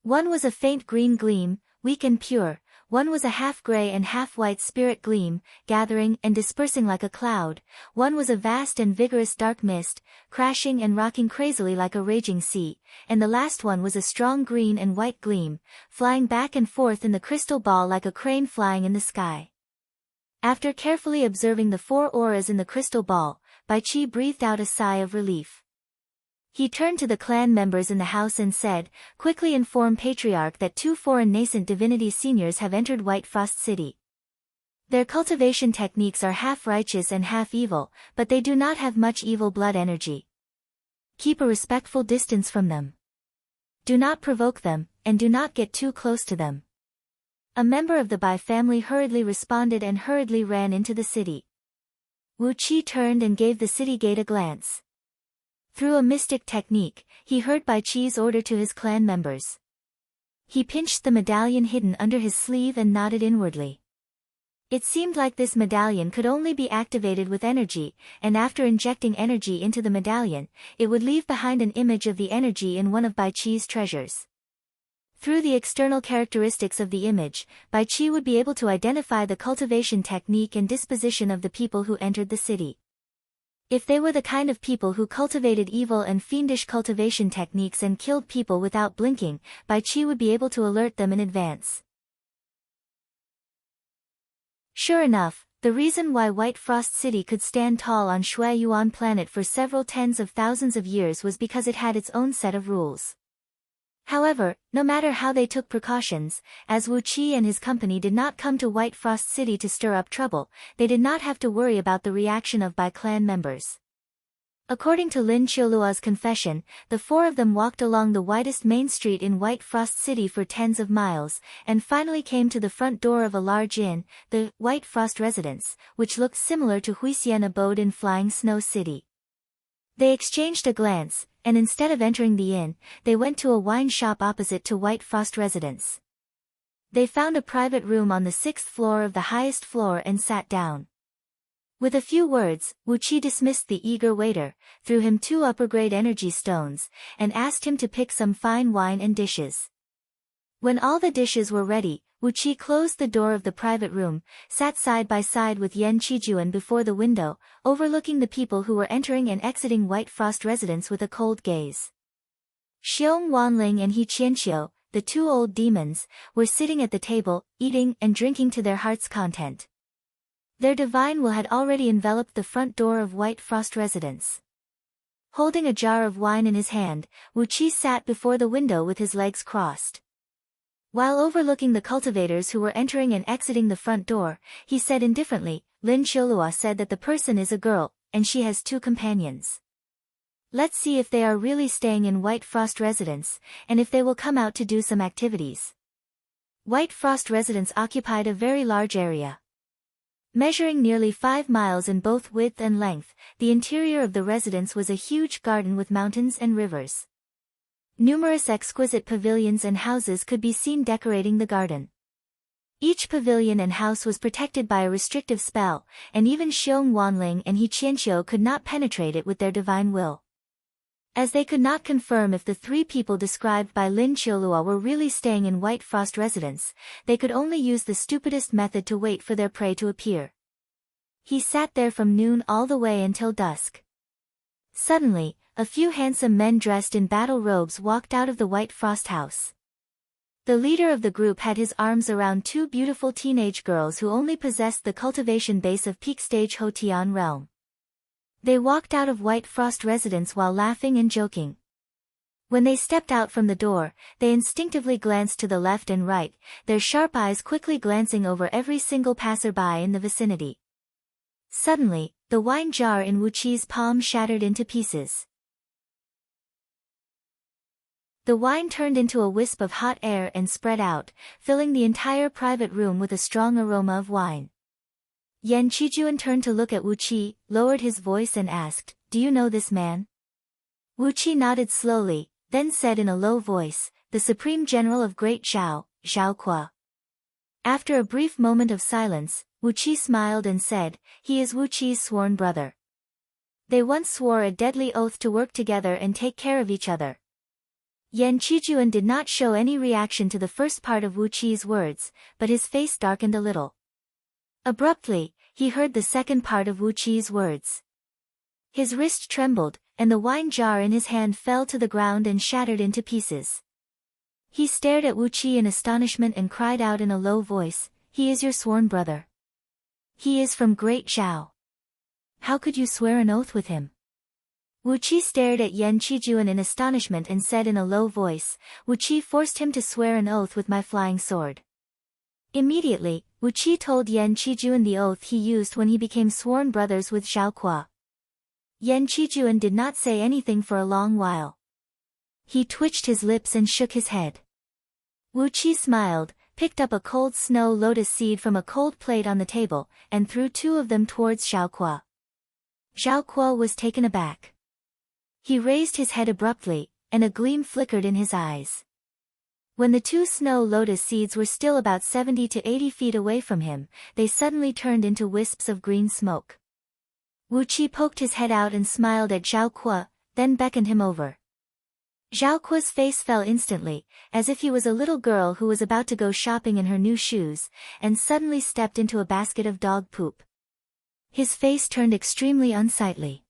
One was a faint green gleam, weak and pure, one was a half-gray and half-white spirit gleam, gathering and dispersing like a cloud, one was a vast and vigorous dark mist, crashing and rocking crazily like a raging sea, and the last one was a strong green and white gleam, flying back and forth in the crystal ball like a crane flying in the sky. After carefully observing the 4 auras in the crystal ball, Bai Qi breathed out a sigh of relief. He turned to the clan members in the house and said, "Quickly inform Patriarch that 2 foreign nascent divinity seniors have entered White Frost City. Their cultivation techniques are half righteous and half evil, but they do not have much evil blood energy. Keep a respectful distance from them. Do not provoke them, and do not get too close to them." A member of the Bai family hurriedly responded and hurriedly ran into the city. Wu Qi turned and gave the city gate a glance. Through a mystic technique, he heard Bai Qi's order to his clan members. He pinched the medallion hidden under his sleeve and nodded inwardly. It seemed like this medallion could only be activated with energy, and after injecting energy into the medallion, it would leave behind an image of the energy in one of Bai Qi's treasures. Through the external characteristics of the image, Bai Qi would be able to identify the cultivation technique and disposition of the people who entered the city. If they were the kind of people who cultivated evil and fiendish cultivation techniques and killed people without blinking, Bai Qi would be able to alert them in advance. Sure enough, the reason why White Frost City could stand tall on Shui Yuan planet for several tens of thousands of years was because it had its own set of rules. However, no matter how they took precautions, as Wu Qi and his company did not come to White Frost City to stir up trouble, they did not have to worry about the reaction of Bai clan members. According to Lin Qiuluo's confession, the 4 of them walked along the widest main street in White Frost City for tens of miles, and finally came to the front door of a large inn, the White Frost Residence, which looked similar to Huixian abode in Flying Snow City. They exchanged a glance, and instead of entering the inn, they went to a wine shop opposite to White Frost Residence. They found a private room on the 6th floor of the highest floor and sat down. With a few words, Wu Qi dismissed the eager waiter, threw him 2 upper-grade energy stones, and asked him to pick some fine wine and dishes. When all the dishes were ready, Wu Qi closed the door of the private room, sat side by side with Yan Qijuan before the window, overlooking the people who were entering and exiting White Frost Residence with a cold gaze. Xiong Wanling and He Qianqiu, the 2 old demons, were sitting at the table, eating and drinking to their heart's content. Their divine will had already enveloped the front door of White Frost Residence. Holding a jar of wine in his hand, Wu Qi sat before the window with his legs crossed. While overlooking the cultivators who were entering and exiting the front door, he said indifferently, "Lin Qiuluo said that the person is a girl, and she has 2 companions. Let's see if they are really staying in White Frost Residence, and if they will come out to do some activities." White Frost Residence occupied a very large area. Measuring nearly 5 miles in both width and length, the interior of the residence was a huge garden with mountains and rivers. Numerous exquisite pavilions and houses could be seen decorating the garden. Each pavilion and house was protected by a restrictive spell, and even Xiong Wanling and He Qianqiu could not penetrate it with their divine will. As they could not confirm if the 3 people described by Lin Qiuluo were really staying in White Frost Residence, they could only use the stupidest method to wait for their prey to appear. He sat there from noon all the way until dusk. Suddenly, a few handsome men dressed in battle robes walked out of the White Frost house. The leader of the group had his arms around 2 beautiful teenage girls who only possessed the cultivation base of peak stage Hotian realm. They walked out of White Frost Residence while laughing and joking. When they stepped out from the door, they instinctively glanced to the left and right, their sharp eyes quickly glancing over every single passerby in the vicinity. Suddenly, the wine jar in Wu Qi's palm shattered into pieces. The wine turned into a wisp of hot air and spread out, filling the entire private room with a strong aroma of wine. Yan Qijuan turned to look at Wu Qi, lowered his voice and asked, "Do you know this man?" Wu Qi nodded slowly, then said in a low voice, "The Supreme General of Great Zhao, Zhao Kuo." After a brief moment of silence, Wu Qi smiled and said, "He is Wu Qi's sworn brother. They once swore a deadly oath to work together and take care of each other." Yan Qijuan did not show any reaction to the first part of Wu Qi's words, but his face darkened a little. Abruptly, he heard the second part of Wu Qi's words. His wrist trembled, and the wine jar in his hand fell to the ground and shattered into pieces. He stared at Wu Qi in astonishment and cried out in a low voice, "He is your sworn brother. He is from Great Zhao. How could you swear an oath with him?" Wu Qi stared at Yan Qijuan in astonishment and said in a low voice, "Wu Qi forced him to swear an oath with my flying sword." Immediately, Wu Qi told Yan Qijuan the oath he used when he became sworn brothers with Zhao Kuo. Yan Qijuan did not say anything for a long while. He twitched his lips and shook his head. Wu Qi smiled, picked up a cold snow lotus seed from a cold plate on the table, and threw 2 of them towards Zhao Kuo. Zhao Kuo was taken aback. He raised his head abruptly, and a gleam flickered in his eyes. When the 2 snow lotus seeds were still about 70 to 80 feet away from him, they suddenly turned into wisps of green smoke. Wu Qi poked his head out and smiled at Zhao Kuo, then beckoned him over. Zhao Kuo's face fell instantly, as if he was a little girl who was about to go shopping in her new shoes, and suddenly stepped into a basket of dog poop. His face turned extremely unsightly.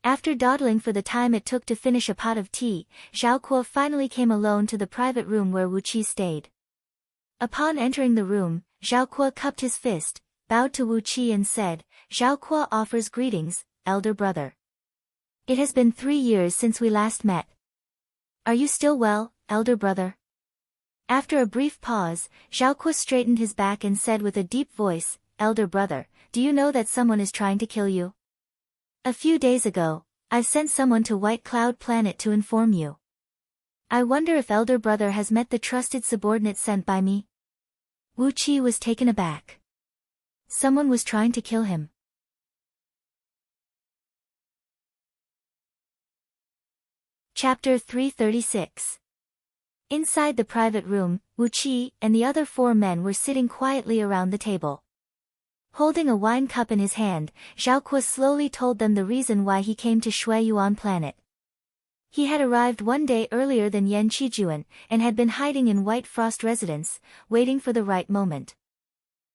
After dawdling for the time it took to finish a pot of tea, Zhao Kuo finally came alone to the private room where Wu Qi stayed. Upon entering the room, Zhao Kuo cupped his fist, bowed to Wu Qi and said, "Zhao Kuo offers greetings, elder brother. It has been 3 years since we last met. Are you still well, elder brother?" After a brief pause, Zhao Kuo straightened his back and said with a deep voice, "Elder brother, do you know that someone is trying to kill you? A few days ago, I've sent someone to White Cloud Planet to inform you. I wonder if elder brother has met the trusted subordinate sent by me?" Wu Qi was taken aback. Someone was trying to kill him. Chapter 336. Inside the private room, Wu Qi and the other 4 men were sitting quietly around the table. Holding a wine cup in his hand, Zhao Kuo slowly told them the reason why he came to Shui Yuan Planet. He had arrived 1 day earlier than Yan Qijuan, and had been hiding in White Frost residence, waiting for the right moment.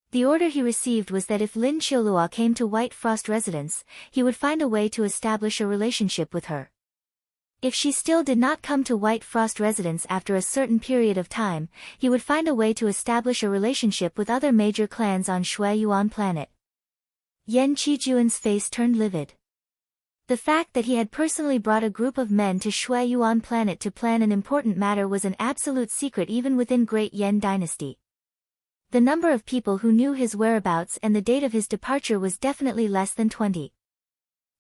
The order he received was that if Lin Qiulua came to White Frost residence, he would find a way to establish a relationship with her. If she still did not come to White Frost residence after a certain period of time, he would find a way to establish a relationship with other major clans on Shui Yuan Planet. Yan Qijuan's face turned livid. The fact that he had personally brought a group of men to Shui Yuan Planet to plan an important matter was an absolute secret even within Great Yan Dynasty. The number of people who knew his whereabouts and the date of his departure was definitely less than 20.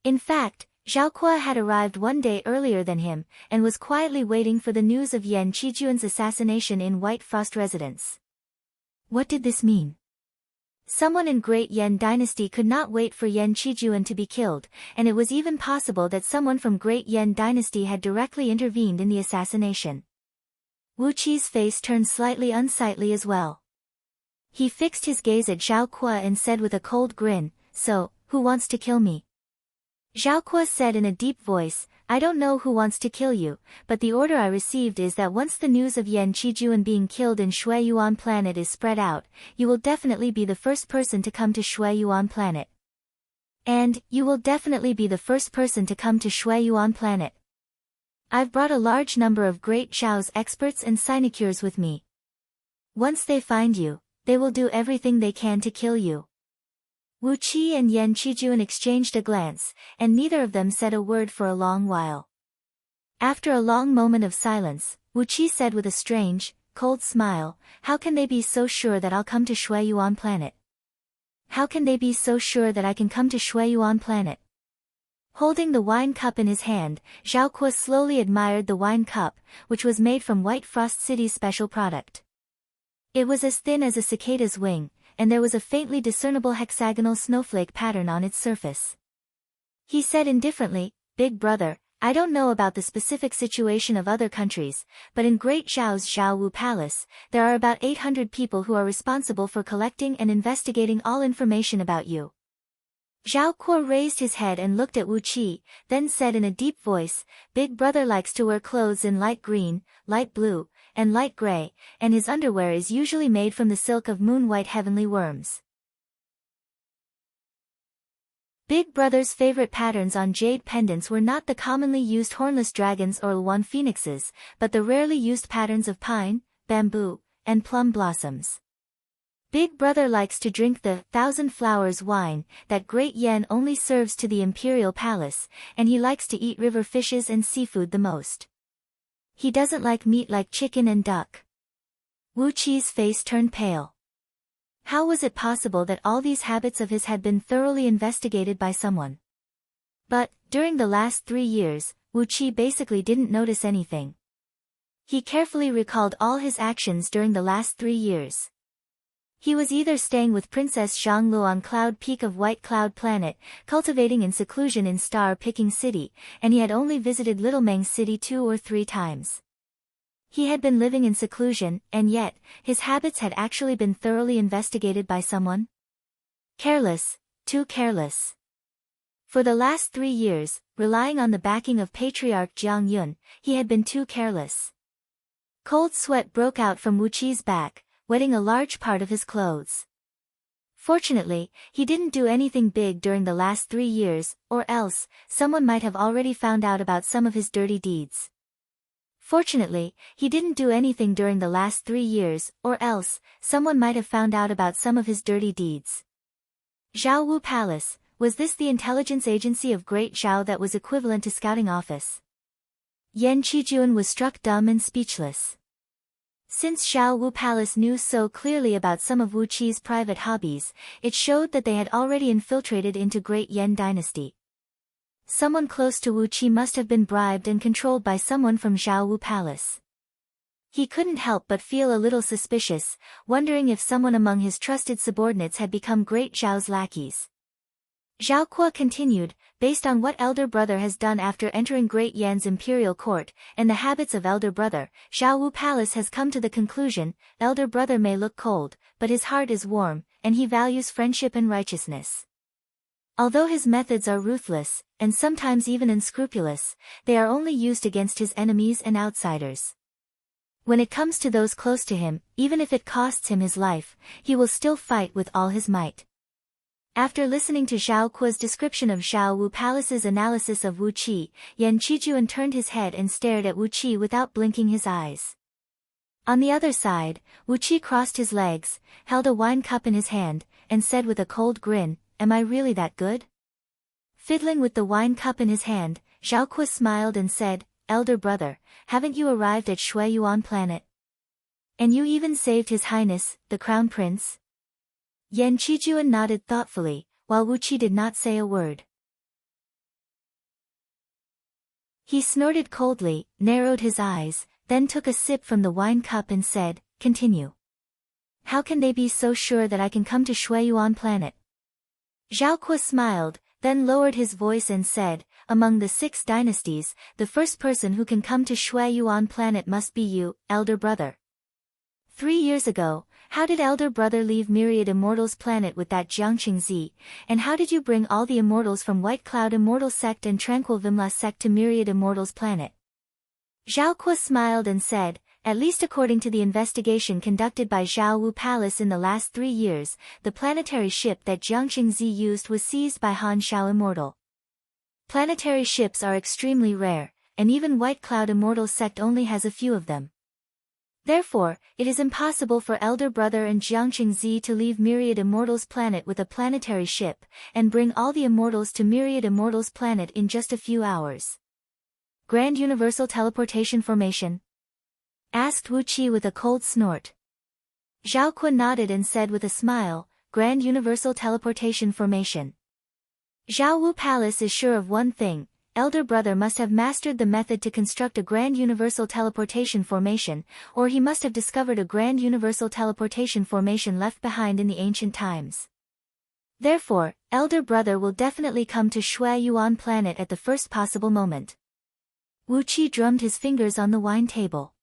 In fact, Zhao Kuo had arrived 1 day earlier than him, and was quietly waiting for the news of Yan Qijuan's assassination in White Frost residence. What did this mean? Someone in Great Yan Dynasty could not wait for Yan Qijuan to be killed, and it was even possible that someone from Great Yan Dynasty had directly intervened in the assassination. Wu Qi's face turned slightly unsightly as well. He fixed his gaze at Zhao Kuo and said with a cold grin, "So, who wants to kill me?" Zhao Kuo said in a deep voice, "I don't know who wants to kill you, but the order I received is that once the news of Yan Qijuan being killed in Shui Yuan Planet is spread out, you will definitely be the first person to come to Shui Yuan Planet. And, you will definitely be the first person to come to Shui Yuan Planet. I've brought a large number of Great Zhao's experts and sinecures with me. Once they find you, they will do everything they can to kill you." Wu Qi and Yan Qijuan exchanged a glance, and neither of them said a word for a long while. After a long moment of silence, Wu Qi said with a strange, cold smile, "How can they be so sure that I'll come to Shui Yuan Planet? How can they be so sure that I can come to Shui Yuan Planet?" Holding the wine cup in his hand, Zhao Kuo slowly admired the wine cup, which was made from White Frost City's special product. It was as thin as a cicada's wing, and there was a faintly discernible hexagonal snowflake pattern on its surface. He said indifferently, "Big brother, I don't know about the specific situation of other countries, but in Great Zhao's Zhaowu Palace, there are about 800 people who are responsible for collecting and investigating all information about you. Zhao Kuo raised his head and looked at Wu Qi, then said in a deep voice, "Big brother likes to wear clothes in light green, light blue, and light gray, and his underwear is usually made from the silk of moon-white heavenly worms." Big brother's favorite patterns on jade pendants were not the commonly used hornless dragons or Luan phoenixes, but the rarely used patterns of pine, bamboo, and plum blossoms. Big brother likes to drink the thousand flowers wine that Great Yen only serves to the imperial palace, and he likes to eat river fishes and seafood the most. He doesn't like meat like chicken and duck. Wu Qi's face turned pale. How was it possible that all these habits of his had been thoroughly investigated by someone? But, during the last 3 years, Wu Qi basically didn't notice anything. He carefully recalled all his actions during the last 3 years. He was either staying with Princess Zhanglu on Cloud Peak of White Cloud Planet, cultivating in seclusion in Star Picking City, and he had only visited Little Meng City 2 or 3 times. He had been living in seclusion, and yet, his habits had actually been thoroughly investigated by someone? Careless, too careless. For the last 3 years, relying on the backing of Patriarch Jiang Yun, he had been too careless. Cold sweat broke out from Wu Qi's back, wetting a large part of his clothes. Fortunately, he didn't do anything big during the last 3 years, or else, someone might have already found out about some of his dirty deeds. Fortunately, he didn't do anything during the last 3 years, or else, someone might have found out about some of his dirty deeds. Zhao Wu Palace, was this the intelligence agency of Great Zhao that was equivalent to scouting office? Yan Qijuan was struck dumb and speechless. Since Zhao Wu Palace knew so clearly about some of Wu Qi's private hobbies, it showed that they had already infiltrated into Great Yan Dynasty. Someone close to Wu Qi must have been bribed and controlled by someone from Zhao Wu Palace. He couldn't help but feel a little suspicious, wondering if someone among his trusted subordinates had become Great Zhao's lackeys. Zhao Kuo continued, based on what elder brother has done after entering Great Yan's imperial court, and the habits of elder brother, Zhao Wu Palace has come to the conclusion, elder brother may look cold, but his heart is warm, and he values friendship and righteousness. Although his methods are ruthless, and sometimes even unscrupulous, they are only used against his enemies and outsiders. When it comes to those close to him, even if it costs him his life, he will still fight with all his might. After listening to Zhao Kuo's description of Zhao Wu Palace's analysis of Wu Qi, Yan Qijuan turned his head and stared at Wu Qi without blinking his eyes. On the other side, Wu Qi crossed his legs, held a wine cup in his hand, and said with a cold grin, "Am I really that good?" Fiddling with the wine cup in his hand, Zhao Kuo smiled and said, "Elder brother, haven't you arrived at Shui Yuan planet? And you even saved His Highness, the Crown Prince?" Yan Qijuan nodded thoughtfully, while Wu Qi did not say a word. He snorted coldly, narrowed his eyes, then took a sip from the wine cup and said, "Continue. How can they be so sure that I can come to Shui Yuan planet?" Zhao Kuo smiled, then lowered his voice and said, "Among the 6 dynasties, the first person who can come to Shui Yuan planet must be you, elder brother. 3 years ago, how did elder brother leave Myriad Immortals planet with that Jiangqing Zi, and how did you bring all the immortals from White Cloud Immortal Sect and Tranquil Vimla Sect to Myriad Immortals planet?" Zhao Kuo smiled and said, "At least according to the investigation conducted by Zhao Wu Palace in the last 3 years, the planetary ship that Jiangqing Zi used was seized by Han Shao Immortal. Planetary ships are extremely rare, and even White Cloud Immortal Sect only has a few of them. Therefore, it is impossible for Elder Brother and Jiangqing Zi to leave Myriad Immortals planet with a planetary ship, and bring all the immortals to Myriad Immortals planet in just a few hours." "Grand Universal Teleportation Formation?" asked Wu Qi with a cold snort. Zhao Kuo nodded and said with a smile, "Grand Universal Teleportation Formation." Zhao Wu Palace is sure of one thing, elder brother must have mastered the method to construct a Grand Universal Teleportation Formation, or he must have discovered a Grand Universal Teleportation Formation left behind in the ancient times. Therefore, elder brother will definitely come to Shui Yuan planet at the first possible moment. Wu Qi drummed his fingers on the wine table.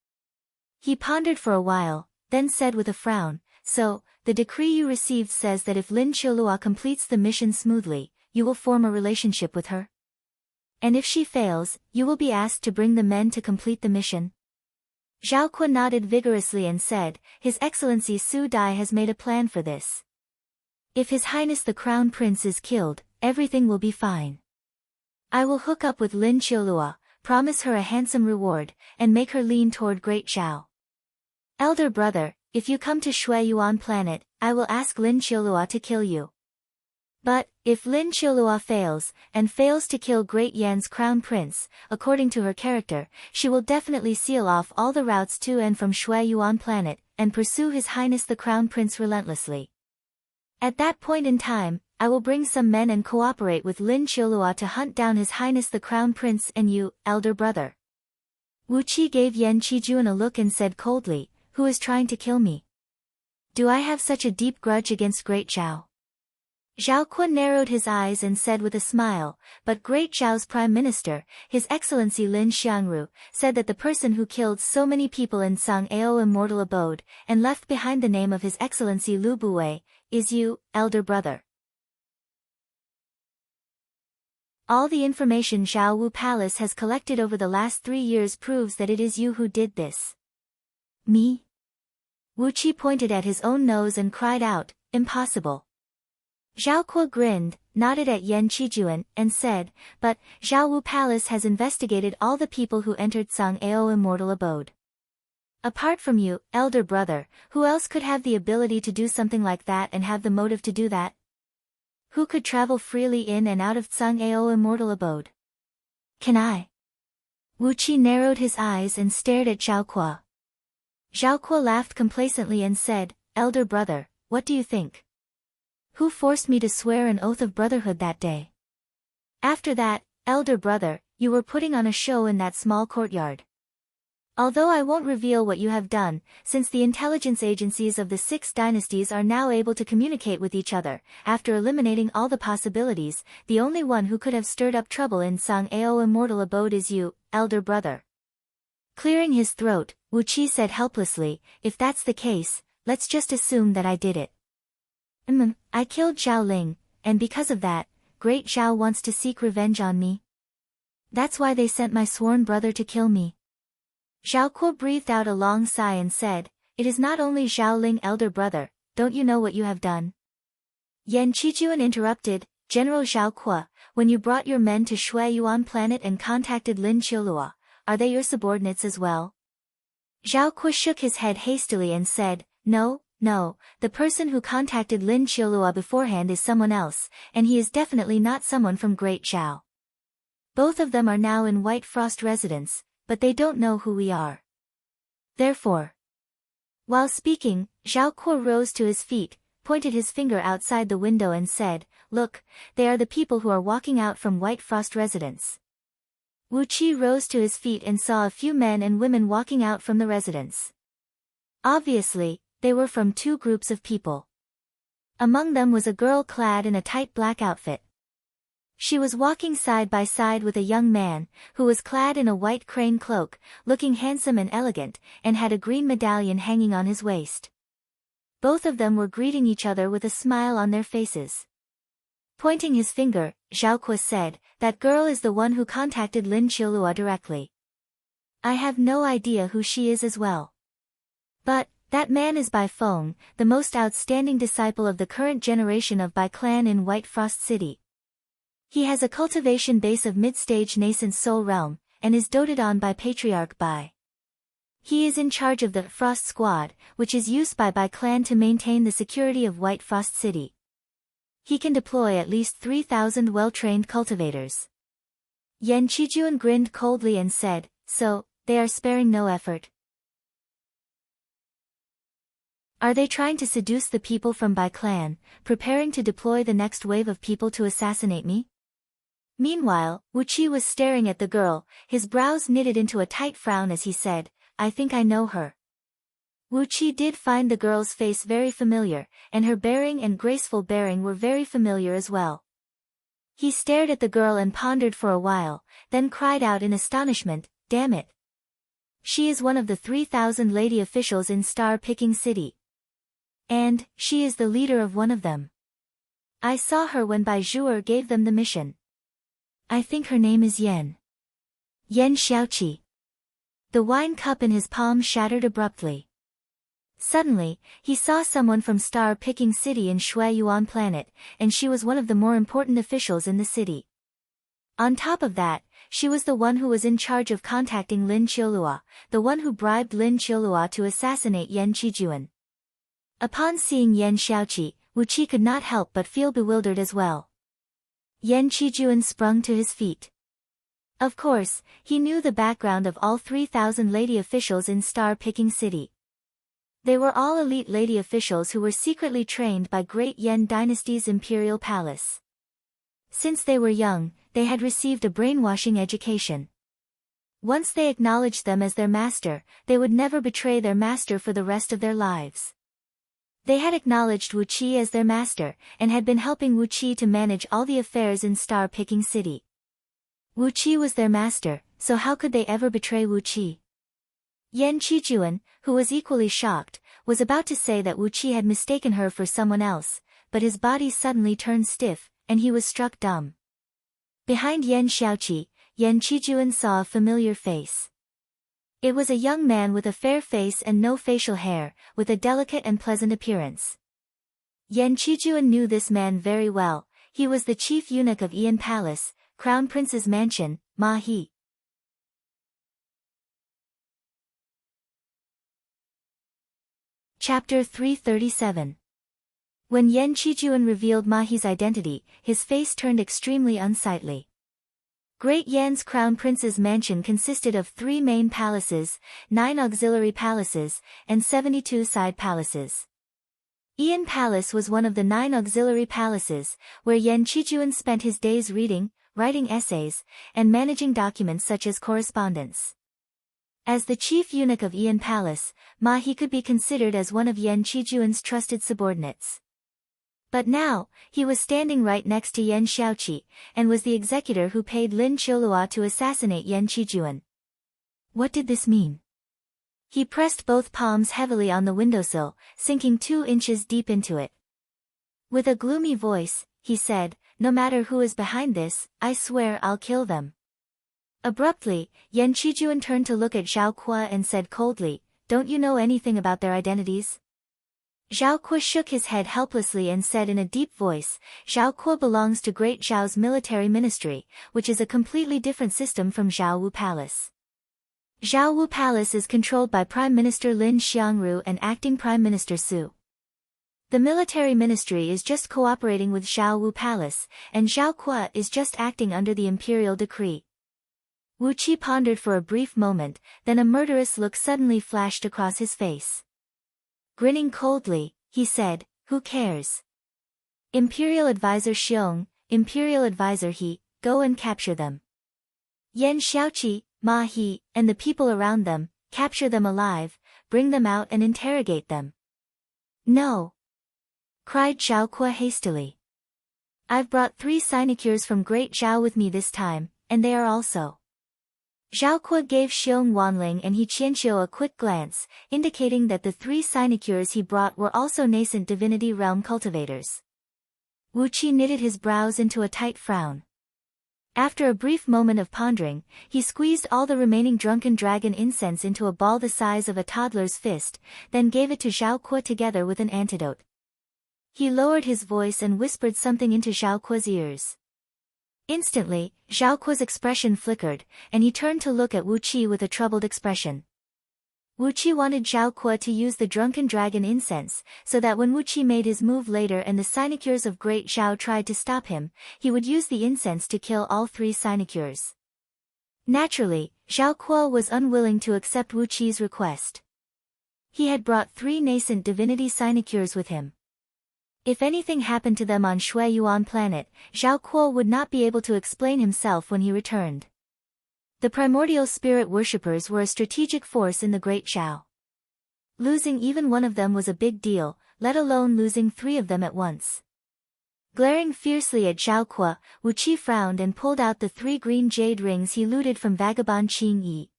He pondered for a while, then said with a frown, "So, the decree you received says that if Lin Qiulua completes the mission smoothly, you will form a relationship with her. And if she fails, you will be asked to bring the men to complete the mission. Zhao Kuo nodded vigorously and said, His Excellency Su Dai has made a plan for this. If His Highness the Crown Prince is killed, everything will be fine. I will hook up with Lin Qiulua, promise her a handsome reward, and make her lean toward Great Zhao. Elder brother, if you come to Shui Yuan planet, I will ask Lin Qiulua to kill you. But, if Lin Qiulua fails, and fails to kill Great Yan's Crown Prince, according to her character, she will definitely seal off all the routes to and from Shui Yuan planet, and pursue His Highness the Crown Prince relentlessly. At that point in time, I will bring some men and cooperate with Lin Qiulua to hunt down His Highness the Crown Prince and you, elder brother. Wu Qi gave Yan Qijuan a look and said coldly, Who is trying to kill me? Do I have such a deep grudge against Great Zhao? Zhao Kuo narrowed his eyes and said with a smile, but Great Zhao's Prime Minister, His Excellency Lin Xiangru, said that the person who killed so many people in Sang'ao Immortal Abode, and left behind the name of His Excellency Lu Buwei, is you, elder brother. All the information Zhao Wu Palace has collected over the last 3 years proves that it is you who did this. Me? Wu Qi pointed at his own nose and cried out, Impossible. Zhao Kuo grinned, nodded at Yan Qijuan, and said, But, Zhao Wu Palace has investigated all the people who entered Sang'ao Immortal Abode. Apart from you, elder brother, who else could have the ability to do something like that and have the motive to do that? Who could travel freely in and out of Sang'ao Immortal Abode? Can I? Wu Qi narrowed his eyes and stared at Zhao Kuo. Zhao Kuo laughed complacently and said, Elder brother, what do you think? Who forced me to swear an oath of brotherhood that day? After that, elder brother, you were putting on a show in that small courtyard. Although I won't reveal what you have done, since the intelligence agencies of the 6 dynasties are now able to communicate with each other, after eliminating all the possibilities, the only one who could have stirred up trouble in Sang'ao Immortal Abode is you, elder brother. Clearing his throat, Wu Qi said helplessly, If that's the case, let's just assume that I did it. I killed Zhao Ling, and because of that, Great Zhao wants to seek revenge on me. That's why they sent my sworn brother to kill me. Zhao Kuo breathed out a long sigh and said, It is not only Zhao Ling, elder brother, don't you know what you have done? Yan Qijuan interrupted, General Zhao Kuo, when you brought your men to Shui Yuan planet and contacted Lin Qiulua, are they your subordinates as well? Zhao Kuo shook his head hastily and said, No, the person who contacted Lin Qiulua beforehand is someone else, and he is definitely not someone from Great Zhao. Both of them are now in White Frost residence, but they don't know who we are. Therefore. While speaking, Zhao Kuo rose to his feet, pointed his finger outside the window and said, Look, they are the people who are walking out from White Frost residence. Wu Qi rose to his feet and saw a few men and women walking out from the residence. Obviously, they were from 2 groups of people. Among them was a girl clad in a tight black outfit. She was walking side by side with a young man, who was clad in a white crane cloak, looking handsome and elegant, and had a green medallion hanging on his waist. Both of them were greeting each other with a smile on their faces. Pointing his finger, Zhao Kuo said, That girl is the one who contacted Lin Qiulua directly. I have no idea who she is as well. But, that man is Bai Feng, the most outstanding disciple of the current generation of Bai clan in White Frost City. He has a cultivation base of mid-stage nascent soul realm, and is doted on by Patriarch Bai. He is in charge of the Frost Squad, which is used by Bai clan to maintain the security of White Frost City. He can deploy at least 3,000 well-trained cultivators. Yan Qijuan grinned coldly and said, So, they are sparing no effort. Are they trying to seduce the people from Bai clan, preparing to deploy the next wave of people to assassinate me? Meanwhile, Wu Qi was staring at the girl, his brows knitted into a tight frown as he said, I think I know her. Wu Qi did find the girl's face very familiar, and her bearing and graceful bearing were very familiar as well. He stared at the girl and pondered for a while, then cried out in astonishment, Damn it! She is one of the 3,000 lady officials in Star-Picking City. And, she is the leader of one of them. I saw her when Bai Zhuer gave them the mission. I think her name is Yan. Yan Xiaoqi. The wine cup in his palm shattered abruptly. Suddenly, he saw someone from Star-Picking City in Shui Yuan Planet, and she was one of the more important officials in the city. On top of that, she was the one who was in charge of contacting Lin Qiulua, the one who bribed Lin Qiulua to assassinate Yan Qijuan. Upon seeing Yan Xiaoqi, Wu Qi could not help but feel bewildered as well. Yan Qijuan sprung to his feet. Of course, he knew the background of all 3,000 lady officials in Star-Picking City. They were all elite lady officials who were secretly trained by Great Yan Dynasty's imperial palace. Since they were young, they had received a brainwashing education. Once they acknowledged them as their master, they would never betray their master for the rest of their lives. They had acknowledged Wu Qi as their master, and had been helping Wu Qi to manage all the affairs in Star-Picking City. Wu Qi was their master, so how could they ever betray Wu Qi? Yan Qijuan, who was equally shocked, was about to say that Wu Qi had mistaken her for someone else, but his body suddenly turned stiff, and he was struck dumb. Behind Yan Xiaoqi, Yan Qijuan saw a familiar face. It was a young man with a fair face and no facial hair, with a delicate and pleasant appearance. Yan Qijuan knew this man very well. He was the chief eunuch of Yan Palace, Crown Prince's mansion, Ma He. Chapter 337. When Yan Qijuan revealed Ma He's identity, his face turned extremely unsightly. Great Yan's Crown Prince's mansion consisted of 3 main palaces, 9 auxiliary palaces, and 72 side palaces. Yan Palace was one of the 9 auxiliary palaces, where Yan Qijuan spent his days reading, writing essays, and managing documents such as correspondence. As the chief eunuch of Yan Palace, Ma He could be considered as one of Yan Qijuan's trusted subordinates. But now, he was standing right next to Yan Xiaoqi, and was the executor who paid Lin Qiulua to assassinate Yan Qijuan. What did this mean? He pressed both palms heavily on the windowsill, sinking 2 inches deep into it. With a gloomy voice, he said, "No matter who is behind this, I swear I'll kill them." Abruptly, Yan Qijuan turned to look at Zhao Kuo and said coldly, "Don't you know anything about their identities?" Zhao Kuo shook his head helplessly and said in a deep voice, "Zhao Kuo belongs to Great Zhao's military ministry, which is a completely different system from Zhao Wu Palace. Zhao Wu Palace is controlled by Prime Minister Lin Xiangru and Acting Prime Minister Su. The military ministry is just cooperating with Zhao Wu Palace, and Zhao Kuo is just acting under the imperial decree." Wu Qi pondered for a brief moment, then a murderous look suddenly flashed across his face. Grinning coldly, he said, "Who cares? Imperial Advisor Xiong, Imperial Advisor He, go and capture them. Yan Xiaoqi, Ma He, and the people around them, capture them alive, bring them out and interrogate them." "No!" cried Zhao Kuo hastily. "I've brought 3 sinecures from Great Zhao with me this time, and they are also." Zhao Kuo gave Xiong Wanling and He Qianxiu a quick glance, indicating that the 3 sinecures he brought were also nascent divinity realm cultivators. Wu Qi knitted his brows into a tight frown. After a brief moment of pondering, he squeezed all the remaining drunken dragon incense into a ball the size of a toddler's fist, then gave it to Zhao Kuo together with an antidote. He lowered his voice and whispered something into Zhao Kuo's ears. Instantly, Zhao Kuo's expression flickered, and he turned to look at Wu Qi with a troubled expression. Wu Qi wanted Zhao Kuo to use the drunken dragon incense, so that when Wu Qi made his move later and the sinecures of Great Zhao tried to stop him, he would use the incense to kill all 3 sinecures. Naturally, Zhao Kuo was unwilling to accept Wu Qi's request. He had brought 3 nascent divinity sinecures with him. If anything happened to them on Shui Yuan Planet, Zhao Kuo would not be able to explain himself when he returned. The primordial spirit worshippers were a strategic force in the Great Zhao. Losing even one of them was a big deal, let alone losing 3 of them at once. Glaring fiercely at Zhao Kuo, Wu Qi frowned and pulled out the 3 green jade rings he looted from vagabond Qing Yi.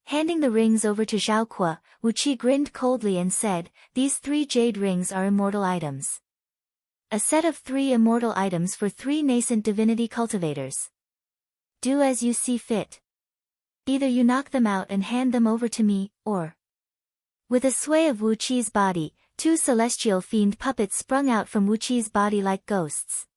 Handing the rings over to Zhao Kuo, Wu Qi grinned coldly and said, "These 3 jade rings are immortal items. A set of 3 immortal items for 3 nascent divinity cultivators. Do as you see fit. Either you knock them out and hand them over to me, or..." With a sway of Wu Qi's body, 2 celestial fiend puppets sprung out from Wu Qi's body like ghosts.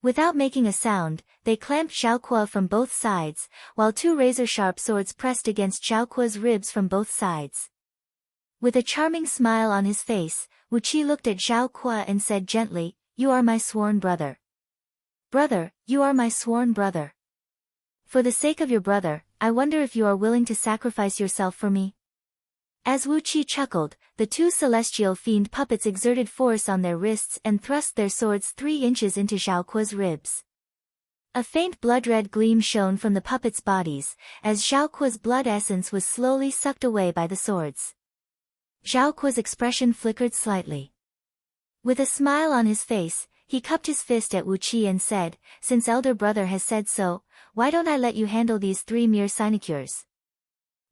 Without making a sound, they clamped Zhao Kuo from both sides, while 2 razor-sharp swords pressed against Zhao Kuo's ribs from both sides. With a charming smile on his face, Wu Qi looked at Zhao Kuo and said gently, "You are my sworn brother. Brother, you are my sworn brother. For the sake of your brother, I wonder if you are willing to sacrifice yourself for me?" As Wu Qi chuckled, the 2 celestial fiend puppets exerted force on their wrists and thrust their swords 3 inches into Zhao Kuo's ribs. A faint blood-red gleam shone from the puppets' bodies, as Zhao Kuo's blood essence was slowly sucked away by the swords. Zhao Kuo's expression flickered slightly. With a smile on his face, he cupped his fist at Wu Qi and said, "Since elder brother has said so, why don't I let you handle these 3 mere sinecures?"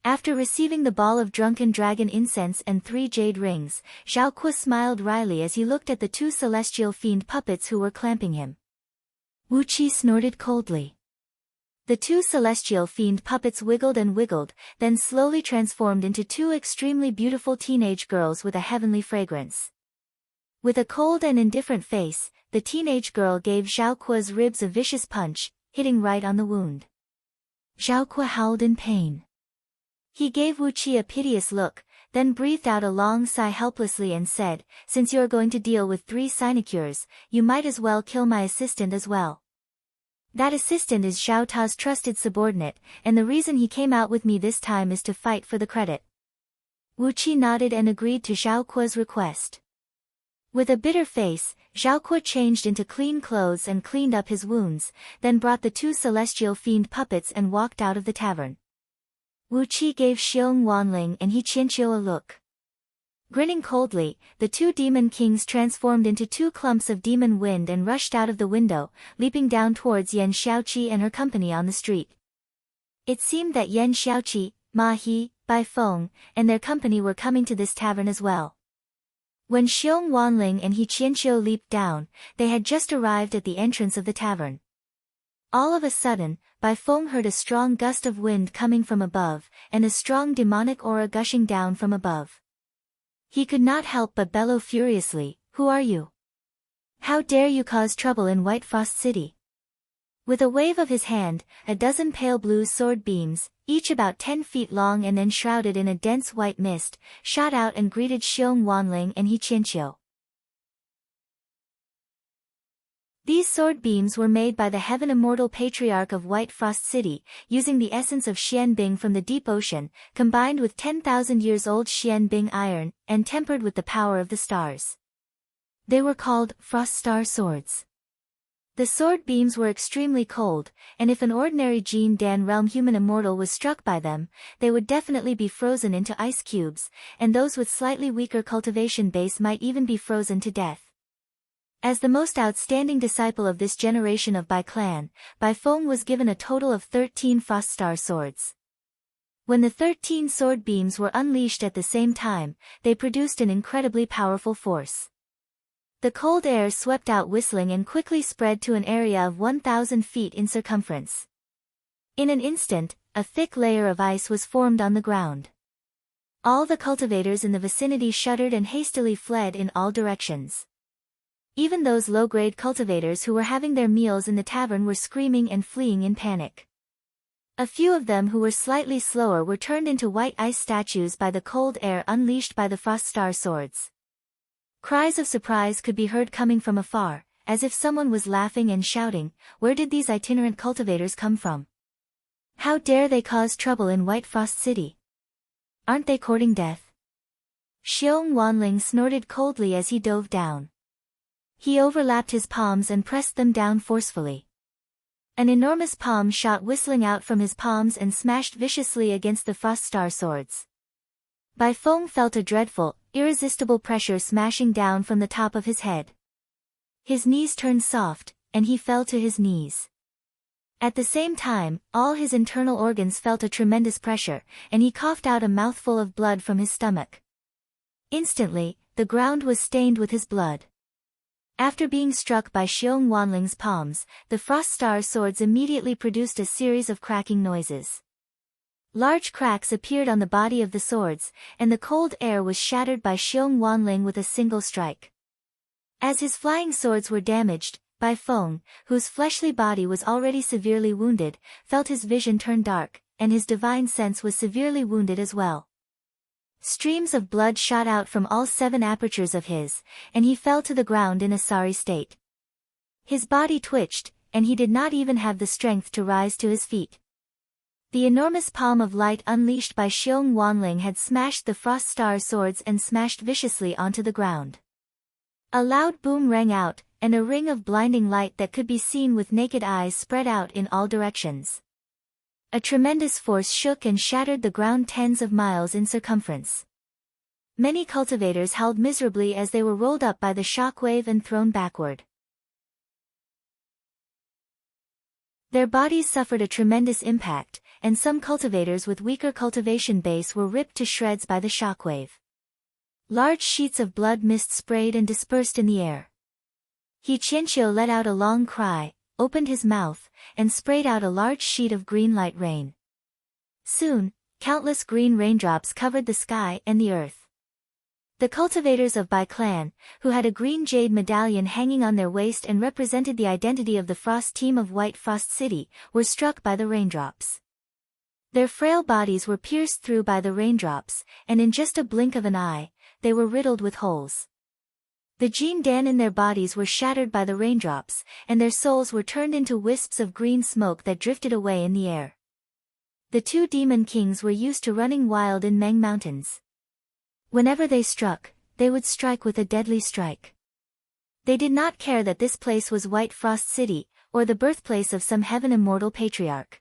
After receiving the ball of drunken dragon incense and 3 jade rings, Zhao Kuo smiled wryly as he looked at the 2 celestial fiend puppets who were clamping him. Wu Qi snorted coldly. The 2 celestial fiend puppets wiggled and wiggled, then slowly transformed into 2 extremely beautiful teenage girls with a heavenly fragrance. With a cold and indifferent face, the teenage girl gave Zhao Kuo's ribs a vicious punch, hitting right on the wound. Zhao Kuo howled in pain. He gave Wu Qi a piteous look, then breathed out a long sigh helplessly and said, "Since you are going to deal with 3 sinecures, you might as well kill my assistant as well. That assistant is Xiao Ta's trusted subordinate, and the reason he came out with me this time is to fight for the credit." Wu Qi nodded and agreed to Zhao Kuo's request. With a bitter face, Zhao Kuo changed into clean clothes and cleaned up his wounds, then brought the 2 celestial fiend puppets and walked out of the tavern. Wu Qi gave Xiong Wanling and He Qianqiu a look. Grinning coldly, the 2 demon kings transformed into 2 clumps of demon wind and rushed out of the window, leaping down towards Yan Xiaoqi and her company on the street. It seemed that Yan Xiaoqi, Ma He, Bai Feng, and their company were coming to this tavern as well. When Xiong Wanling and He Qianqiu leaped down, they had just arrived at the entrance of the tavern. All of a sudden, Bai Feng heard a strong gust of wind coming from above, and a strong demonic aura gushing down from above. He could not help but bellow furiously, "Who are you? How dare you cause trouble in White Frost City?" With a wave of his hand, a dozen pale blue sword beams, each about 10 feet long and enshrouded in a dense white mist, shot out and greeted Xiong Wanling and He Qianqiu. These sword beams were made by the Heaven Immortal Patriarch of White Frost City, using the essence of Xianbing from the deep ocean, combined with 10,000 years old Xianbing iron, and tempered with the power of the stars. They were called Frost Star Swords. The sword beams were extremely cold, and if an ordinary Jin Dan realm human immortal was struck by them, they would definitely be frozen into ice cubes, and those with slightly weaker cultivation base might even be frozen to death. As the most outstanding disciple of this generation of Bai clan, Bai Feng was given a total of 13 Frost Star Swords. When the 13 sword beams were unleashed at the same time, they produced an incredibly powerful force. The cold air swept out whistling and quickly spread to an area of 1,000 feet in circumference. In an instant, a thick layer of ice was formed on the ground. All the cultivators in the vicinity shuddered and hastily fled in all directions. Even those low-grade cultivators who were having their meals in the tavern were screaming and fleeing in panic. A few of them who were slightly slower were turned into white ice statues by the cold air unleashed by the Frost Star Swords. Cries of surprise could be heard coming from afar, as if someone was laughing and shouting, "Where did these itinerant cultivators come from? How dare they cause trouble in White Frost City? Aren't they courting death?" Xiong Wanling snorted coldly as he dove down. He overlapped his palms and pressed them down forcefully. An enormous palm shot whistling out from his palms and smashed viciously against the Frost Star Swords. Bai Feng felt a dreadful, irresistible pressure smashing down from the top of his head. His knees turned soft, and he fell to his knees. At the same time, all his internal organs felt a tremendous pressure, and he coughed out a mouthful of blood from his stomach. Instantly, the ground was stained with his blood. After being struck by Xiong Wanling's palms, the Frost Star swords immediately produced a series of cracking noises. Large cracks appeared on the body of the swords, and the cold air was shattered by Xiong Wanling with a single strike. As his flying swords were damaged, Bai Feng, whose fleshly body was already severely wounded, felt his vision turn dark, and his divine sense was severely wounded as well. Streams of blood shot out from all 7 apertures of his, and he fell to the ground in a sorry state. His body twitched, and he did not even have the strength to rise to his feet. The enormous palm of light unleashed by Xiong Wanling had smashed the Frost Star swords and smashed viciously onto the ground. A loud boom rang out, and a ring of blinding light that could be seen with naked eyes spread out in all directions. A tremendous force shook and shattered the ground tens of miles in circumference. Many cultivators howled miserably as they were rolled up by the shockwave and thrown backward. Their bodies suffered a tremendous impact, and some cultivators with weaker cultivation base were ripped to shreds by the shockwave. Large sheets of blood mist sprayed and dispersed in the air. He Qianqiu let out a long cry, opened his mouth, and sprayed out a large sheet of green light rain. Soon, countless green raindrops covered the sky and the earth. The cultivators of Bai clan, who had a green jade medallion hanging on their waist and represented the identity of the Frost team of White Frost City, were struck by the raindrops. Their frail bodies were pierced through by the raindrops, and in just a blink of an eye, they were riddled with holes. The Jin Dan in their bodies were shattered by the raindrops, and their souls were turned into wisps of green smoke that drifted away in the air. The 2 demon kings were used to running wild in Meng Mountains. Whenever they struck, they would strike with a deadly strike. They did not care that this place was White Frost City, or the birthplace of some heaven immortal patriarch.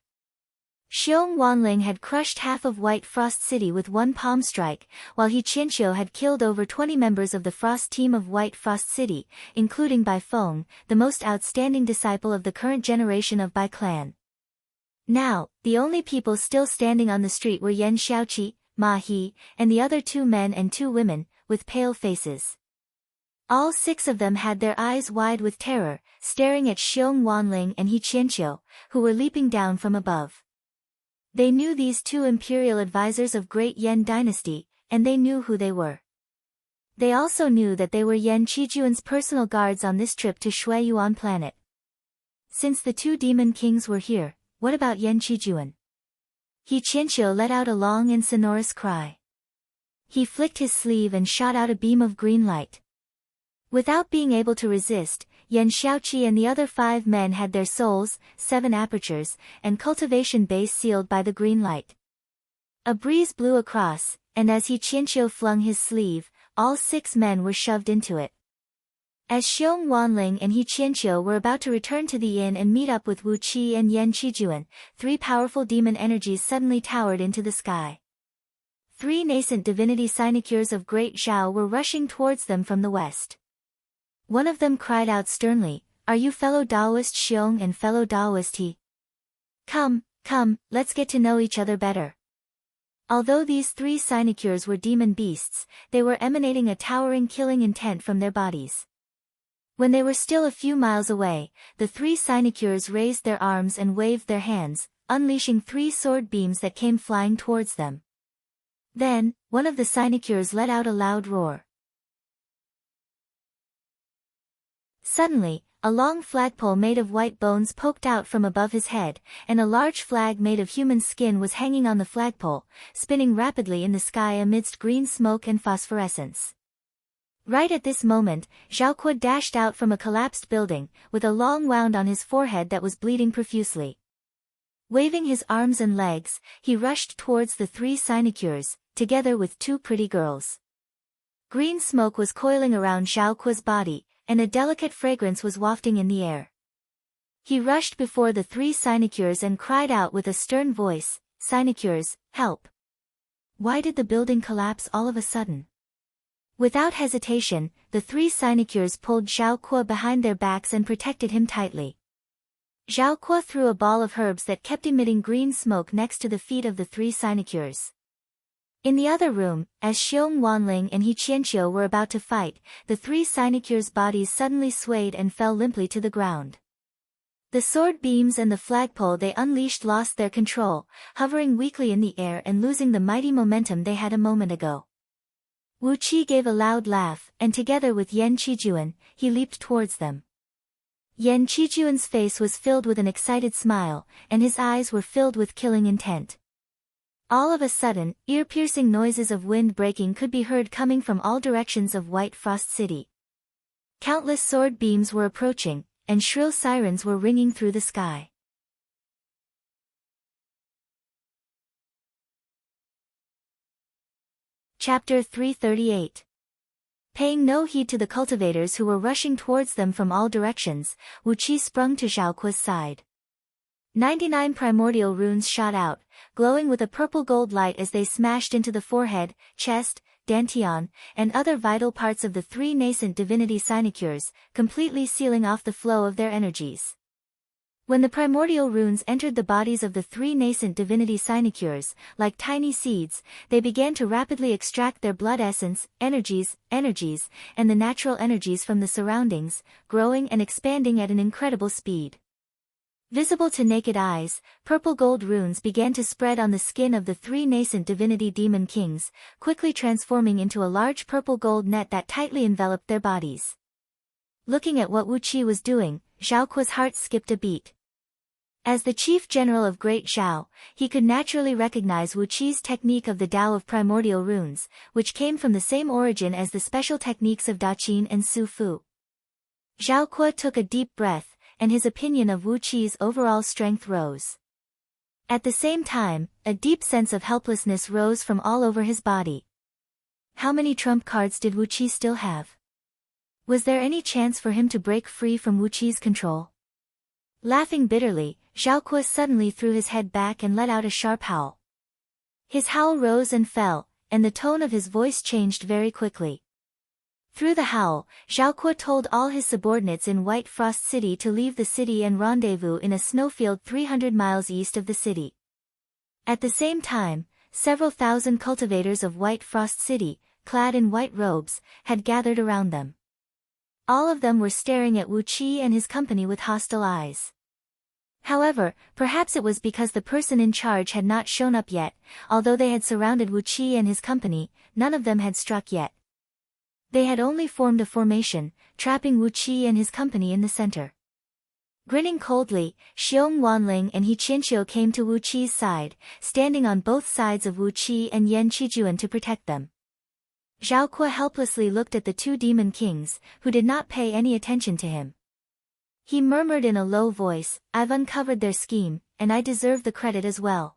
Xiong Wanling had crushed half of White Frost City with one palm strike, while He Qianqiu had killed over 20 members of the Frost team of White Frost City, including Bai Feng, the most outstanding disciple of the current generation of Bai clan. Now, the only people still standing on the street were Yan Xiaoqi, Ma He, and the other 2 men and 2 women, with pale faces. All 6 of them had their eyes wide with terror, staring at Xiong Wanling and He Qianqiu, who were leaping down from above. They knew these 2 imperial advisors of Great Yan dynasty, and they knew who they were. They also knew that they were Yan Qijuan's personal guards on this trip to Shui Yuan planet. Since the 2 demon kings were here, what about Yan Qijuan? He Qianqiu let out a long and sonorous cry. He flicked his sleeve and shot out a beam of green light. Without being able to resist, Yan Xiaoqi and the other 5 men had their souls, 7 apertures, and cultivation base sealed by the green light. A breeze blew across, and as He Qianqiu flung his sleeve, all 6 men were shoved into it. As Xiong Wanling and He Qianqiu were about to return to the inn and meet up with Wu Qi and Yan Qijuan, 3 powerful demon energies suddenly towered into the sky. 3 nascent divinity sinecures of Great Zhao were rushing towards them from the west. One of them cried out sternly, "Are you fellow Taoist Xiong and fellow Taoist He? Come, let's get to know each other better." Although these 3 sinecures were demon beasts, they were emanating a towering killing intent from their bodies. When they were still a few miles away, the 3 sinecures raised their arms and waved their hands, unleashing 3 sword beams that came flying towards them. Then, one of the sinecures let out a loud roar. Suddenly, a long flagpole made of white bones poked out from above his head, and a large flag made of human skin was hanging on the flagpole, spinning rapidly in the sky amidst green smoke and phosphorescence. Right at this moment, Zhao Kuo dashed out from a collapsed building, with a long wound on his forehead that was bleeding profusely. Waving his arms and legs, he rushed towards the 3 sinecures, together with 2 pretty girls. Green smoke was coiling around Zhao Kuo's body, and a delicate fragrance was wafting in the air. He rushed before the 3 sinecures and cried out with a stern voice, "Sinecures, help!" Why did the building collapse all of a sudden? Without hesitation, the 3 sinecures pulled Zhao Kuo behind their backs and protected him tightly. Zhao Kuo threw a ball of herbs that kept emitting green smoke next to the feet of the three sinecures. In the other room, as Xiong Wanling and He Qianqiu were about to fight, the three sinecures' bodies suddenly swayed and fell limply to the ground. The sword beams and the flagpole they unleashed lost their control, hovering weakly in the air and losing the mighty momentum they had a moment ago. Wu Qi gave a loud laugh, and together with Yan Qijuan, he leaped towards them. Yan Qijuan's face was filled with an excited smile, and his eyes were filled with killing intent. All of a sudden, ear-piercing noises of wind breaking could be heard coming from all directions of White Frost City. Countless sword beams were approaching, and shrill sirens were ringing through the sky. Chapter 338. Paying no heed to the cultivators who were rushing towards them from all directions, Wu Qi sprung to Zhao Kuo's side. 99 primordial runes shot out, glowing with a purple-gold light as they smashed into the forehead, chest, dantian, and other vital parts of the three nascent divinity sinecures, completely sealing off the flow of their energies. When the primordial runes entered the bodies of the three nascent divinity sinecures, like tiny seeds, they began to rapidly extract their blood essence, energies, and the natural energies from the surroundings, growing and expanding at an incredible speed. Visible to naked eyes, purple-gold runes began to spread on the skin of the three nascent divinity demon kings, quickly transforming into a large purple-gold net that tightly enveloped their bodies. Looking at what Wu Qi was doing, Zhao Kuo's heart skipped a beat. As the chief general of Great Zhao, he could naturally recognize Wu Qi's technique of the Tao of primordial runes, which came from the same origin as the special techniques of Daqin and Su Fu. Zhao Kuo took a deep breath, and his opinion of Wu Qi's overall strength rose. At the same time, a deep sense of helplessness rose from all over his body. How many trump cards did Wu Qi still have? Was there any chance for him to break free from Wu Qi's control? Laughing bitterly, Zhao Kuo suddenly threw his head back and let out a sharp howl. His howl rose and fell, and the tone of his voice changed very quickly. Through the howl, Zhao Kuo told all his subordinates in White Frost City to leave the city and rendezvous in a snowfield 300 miles east of the city. At the same time, several thousand cultivators of White Frost City, clad in white robes, had gathered around them. All of them were staring at Wu Qi and his company with hostile eyes. However, perhaps it was because the person in charge had not shown up yet, although they had surrounded Wu Qi and his company, none of them had struck yet. They had only formed a formation, trapping Wu Qi and his company in the center. Grinning coldly, Xiong Wanling and He Qianqiu came to Wu Qi's side, standing on both sides of Wu Qi and Yan Qijuan to protect them. Zhao Kuo helplessly looked at the two demon kings, who did not pay any attention to him. He murmured in a low voice, "I've uncovered their scheme, and I deserve the credit as well.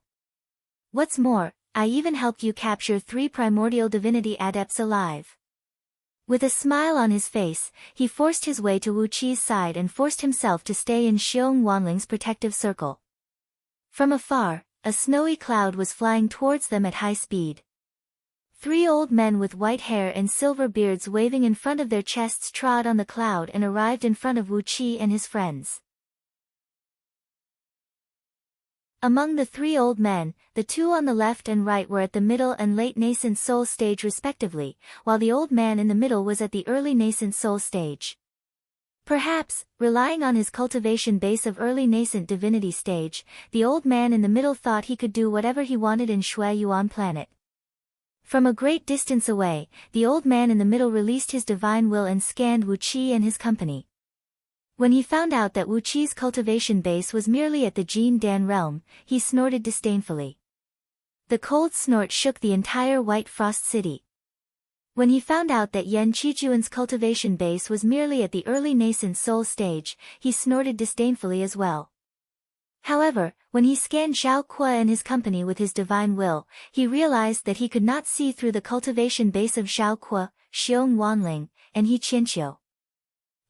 What's more, I even helped you capture 3 primordial divinity adepts alive." With a smile on his face, he forced his way to Wu Qi's side and forced himself to stay in Xiong Wanling's protective circle. From afar, a snowy cloud was flying towards them at high speed. 3 old men with white hair and silver beards waving in front of their chests trod on the cloud and arrived in front of Wu Qi and his friends. Among the 3 old men, the 2 on the left and right were at the middle and late nascent soul stage respectively, while the old man in the middle was at the early nascent soul stage. Perhaps, relying on his cultivation base of early nascent divinity stage, the old man in the middle thought he could do whatever he wanted in Shui Yuan planet. From a great distance away, the old man in the middle released his divine will and scanned Wu Qi and his company. When he found out that Wu Qi's cultivation base was merely at the Jin Dan realm, he snorted disdainfully. The cold snort shook the entire White Frost City. When he found out that Yan Qijuan's cultivation base was merely at the early nascent soul stage, he snorted disdainfully as well. However, when he scanned Zhao Kuo and his company with his divine will, he realized that he could not see through the cultivation base of Zhao Kuo, Xiong Wanling, and He Qianqiu.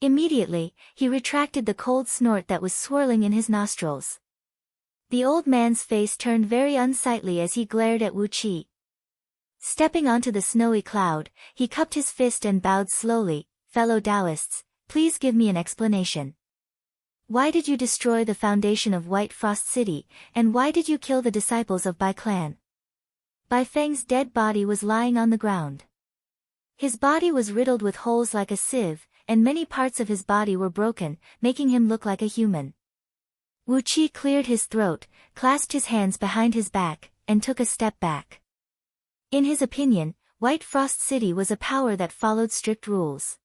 Immediately, he retracted the cold snort that was swirling in his nostrils. The old man's face turned very unsightly as he glared at Wu Qi. Stepping onto the snowy cloud, he cupped his fist and bowed slowly, "Fellow Taoists, please give me an explanation." Why did you destroy the foundation of White Frost City, and why did you kill the disciples of Bai Clan? Bai Feng's dead body was lying on the ground. His body was riddled with holes like a sieve, and many parts of his body were broken, making him look like a human. Wu Qi cleared his throat, clasped his hands behind his back, and took a step back. In his opinion, White Frost City was a power that followed strict rules.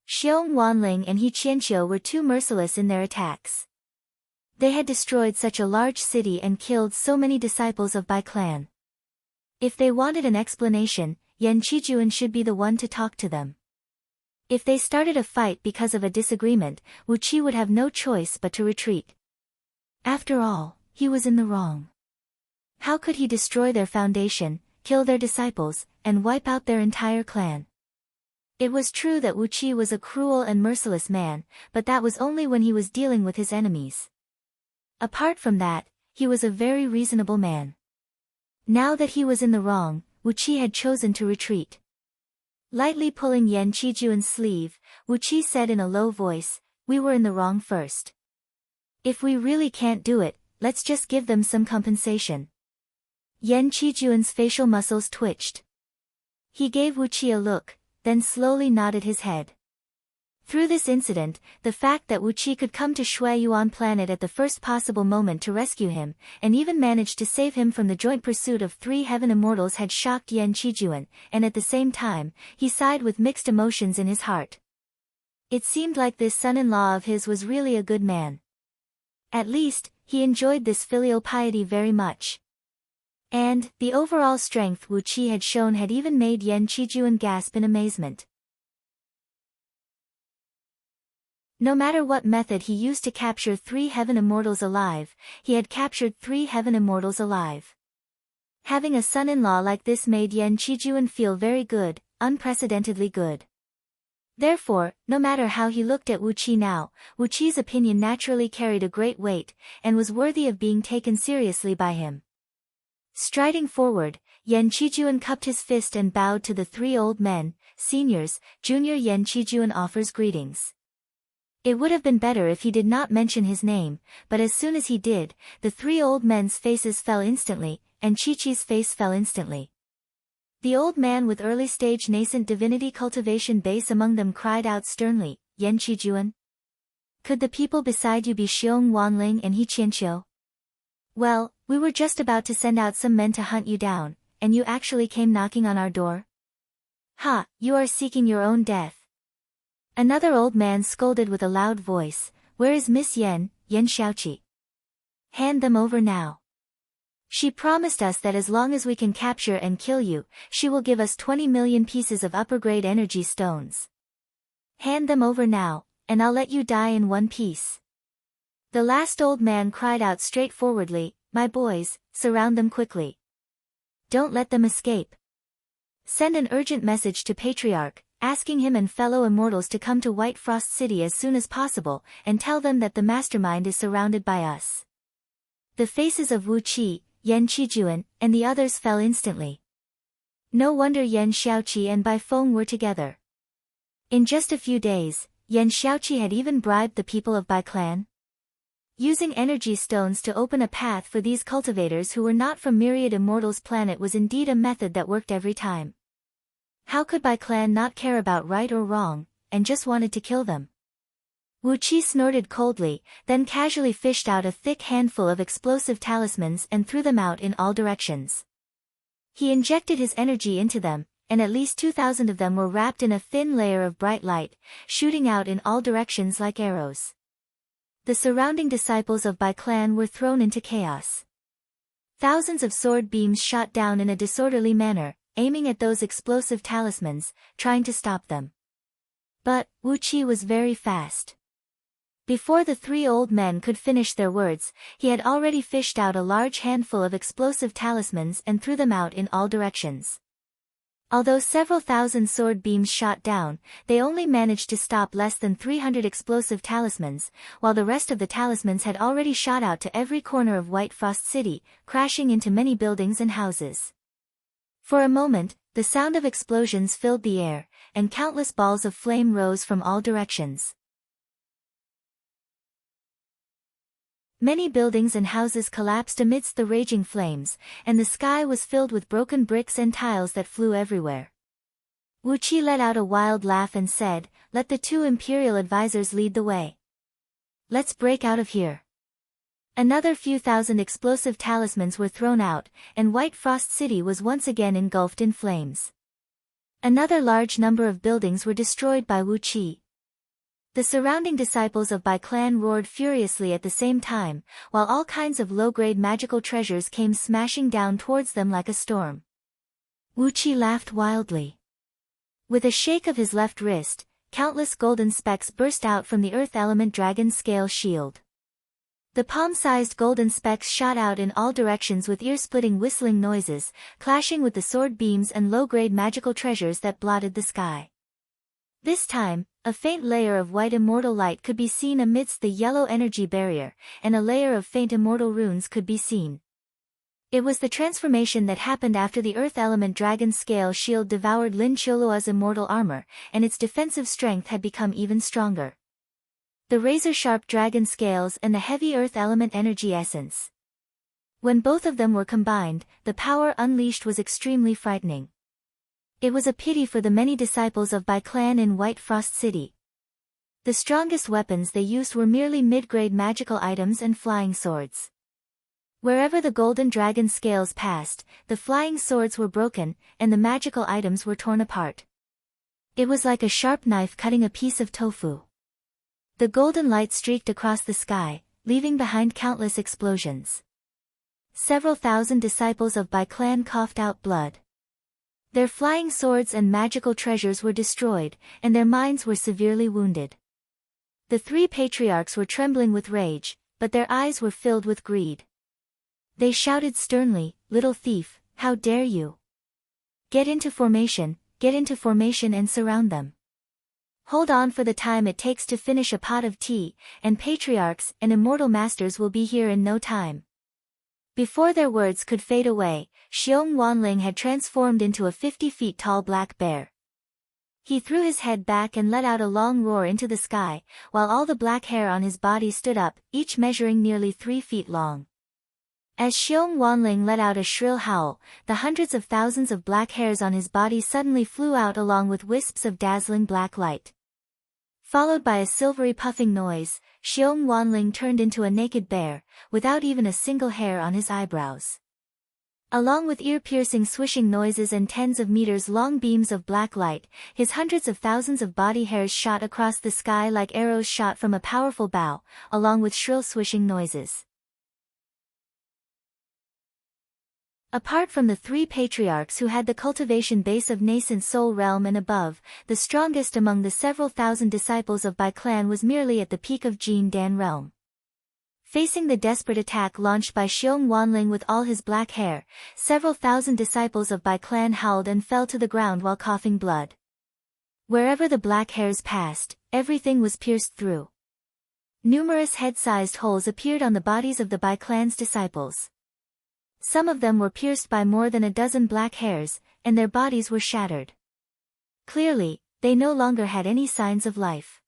Xiong Wanling and He Qianqiu were too merciless in their attacks. They had destroyed such a large city and killed so many disciples of Bai Clan. If they wanted an explanation, Yan Qijuan should be the one to talk to them. If they started a fight because of a disagreement, Wu Qi would have no choice but to retreat. After all, he was in the wrong. How could he destroy their foundation, kill their disciples, and wipe out their entire clan? It was true that Wu Qi was a cruel and merciless man, but that was only when he was dealing with his enemies. Apart from that, he was a very reasonable man. Now that he was in the wrong, Wu Qi had chosen to retreat. Lightly pulling Yan Qijuan's sleeve, Wu Qi said in a low voice, "We were in the wrong first. If we really can't do it, let's just give them some compensation." Yan Qijuan's facial muscles twitched. He gave Wu Qi a look, then slowly nodded his head. Through this incident, the fact that Wu Qi could come to Shui Yuan planet at the first possible moment to rescue him, and even managed to save him from the joint pursuit of 3 heaven immortals had shocked Yan Qijuan, and at the same time, he sighed with mixed emotions in his heart. It seemed like this son-in-law of his was really a good man. At least, he enjoyed this filial piety very much. And, the overall strength Wu Qi had shown had even made Yan Qijuan gasp in amazement. No matter what method he used to capture 3 heaven immortals alive, he had captured 3 heaven immortals alive. Having a son-in-law like this made Yan Qijuan feel very good, unprecedentedly good. Therefore, no matter how he looked at Wu Qi now, Wu Qi's opinion naturally carried a great weight, and was worthy of being taken seriously by him. Striding forward, Yan Qijuan cupped his fist and bowed to the 3 old men. "Seniors, Junior Yan Qijuan offers greetings." It would have been better if he did not mention his name, but as soon as he did, the 3 old men's faces fell instantly, and Chi-Chi's face fell instantly. The old man with early-stage nascent divinity cultivation base among them cried out sternly, "Yan Qijuan? Could the people beside you be Xiong Wanling and He Qianqiu? Well, we were just about to send out some men to hunt you down, and you actually came knocking on our door? Ha, you are seeking your own death." Another old man scolded with a loud voice, "Where is Miss Yan, Yan Xiaoqi? Hand them over now. She promised us that as long as we can capture and kill you, she will give us 20 million pieces of upper-grade energy stones. Hand them over now, and I'll let you die in one piece." The last old man cried out straightforwardly, "My boys, surround them quickly. Don't let them escape. Send an urgent message to Patriarch, asking him and fellow immortals to come to White Frost City as soon as possible, and tell them that the mastermind is surrounded by us." The faces of Wu Qi, Yan Qijuan, and the others fell instantly. No wonder Yan Xiaoqi and Bai Feng were together. In just a few days, Yan Xiaoqi had even bribed the people of Bai Clan. Using energy stones to open a path for these cultivators who were not from Myriad Immortals planet was indeed a method that worked every time. How could Bai Clan not care about right or wrong, and just wanted to kill them? Wu Qi snorted coldly, then casually fished out a thick handful of explosive talismans and threw them out in all directions. He injected his energy into them, and at least 2,000 of them were wrapped in a thin layer of bright light, shooting out in all directions like arrows. The surrounding disciples of Bai Clan were thrown into chaos. Thousands of sword beams shot down in a disorderly manner, aiming at those explosive talismans, trying to stop them. But, Wu Qi was very fast. Before the 3 old men could finish their words, he had already fished out a large handful of explosive talismans and threw them out in all directions. Although several thousand sword beams shot down, they only managed to stop less than 300 explosive talismans, while the rest of the talismans had already shot out to every corner of White Frost City, crashing into many buildings and houses. For a moment, the sound of explosions filled the air, and countless balls of flame rose from all directions. Many buildings and houses collapsed amidst the raging flames, and the sky was filled with broken bricks and tiles that flew everywhere. Wu Qi let out a wild laugh and said, "Let the two imperial advisors lead the way. Let's break out of here." Another few thousand explosive talismans were thrown out, and White Frost City was once again engulfed in flames. Another large number of buildings were destroyed by Wu Qi. The surrounding disciples of Bai Clan roared furiously at the same time, while all kinds of low-grade magical treasures came smashing down towards them like a storm. Wu Qi laughed wildly. With a shake of his left wrist, countless golden specks burst out from the earth element dragon scale shield. The palm-sized golden specks shot out in all directions with ear-splitting whistling noises, clashing with the sword beams and low-grade magical treasures that blotted the sky. This time, a faint layer of white immortal light could be seen amidst the yellow energy barrier, and a layer of faint immortal runes could be seen. It was the transformation that happened after the earth element dragon scale shield devoured Lin Qiuluo's immortal armor, and its defensive strength had become even stronger. The razor-sharp dragon scales and the heavy earth element energy essence. When both of them were combined, the power unleashed was extremely frightening. It was a pity for the many disciples of Bai Clan in White Frost City. The strongest weapons they used were merely mid-grade magical items and flying swords. Wherever the golden dragon scales passed, the flying swords were broken, and the magical items were torn apart. It was like a sharp knife cutting a piece of tofu. The golden light streaked across the sky, leaving behind countless explosions. Several thousand disciples of Bai Clan coughed out blood. Their flying swords and magical treasures were destroyed, and their minds were severely wounded. The three patriarchs were trembling with rage, but their eyes were filled with greed. They shouted sternly, "Little thief, how dare you? Get into formation and surround them. Hold on for the time it takes to finish a pot of tea, and patriarchs and immortal masters will be here in no time." Before their words could fade away, Xiong Wanling had transformed into a 50 feet tall black bear. He threw his head back and let out a long roar into the sky, while all the black hair on his body stood up, each measuring nearly 3 feet long. As Xiong Wanling let out a shrill howl, the hundreds of thousands of black hairs on his body suddenly flew out along with wisps of dazzling black light. Followed by a silvery puffing noise, Xiong Wanling turned into a naked bear, without even a single hair on his eyebrows. Along with ear-piercing swishing noises and tens of meters-long beams of black light, his hundreds of thousands of body hairs shot across the sky like arrows shot from a powerful bow, along with shrill swishing noises. Apart from the three patriarchs who had the cultivation base of nascent soul realm and above, the strongest among the several thousand disciples of Bai Clan was merely at the peak of Jin Dan realm. Facing the desperate attack launched by Xiong Wanling with all his black hair, several thousand disciples of Bai Clan howled and fell to the ground while coughing blood. Wherever the black hairs passed, everything was pierced through. Numerous head-sized holes appeared on the bodies of the Bai Clan's disciples. Some of them were pierced by more than a dozen black hairs, and their bodies were shattered. Clearly, they no longer had any signs of life.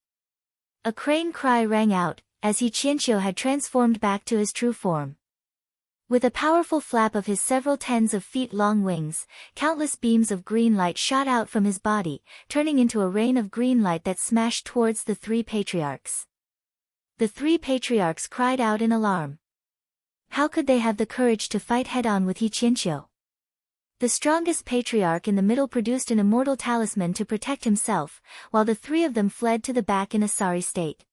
A crane cry rang out, as Qianqiu had transformed back to his true form. With a powerful flap of his several tens of feet long wings, countless beams of green light shot out from his body, turning into a rain of green light that smashed towards the three patriarchs. The three patriarchs cried out in alarm. How could they have the courage to fight head-on with Qianqiu? The strongest patriarch in the middle produced an immortal talisman to protect himself, while the three of them fled to the back in a sorry state.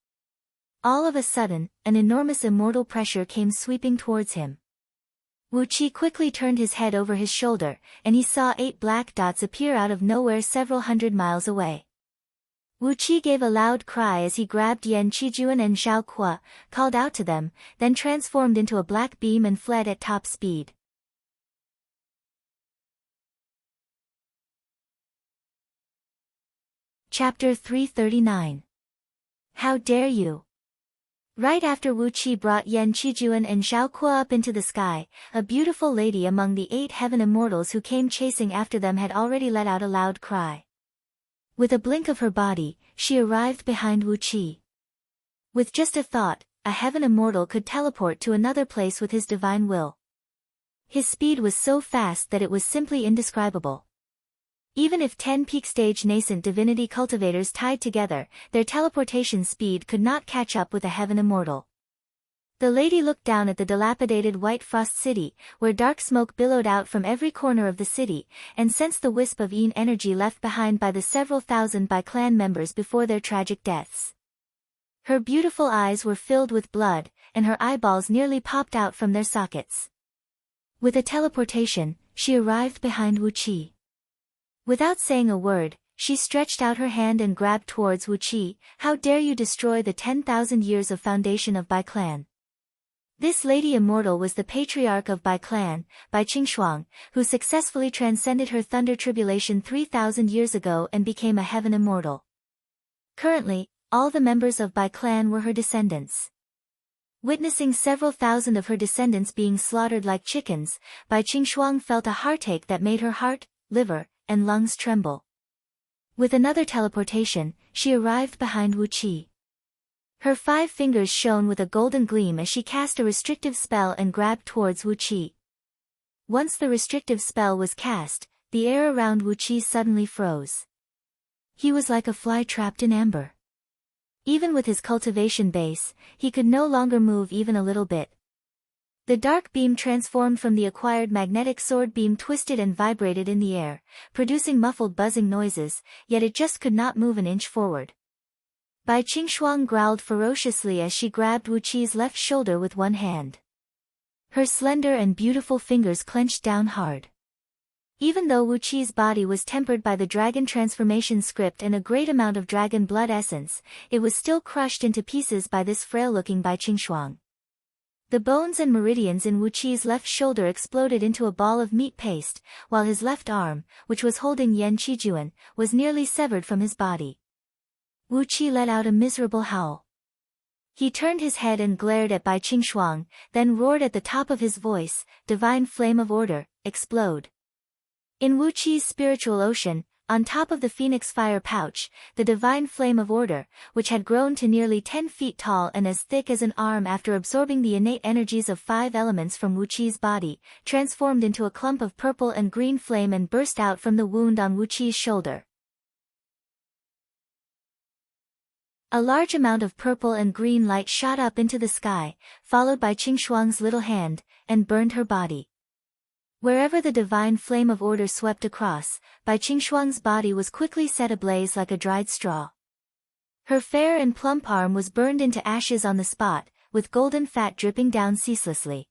All of a sudden, an enormous immortal pressure came sweeping towards him. Wu Qi quickly turned his head over his shoulder, and he saw 8 black dots appear out of nowhere several hundred miles away. Wu Qi gave a loud cry as he grabbed Yan Qijuan and Zhao Kuo, called out to them, then transformed into a black beam and fled at top speed. Chapter 339. How dare you! Right after Wu Qi brought Yan Qijuan and Zhao Kuo up into the sky, a beautiful lady among the 8 heaven immortals who came chasing after them had already let out a loud cry. With a blink of her body, she arrived behind Wu Qi. With just a thought, a heaven immortal could teleport to another place with his divine will. His speed was so fast that it was simply indescribable. Even if 10 peak-stage nascent divinity cultivators tied together, their teleportation speed could not catch up with a heaven immortal. The lady looked down at the dilapidated White Frost City, where dark smoke billowed out from every corner of the city, and sensed the wisp of Yin energy left behind by the several thousand Bai clan members before their tragic deaths. Her beautiful eyes were filled with blood, and her eyeballs nearly popped out from their sockets. With a teleportation, she arrived behind Wu Qi. Without saying a word, she stretched out her hand and grabbed towards Wu Qi. "How dare you destroy the 10,000 years of foundation of Bai clan?" This lady immortal was the patriarch of Bai clan, Bai Qingshuang, who successfully transcended her thunder tribulation 3,000 years ago and became a heaven immortal. Currently, all the members of Bai clan were her descendants. Witnessing several thousand of her descendants being slaughtered like chickens, Bai Qingshuang felt a heartache that made her heart, liver, and lungs tremble. With another teleportation, she arrived behind Wu Qi. Her 5 fingers shone with a golden gleam as she cast a restrictive spell and grabbed towards Wu Qi. Once the restrictive spell was cast, the air around Wu Qi suddenly froze. He was like a fly trapped in amber. Even with his cultivation base, he could no longer move even a little bit. The dark beam transformed from the acquired magnetic sword beam twisted and vibrated in the air, producing muffled buzzing noises, yet it just could not move an inch forward. Bai Qingshuang growled ferociously as she grabbed Wu Qi's left shoulder with one hand. Her slender and beautiful fingers clenched down hard. Even though Wu Qi's body was tempered by the dragon transformation script and a great amount of dragon blood essence, it was still crushed into pieces by this frail-looking Bai Qingshuang. The bones and meridians in Wu Qi's left shoulder exploded into a ball of meat paste, while his left arm, which was holding Yan Qijuan, was nearly severed from his body. Wu Qi let out a miserable howl. He turned his head and glared at Bai Qingshuang, then roared at the top of his voice, "Divine flame of order, explode." In Wu Qi's spiritual ocean, on top of the phoenix fire pouch, the divine flame of order, which had grown to nearly 10 feet tall and as thick as an arm after absorbing the innate energies of 5 elements from Wu Qi's body, transformed into a clump of purple and green flame and burst out from the wound on Wu Qi's shoulder. A large amount of purple and green light shot up into the sky, followed by Qingshuang's little hand, and burned her body. Wherever the divine flame of order swept across, Bai Qingshuang's body was quickly set ablaze like a dried straw. Her fair and plump arm was burned into ashes on the spot, with golden fat dripping down ceaselessly.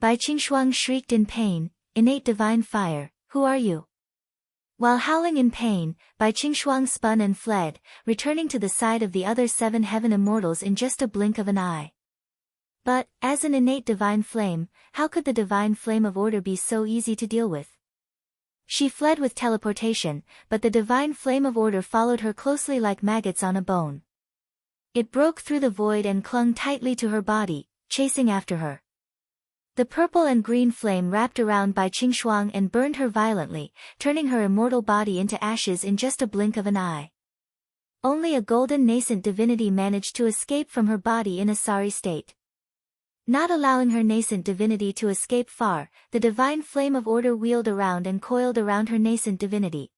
Bai Qingshuang shrieked in pain, "Innate divine fire, who are you?" While howling in pain, Bai Qingshuang spun and fled, returning to the side of the other 7 heaven immortals in just a blink of an eye. But, as an innate divine flame, how could the divine flame of order be so easy to deal with? She fled with teleportation, but the divine flame of order followed her closely like maggots on a bone. It broke through the void and clung tightly to her body, chasing after her. The purple and green flame wrapped around Bai Qingshuang and burned her violently, turning her immortal body into ashes in just a blink of an eye. Only a golden nascent divinity managed to escape from her body in a sorry state. Not allowing her nascent divinity to escape far, the divine flame of order wheeled around and coiled around her nascent divinity.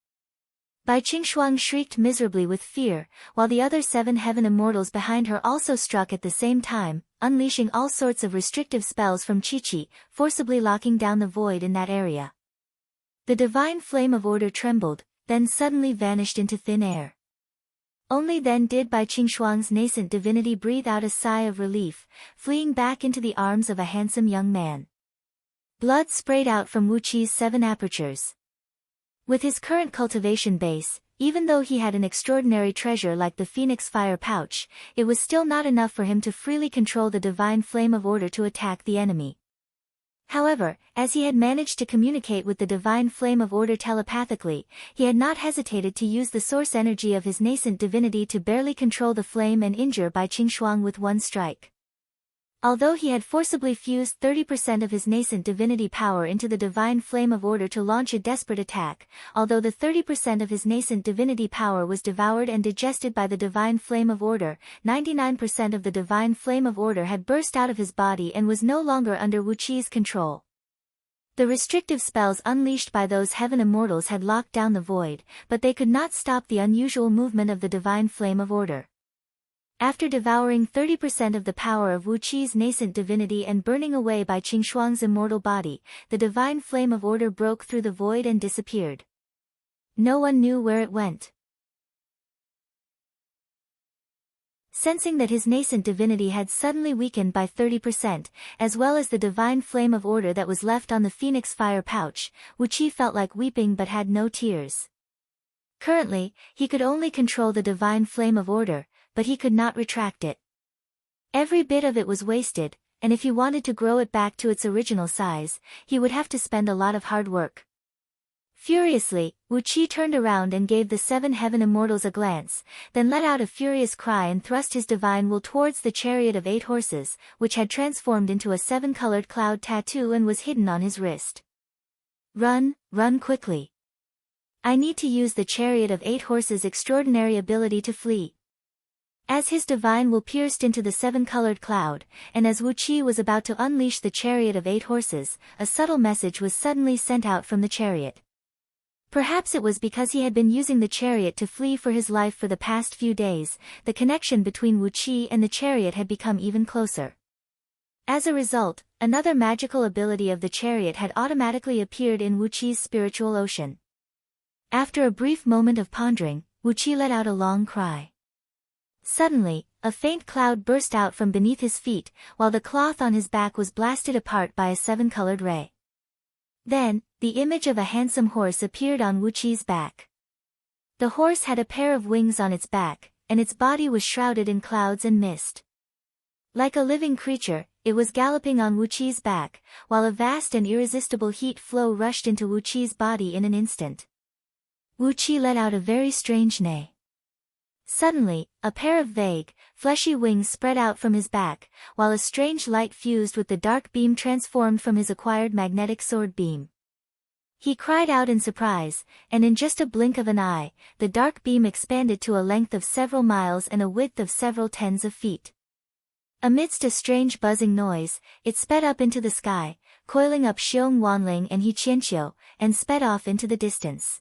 Bai Qingshuang shrieked miserably with fear, while the other 7 heaven immortals behind her also struck at the same time, unleashing all sorts of restrictive spells from Qi, forcibly locking down the void in that area. The divine flame of order trembled, then suddenly vanished into thin air. Only then did Bai Qingshuang's nascent divinity breathe out a sigh of relief, fleeing back into the arms of a handsome young man. Blood sprayed out from Wu Qi's 7 apertures. With his current cultivation base, even though he had an extraordinary treasure like the Phoenix Fire Pouch, it was still not enough for him to freely control the divine flame of order to attack the enemy. However, as he had managed to communicate with the divine flame of order telepathically, he had not hesitated to use the source energy of his nascent divinity to barely control the flame and injure Bai Qingshuang with one strike. Although he had forcibly fused 30% of his nascent divinity power into the divine flame of order to launch a desperate attack, although the 30% of his nascent divinity power was devoured and digested by the divine flame of order, 99% of the divine flame of order had burst out of his body and was no longer under Wu Qi's control. The restrictive spells unleashed by those heaven immortals had locked down the void, but they could not stop the unusual movement of the divine flame of order. After devouring 30% of the power of Wu Qi's nascent divinity and burning away by Qing Shuang's immortal body, the divine flame of order broke through the void and disappeared. No one knew where it went. Sensing that his nascent divinity had suddenly weakened by 30%, as well as the divine flame of order that was left on the phoenix fire pouch, Wu Qi felt like weeping but had no tears. Currently, he could only control the divine flame of order, but he could not retract it. Every bit of it was wasted, and if he wanted to grow it back to its original size, he would have to spend a lot of hard work. Furiously, Wu Qi turned around and gave the 7 heaven immortals a glance, then let out a furious cry and thrust his divine will towards the chariot of 8 horses, which had transformed into a 7-colored cloud tattoo and was hidden on his wrist. Run, run quickly. I need to use the chariot of 8 horses' extraordinary ability to flee. As his divine will pierced into the 7-colored cloud, and as Wu Qi was about to unleash the chariot of 8 horses, a subtle message was suddenly sent out from the chariot. Perhaps it was because he had been using the chariot to flee for his life for the past few days, the connection between Wu Qi and the chariot had become even closer. As a result, another magical ability of the chariot had automatically appeared in Wu Qi's spiritual ocean. After a brief moment of pondering, Wu Qi let out a long cry. Suddenly, a faint cloud burst out from beneath his feet, while the cloth on his back was blasted apart by a 7-colored ray. Then, the image of a handsome horse appeared on Wu Qi's back. The horse had a pair of wings on its back, and its body was shrouded in clouds and mist. Like a living creature, it was galloping on Wu Qi's back, while a vast and irresistible heat flow rushed into Wu Qi's body in an instant. Wu Qi let out a very strange neigh. Suddenly, a pair of vague, fleshy wings spread out from his back, while a strange light fused with the dark beam transformed from his acquired magnetic sword beam. He cried out in surprise, and in just a blink of an eye, the dark beam expanded to a length of several miles and a width of several tens of feet. Amidst a strange buzzing noise, it sped up into the sky, coiling up Xiong Wanling and He Qianqiu, and sped off into the distance.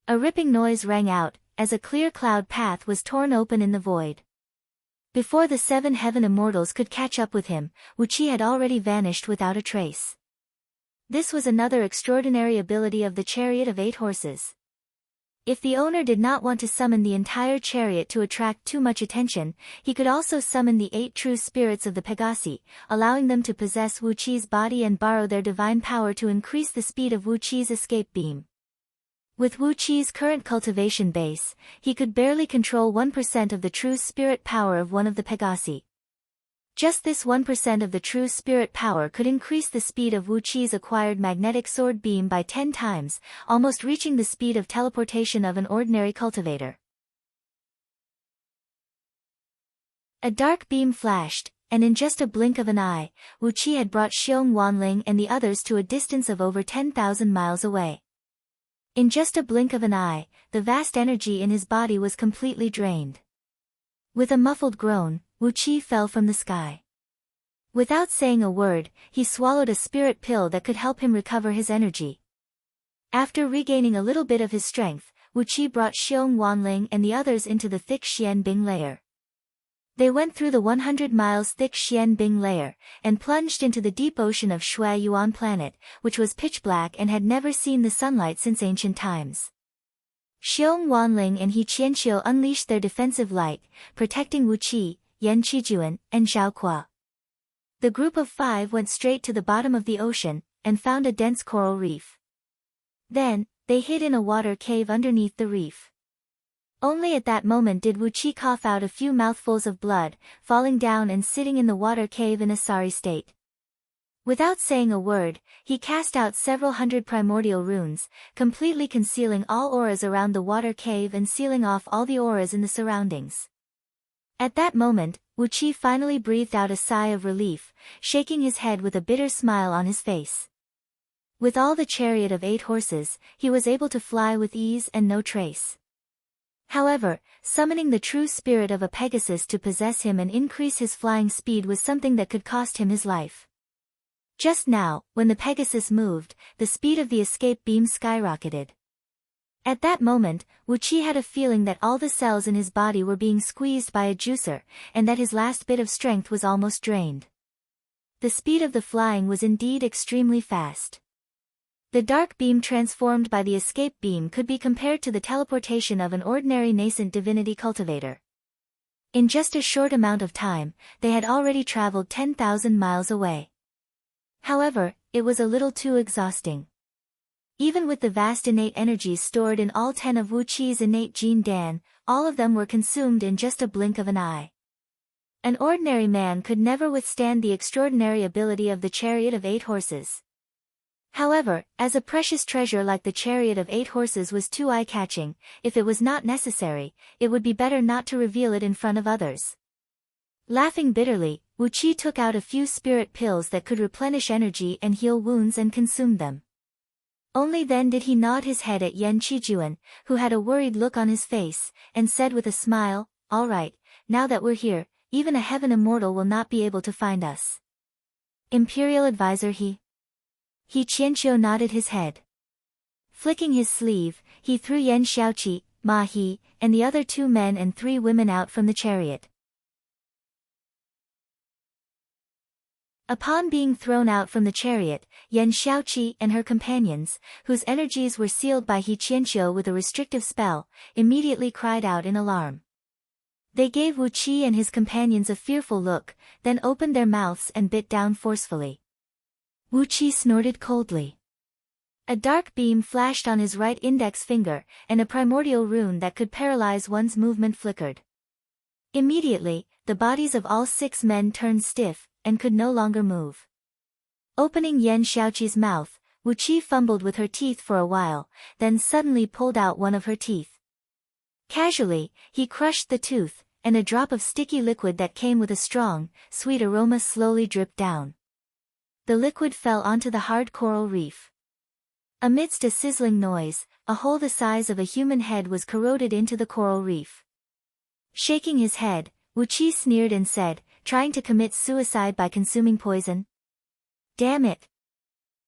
A ripping noise rang out, as a clear cloud path was torn open in the void. Before the 7 heaven immortals could catch up with him, Wu Qi had already vanished without a trace. This was another extraordinary ability of the chariot of 8 horses. If the owner did not want to summon the entire chariot to attract too much attention, he could also summon the 8 true spirits of the Pegasi, allowing them to possess Wu Qi's body and borrow their divine power to increase the speed of Wu Qi's escape beam. With Wu Qi's current cultivation base, he could barely control 1% of the true spirit power of one of the Pegasi. Just this 1% of the true spirit power could increase the speed of Wu Qi's acquired magnetic sword beam by 10 times, almost reaching the speed of teleportation of an ordinary cultivator. A dark beam flashed, and in just a blink of an eye, Wu Qi had brought Xiong Wanling and the others to a distance of over 10,000 miles away. In just a blink of an eye, the vast energy in his body was completely drained. With a muffled groan, Wu Qi fell from the sky. Without saying a word, he swallowed a spirit pill that could help him recover his energy. After regaining a little bit of his strength, Wu Qi brought Xiong Wanling and the others into the thick Xian Bing layer. They went through the 100 miles thick Xian Bing layer, and plunged into the deep ocean of Shui Yuan planet, which was pitch black and had never seen the sunlight since ancient times. Xiong Wanling and He Qianqiu unleashed their defensive light, protecting Wu Qi, Yan Qijuan, and Zhao Kuo. The group of 5 went straight to the bottom of the ocean, and found a dense coral reef. Then, they hid in a water cave underneath the reef. Only at that moment did Wu Qi cough out a few mouthfuls of blood, falling down and sitting in the water cave in a sorry state. Without saying a word, he cast out several hundred primordial runes, completely concealing all auras around the water cave and sealing off all the auras in the surroundings. At that moment, Wu Qi finally breathed out a sigh of relief, shaking his head with a bitter smile on his face. With all the chariot of 8 horses, he was able to fly with ease and no trace. However, summoning the true spirit of a Pegasus to possess him and increase his flying speed was something that could cost him his life. Just now, when the Pegasus moved, the speed of the escape beam skyrocketed. At that moment, Wu Qi had a feeling that all the cells in his body were being squeezed by a juicer, and that his last bit of strength was almost drained. The speed of the flying was indeed extremely fast. The dark beam transformed by the escape beam could be compared to the teleportation of an ordinary nascent divinity cultivator. In just a short amount of time, they had already traveled 10,000 miles away. However, it was a little too exhausting. Even with the vast innate energies stored in all 10 of Wu Qi's innate Jin Dan, all of them were consumed in just a blink of an eye. An ordinary man could never withstand the extraordinary ability of the chariot of 8 horses. However, as a precious treasure like the chariot of 8 horses was too eye-catching, if it was not necessary, it would be better not to reveal it in front of others. Laughing bitterly, Wu Qi took out a few spirit pills that could replenish energy and heal wounds and consumed them. Only then did he nod his head at Yan Qijuan, who had a worried look on his face, and said with a smile, "All right, now that we're here, even a heaven immortal will not be able to find us." Imperial advisor He Qianqiu nodded his head. Flicking his sleeve, he threw Yan Xiaoqi, Ma He, and the other 2 men and 3 women out from the chariot. Upon being thrown out from the chariot, Yan Xiaoqi and her companions, whose energies were sealed by He Qianqiu with a restrictive spell, immediately cried out in alarm. They gave Wu Qi and his companions a fearful look, then opened their mouths and bit down forcefully. Wu Qi snorted coldly. A dark beam flashed on his right index finger, and a primordial rune that could paralyze one's movement flickered. Immediately, the bodies of all 6 men turned stiff, and could no longer move. Opening Yan Xiaoqi's mouth, Wu Qi fumbled with her teeth for a while, then suddenly pulled out one of her teeth. Casually, he crushed the tooth, and a drop of sticky liquid that came with a strong, sweet aroma slowly dripped down. The liquid fell onto the hard coral reef. Amidst a sizzling noise, a hole the size of a human head was corroded into the coral reef. Shaking his head, Wu Qi sneered and said, "Trying to commit suicide by consuming poison? Damn it!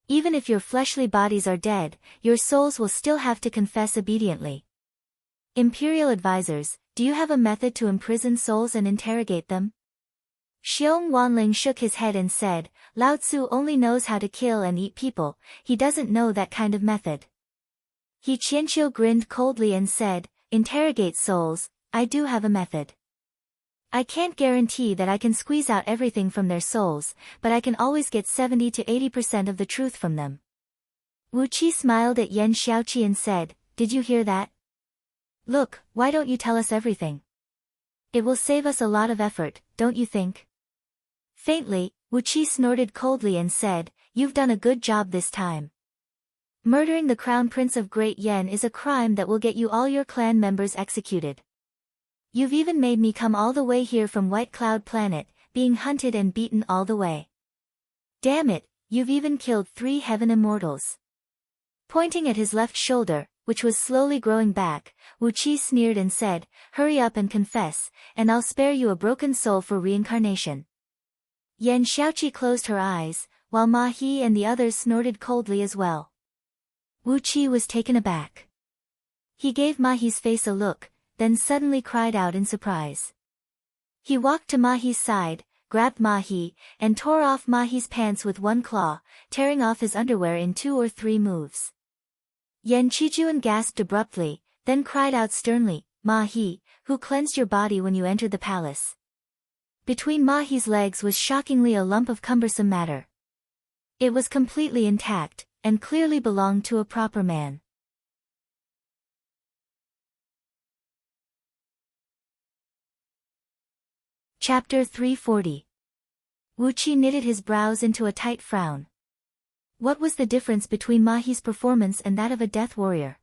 Even if your fleshly bodies are dead, your souls will still have to confess obediently. Imperial advisors, do you have a method to imprison souls and interrogate them?" Xiong Wanling shook his head and said, "Lao Tzu only knows how to kill and eat people, he doesn't know that kind of method." He Qianqiu grinned coldly and said, "Interrogate souls, I do have a method. I can't guarantee that I can squeeze out everything from their souls, but I can always get 70 to 80% of the truth from them." Wu Qi smiled at Yan Xiaoqi and said, "Did you hear that? Look, why don't you tell us everything? It will save us a lot of effort, don't you think?" Faintly, Wu Qi snorted coldly and said, "You've done a good job this time. Murdering the Crown Prince of Great Yen is a crime that will get you all your clan members executed. You've even made me come all the way here from White Cloud Planet, being hunted and beaten all the way. Damn it, you've even killed 3 heaven immortals." Pointing at his left shoulder, which was slowly growing back, Wu Qi sneered and said, "Hurry up and confess, and I'll spare you a broken soul for reincarnation." Yan Xiaoqi closed her eyes, while Ma He and the others snorted coldly as well. Wu Qi was taken aback. He gave Ma He's face a look, then suddenly cried out in surprise. He walked to Ma He's side, grabbed Ma He, and tore off Ma He's pants with one claw, tearing off his underwear in 2 or 3 moves. Yan Qijuan gasped abruptly, then cried out sternly, "Ma He, who cleansed your body when you entered the palace?" Between Ma He's legs was shockingly a lump of cumbersome matter. It was completely intact, and clearly belonged to a proper man. Chapter 340. Wu Qi knitted his brows into a tight frown. What was the difference between Ma He's performance and that of a death warrior?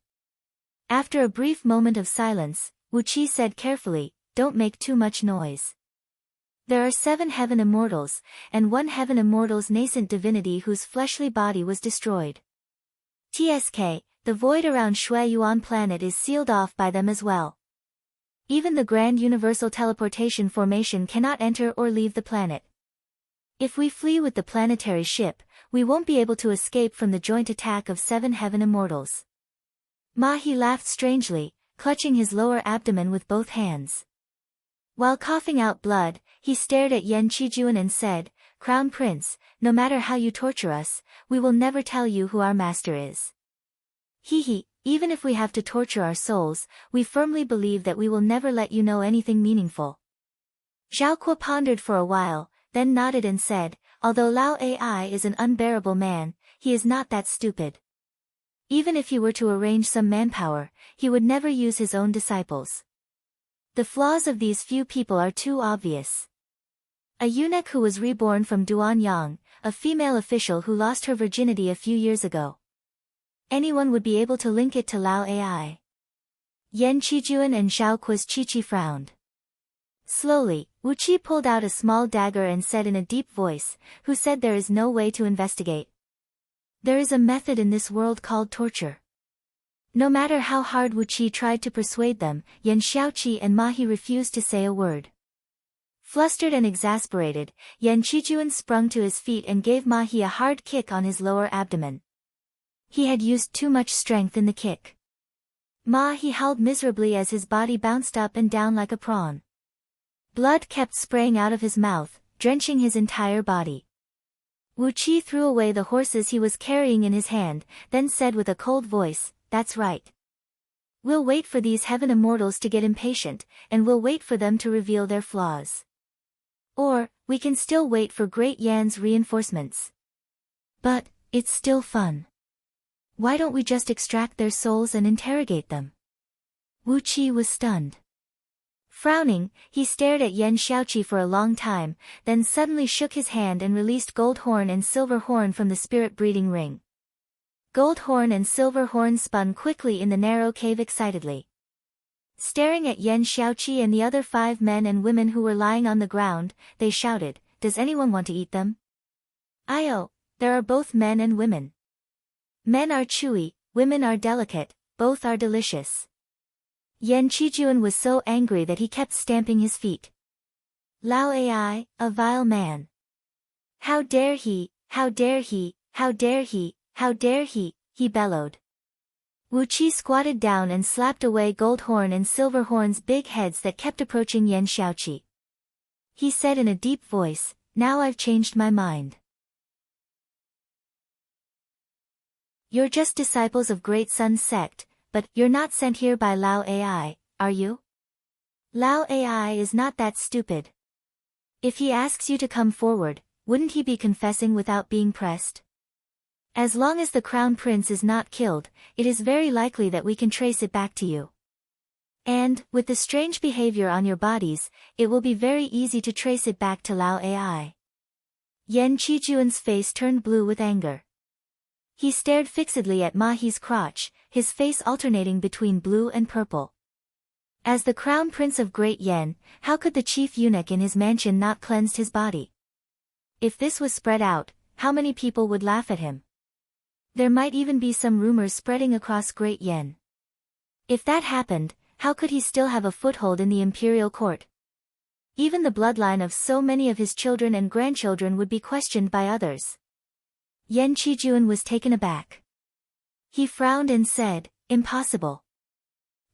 After a brief moment of silence, Wu Qi said carefully, "Don't make too much noise. There are 7 heaven immortals, and 1 heaven immortal's nascent divinity whose fleshly body was destroyed. TSK, the void around Shui Yuan planet is sealed off by them as well. Even the Grand Universal Teleportation Formation cannot enter or leave the planet. If we flee with the planetary ship, we won't be able to escape from the joint attack of 7 heaven immortals. Mahi laughed strangely, clutching his lower abdomen with both hands. While coughing out blood, he stared at Yan Qijuan and said, "Crown Prince, no matter how you torture us, we will never tell you who our master is. He, even if we have to torture our souls, we firmly believe that we will never let you know anything meaningful." Zhao Kuo pondered for a while, then nodded and said, "Although Lao Ai is an unbearable man, he is not that stupid. Even if he were to arrange some manpower, he would never use his own disciples. The flaws of these few people are too obvious. A eunuch who was reborn from Duanyang, a female official who lost her virginity a few years ago. Anyone would be able to link it to Lao Ai." Yan Qijuan and Zhao Kuo's Chi frowned. Slowly, Wu Qi pulled out a small dagger and said in a deep voice, "Who said there is no way to investigate? There is a method in this world called torture." No matter how hard Wu Qi tried to persuade them, Yan Xiaoqi and Mahi refused to say a word. Flustered and exasperated, Yan Qijuan sprung to his feet and gave Mahi a hard kick on his lower abdomen. He had used too much strength in the kick. Mahi howled miserably as his body bounced up and down like a prawn. Blood kept spraying out of his mouth, drenching his entire body. Wu Qi threw away the horses he was carrying in his hand, then said with a cold voice, "That's right. We'll wait for these heaven immortals to get impatient, and we'll wait for them to reveal their flaws. Or, we can still wait for Great Yan's reinforcements. But, it's still fun. Why don't we just extract their souls and interrogate them?" Wu Qi was stunned. Frowning, he stared at Yan Xiaoqi for a long time, then suddenly shook his hand and released Gold Horn and Silver Horn from the spirit breeding ring. Gold Horn and Silver Horn spun quickly in the narrow cave excitedly. Staring at Yan Xiaoqi and the other 5 men and women who were lying on the ground, they shouted, "Does anyone want to eat them?" "Io, there are both men and women. Men are chewy, women are delicate, both are delicious." Yan Qijuan was so angry that he kept stamping his feet. "Lao Ai, a vile man. How dare he, how dare he, how dare he, how dare he bellowed. Wu Qi squatted down and slapped away Gold Horn and Silver Horn's big heads that kept approaching Yan Xiaoqi. He said in a deep voice, "Now I've changed my mind. You're just disciples of Great Sun Sect, but you're not sent here by Lao Ai, are you? Lao Ai is not that stupid. If he asks you to come forward, wouldn't he be confessing without being pressed? As long as the Crown Prince is not killed, it is very likely that we can trace it back to you. And, with the strange behavior on your bodies, it will be very easy to trace it back to Lao Ai." Yan Qijuan's face turned blue with anger. He stared fixedly at Mahi's crotch, his face alternating between blue and purple. As the Crown Prince of Great Yan, how could the chief eunuch in his mansion not cleanse his body? If this was spread out, how many people would laugh at him? There might even be some rumors spreading across Great Yan. If that happened, how could he still have a foothold in the imperial court? Even the bloodline of so many of his children and grandchildren would be questioned by others. Yan Qijuan was taken aback. He frowned and said, "Impossible.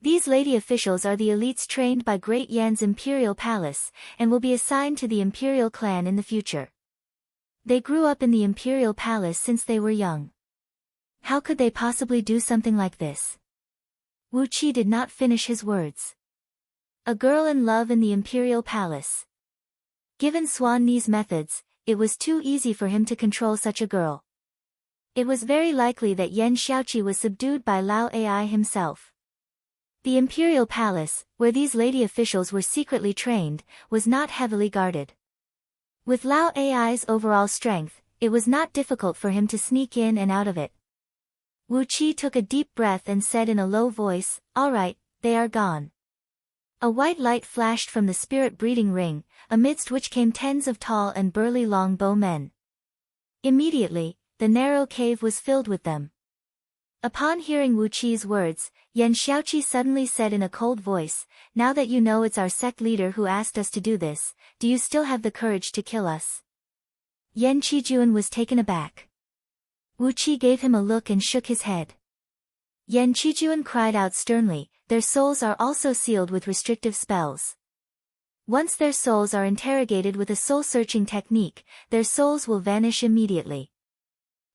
These lady officials are the elites trained by Great Yan's imperial palace, and will be assigned to the imperial clan in the future. They grew up in the imperial palace since they were young. How could they possibly do something like this?" Wu Qi did not finish his words. A girl in love in the imperial palace. Given Swan Ni's methods, it was too easy for him to control such a girl. It was very likely that Yan Xiaoqi was subdued by Lao Ai himself. The imperial palace, where these lady officials were secretly trained, was not heavily guarded. With Lao Ai's overall strength, it was not difficult for him to sneak in and out of it. Wu Qi took a deep breath and said in a low voice, "All right, they are gone. A white light flashed from the spirit breeding ring, amidst which came tens of tall and burly longbow men. Immediately, the narrow cave was filled with them. Upon hearing Wu Qi's words, Yan Xiaoqi suddenly said in a cold voice, "Now that you know it's our sect leader who asked us to do this, do you still have the courage to kill us?" Yan Qijuan was taken aback. Wu Qi gave him a look and shook his head. Yan Qijuan cried out sternly, "Their souls are also sealed with restrictive spells. Once their souls are interrogated with a soul-searching technique, their souls will vanish immediately."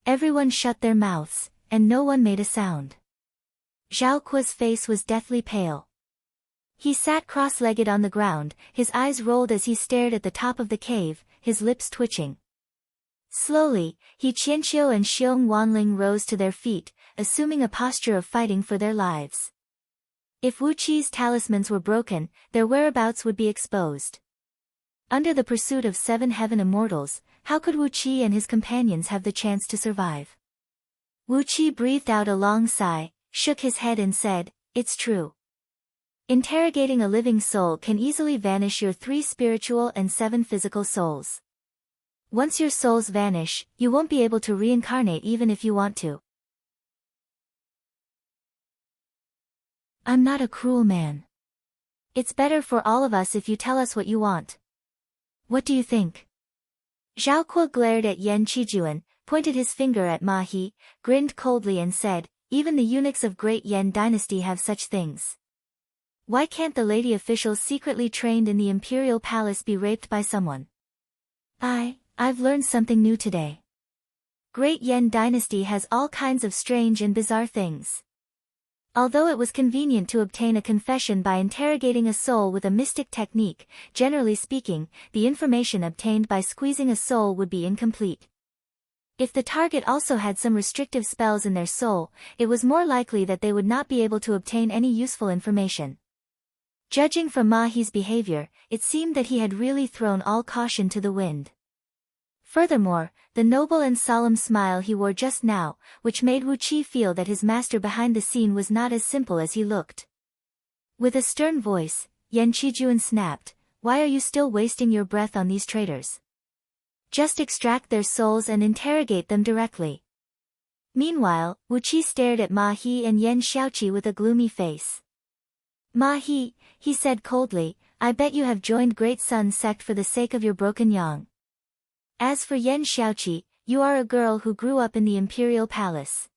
Everyone shut their mouths, and no one made a sound. Zhao Kuo's face was deathly pale. He sat cross-legged on the ground, his eyes rolled as he stared at the top of the cave, his lips twitching. Slowly, He Qianqiu and Xiong Wanling rose to their feet, assuming a posture of fighting for their lives. If Wu Qi's talismans were broken, their whereabouts would be exposed. Under the pursuit of 7 heaven immortals, how could Wu Qi and his companions have the chance to survive? Wu Qi breathed out a long sigh, shook his head and said, "It's true. Interrogating a living soul can easily vanish your 3 spiritual and 7 physical souls. Once your souls vanish, you won't be able to reincarnate even if you want to." "I'm not a cruel man. It's better for all of us if you tell us what you want. What do you think?" Zhao Kuo glared at Yan Qijuan, pointed his finger at Ma He, grinned coldly and said, "Even the eunuchs of great Yan dynasty have such things. Why can't the lady officials secretly trained in the imperial palace be raped by someone? I've learned something new today. Great Yan dynasty has all kinds of strange and bizarre things. Although it was convenient to obtain a confession by interrogating a soul with a mystic technique, generally speaking, the information obtained by squeezing a soul would be incomplete. If the target also had some restrictive spells in their soul, it was more likely that they would not be able to obtain any useful information." Judging from Ma He's behavior, it seemed that he had really thrown all caution to the wind. Furthermore, the noble and solemn smile he wore just now, which made Wu Qi feel that his master behind the scene was not as simple as he looked. With a stern voice, Yan Qijuan snapped, "Why are you still wasting your breath on these traitors? Just extract their souls and interrogate them directly." Meanwhile, Wu Qi stared at Ma He and Yan Xiaoqi with a gloomy face. "Ma He," he said coldly, "I bet you have joined Great Sun's sect for the sake of your broken yang. As for Yan Xiaoqi, you are a girl who grew up in the imperial palace.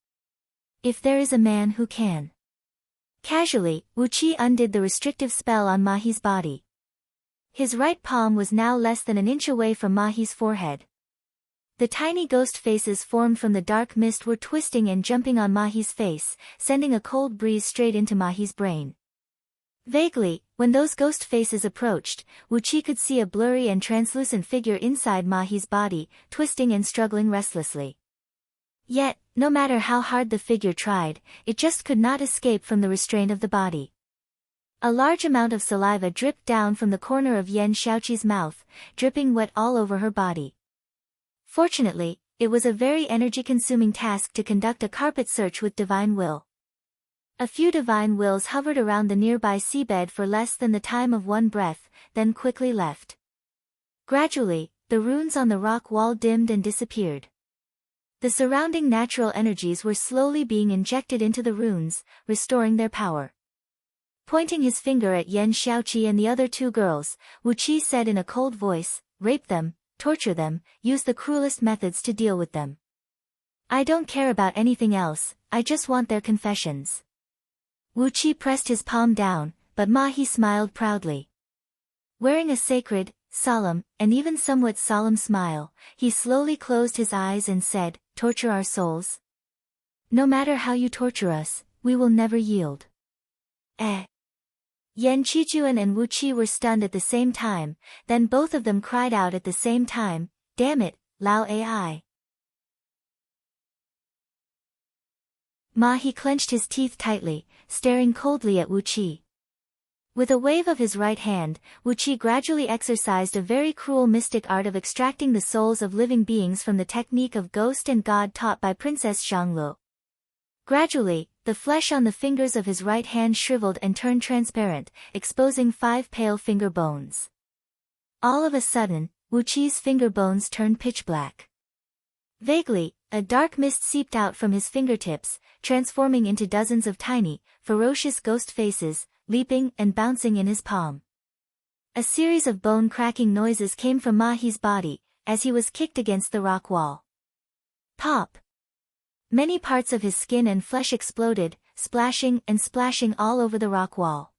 If there is a man who can." Casually, Wu Qi undid the restrictive spell on Ma He's body. His right palm was now less than an inch away from Ma He's forehead. The tiny ghost faces formed from the dark mist were twisting and jumping on Ma He's face, sending a cold breeze straight into Ma He's brain. Vaguely, when those ghost faces approached, Wu Qi could see a blurry and translucent figure inside Ma He's body, twisting and struggling restlessly. Yet, no matter how hard the figure tried, it just could not escape from the restraint of the body. A large amount of saliva dripped down from the corner of Yan Xiaoqi's mouth, dripping wet all over her body. Fortunately, it was a very energy-consuming task to conduct a carpet search with divine will. A few divine wills hovered around the nearby seabed for less than the time of one breath, then quickly left. Gradually, the runes on the rock wall dimmed and disappeared. The surrounding natural energies were slowly being injected into the runes, restoring their power. Pointing his finger at Yan Xiaoqi and the other 2 girls, Wu Qi said in a cold voice, "Rape them, torture them, use the cruelest methods to deal with them. I don't care about anything else, I just want their confessions." Wu Qi pressed his palm down, but Ma He smiled proudly. Wearing a sacred, solemn, and even somewhat solemn smile, he slowly closed his eyes and said, "Torture our souls? No matter how you torture us, we will never yield." Yan Qijuan and Wu Qi were stunned at the same time, then both of them cried out at the same time, "Damn it, Lao Ai." Ma He clenched his teeth tightly, staring coldly at Wu Qi. With a wave of his right hand, Wu Qi gradually exercised a very cruel mystic art of extracting the souls of living beings from the technique of ghost and god taught by Princess Zhanglu. Gradually, the flesh on the fingers of his right hand shriveled and turned transparent, exposing 5 pale finger bones. All of a sudden, Wu Qi's finger bones turned pitch black. Vaguely, a dark mist seeped out from his fingertips, transforming into dozens of tiny, ferocious ghost faces, leaping and bouncing in his palm. A series of bone-cracking noises came from Ma He's body, as he was kicked against the rock wall. Pop! Many parts of his skin and flesh exploded, splashing and splashing all over the rock wall.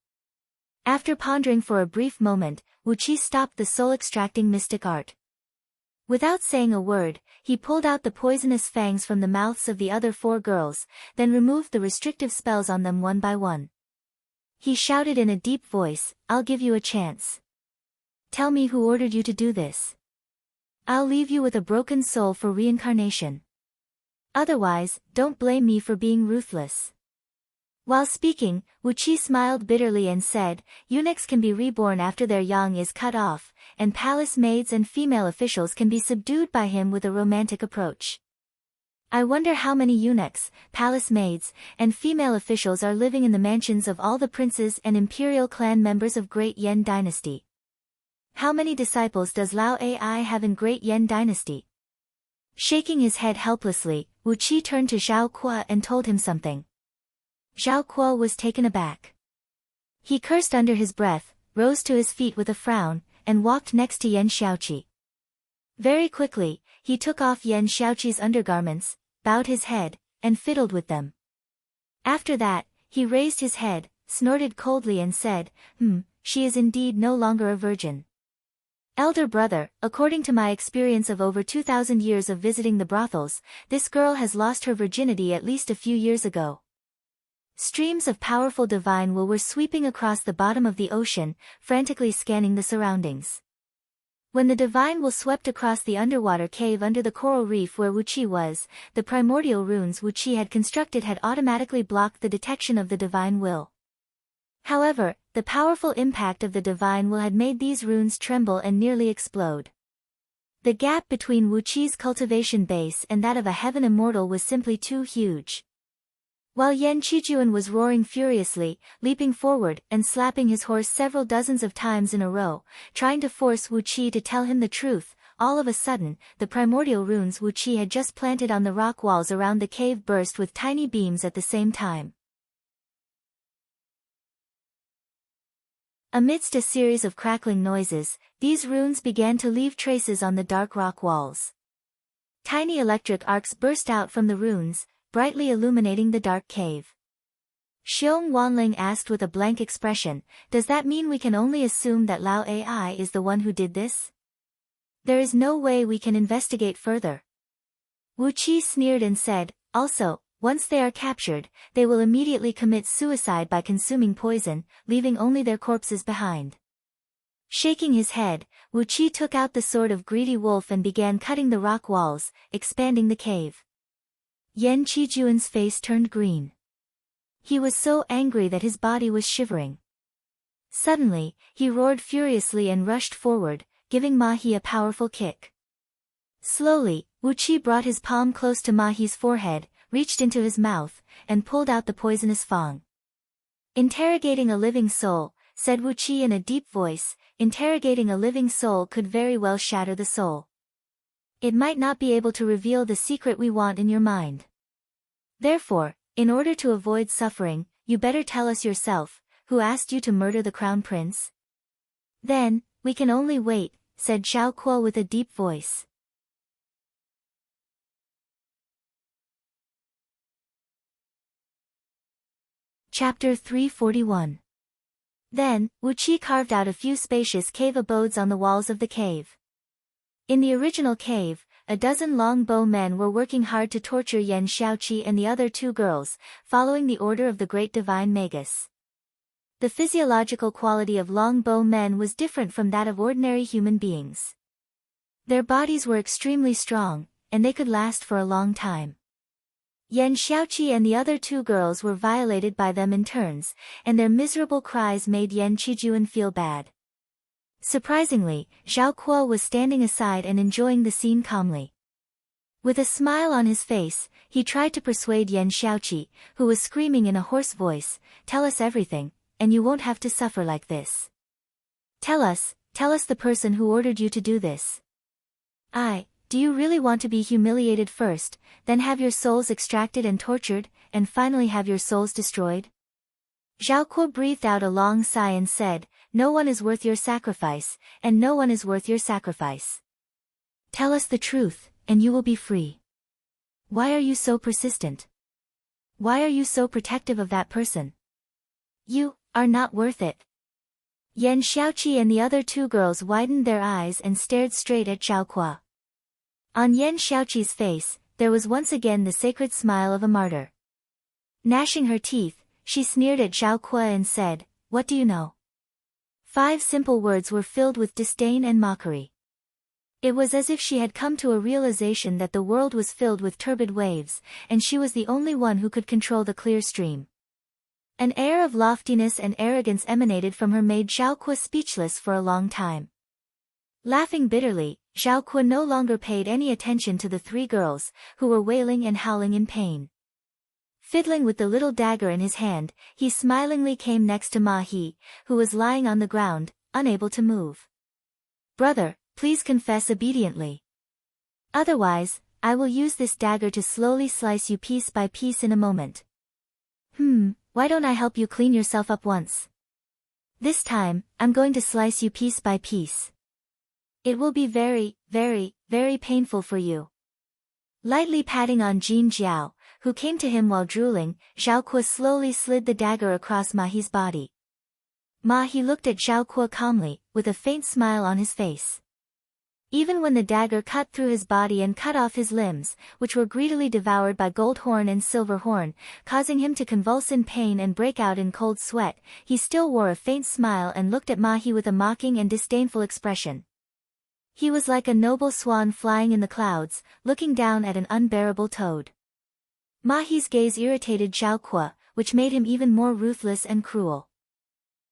After pondering for a brief moment, Wu Qi stopped the soul-extracting mystic art. Without saying a word, he pulled out the poisonous fangs from the mouths of the other 4 girls, then removed the restrictive spells on them one by one. He shouted in a deep voice, "I'll give you a chance. Tell me who ordered you to do this. I'll leave you with a broken soul for reincarnation. Otherwise, don't blame me for being ruthless." While speaking, Wu Qi smiled bitterly and said, "Eunuchs can be reborn after their yang is cut off, and palace maids and female officials can be subdued by him with a romantic approach. I wonder how many eunuchs, palace maids, and female officials are living in the mansions of all the princes and imperial clan members of Great Yan Dynasty. How many disciples does Lao Ai have in Great Yan Dynasty?" Shaking his head helplessly, Wu Qi turned to Zhao Kuo and told him something. Zhao Kuo was taken aback. He cursed under his breath, rose to his feet with a frown, and walked next to Yan Xiaoqi. Very quickly, he took off Yan Xiaoqi's undergarments, bowed his head, and fiddled with them. After that, he raised his head, snorted coldly and said, She is indeed no longer a virgin. Elder brother, according to my experience of over 2,000 years of visiting the brothels, this girl has lost her virginity at least a few years ago." Streams of powerful divine will were sweeping across the bottom of the ocean, frantically scanning the surroundings. When the divine will swept across the underwater cave under the coral reef where Wu Qi was, the primordial runes Wu Qi had constructed had automatically blocked the detection of the divine will. However, the powerful impact of the divine will had made these runes tremble and nearly explode. The gap between Wu Qi's cultivation base and that of a heaven immortal was simply too huge. While Yan Qijuan was roaring furiously, leaping forward and slapping his horse several dozens of times in a row, trying to force Wu Qi to tell him the truth, all of a sudden, the primordial runes Wu Qi had just planted on the rock walls around the cave burst with tiny beams at the same time. Amidst a series of crackling noises, these runes began to leave traces on the dark rock walls. Tiny electric arcs burst out from the runes, brightly illuminating the dark cave. Xiong Wanling asked with a blank expression, "Does that mean we can only assume that Lao Ai is the one who did this? There is no way we can investigate further." Wu Qi sneered and said, "Also, once they are captured, they will immediately commit suicide by consuming poison, leaving only their corpses behind." Shaking his head, Wu Qi took out the sword of greedy wolf and began cutting the rock walls, expanding the cave. Yan Qijuan's face turned green. He was so angry that his body was shivering. Suddenly, he roared furiously and rushed forward, giving Ma He a powerful kick. Slowly, Wu Qi brought his palm close to Ma He's forehead, reached into his mouth, and pulled out the poisonous fang. "Interrogating a living soul," said Wu Qi in a deep voice, "interrogating a living soul could very well shatter the soul. It might not be able to reveal the secret we want in your mind. Therefore, in order to avoid suffering, you better tell us yourself, who asked you to murder the crown prince?" "Then, we can only wait," said Zhao Kuo with a deep voice. Chapter 341. Then, Wu Qi carved out a few spacious cave abodes on the walls of the cave. In the original cave, a dozen longbow men were working hard to torture Yan Xiaoqi and the other 2 girls, following the order of the great divine Magus. The physiological quality of longbow men was different from that of ordinary human beings. Their bodies were extremely strong, and they could last for a long time. Yan Xiaoqi and the other 2 girls were violated by them in turns, and their miserable cries made Yan Qijuan feel bad. Surprisingly, Zhao Kuo was standing aside and enjoying the scene calmly. With a smile on his face, he tried to persuade Yan Xiaoqi, who was screaming in a hoarse voice, "Tell us everything, and you won't have to suffer like this. Tell us the person who ordered you to do this. Do you really want to be humiliated first, then have your souls extracted and tortured, and finally have your souls destroyed?" Zhao Kuo breathed out a long sigh and said, "No one is worth your sacrifice, and no one is worth your sacrifice. Tell us the truth, and you will be free. Why are you so persistent? Why are you so protective of that person? You are not worth it." Yan Xiaoqi and the other two girls widened their eyes and stared straight at Zhao Kuo. On Yan Xiaoqi's face, there was once again the sacred smile of a martyr. Gnashing her teeth, she sneered at Zhao Kuo and said, "What do you know?" 5 simple words were filled with disdain and mockery. It was as if she had come to a realization that the world was filled with turbid waves, and she was the only one who could control the clear stream. An air of loftiness and arrogance emanated from her, made Zhao Kuo speechless for a long time. Laughing bitterly, Zhao Kuo no longer paid any attention to the 3 girls, who were wailing and howling in pain. Fiddling with the little dagger in his hand, he smilingly came next to Ma He, who was lying on the ground, unable to move. "Brother, please confess obediently. Otherwise, I will use this dagger to slowly slice you piece by piece in a moment." Why don't I help you clean yourself up once? This time, I'm going to slice you piece by piece. It will be very, very, very painful for you. Lightly patting on Jin Jiao, who came to him while drooling, Zhao Kuo slowly slid the dagger across Ma He's body. Ma He looked at Zhao Kuo calmly, with a faint smile on his face. Even when the dagger cut through his body and cut off his limbs, which were greedily devoured by Gold Horn and Silver Horn, causing him to convulse in pain and break out in cold sweat, he still wore a faint smile and looked at Ma He with a mocking and disdainful expression. He was like a noble swan flying in the clouds, looking down at an unbearable toad. Ma He's gaze irritated Zhao Kuo, which made him even more ruthless and cruel.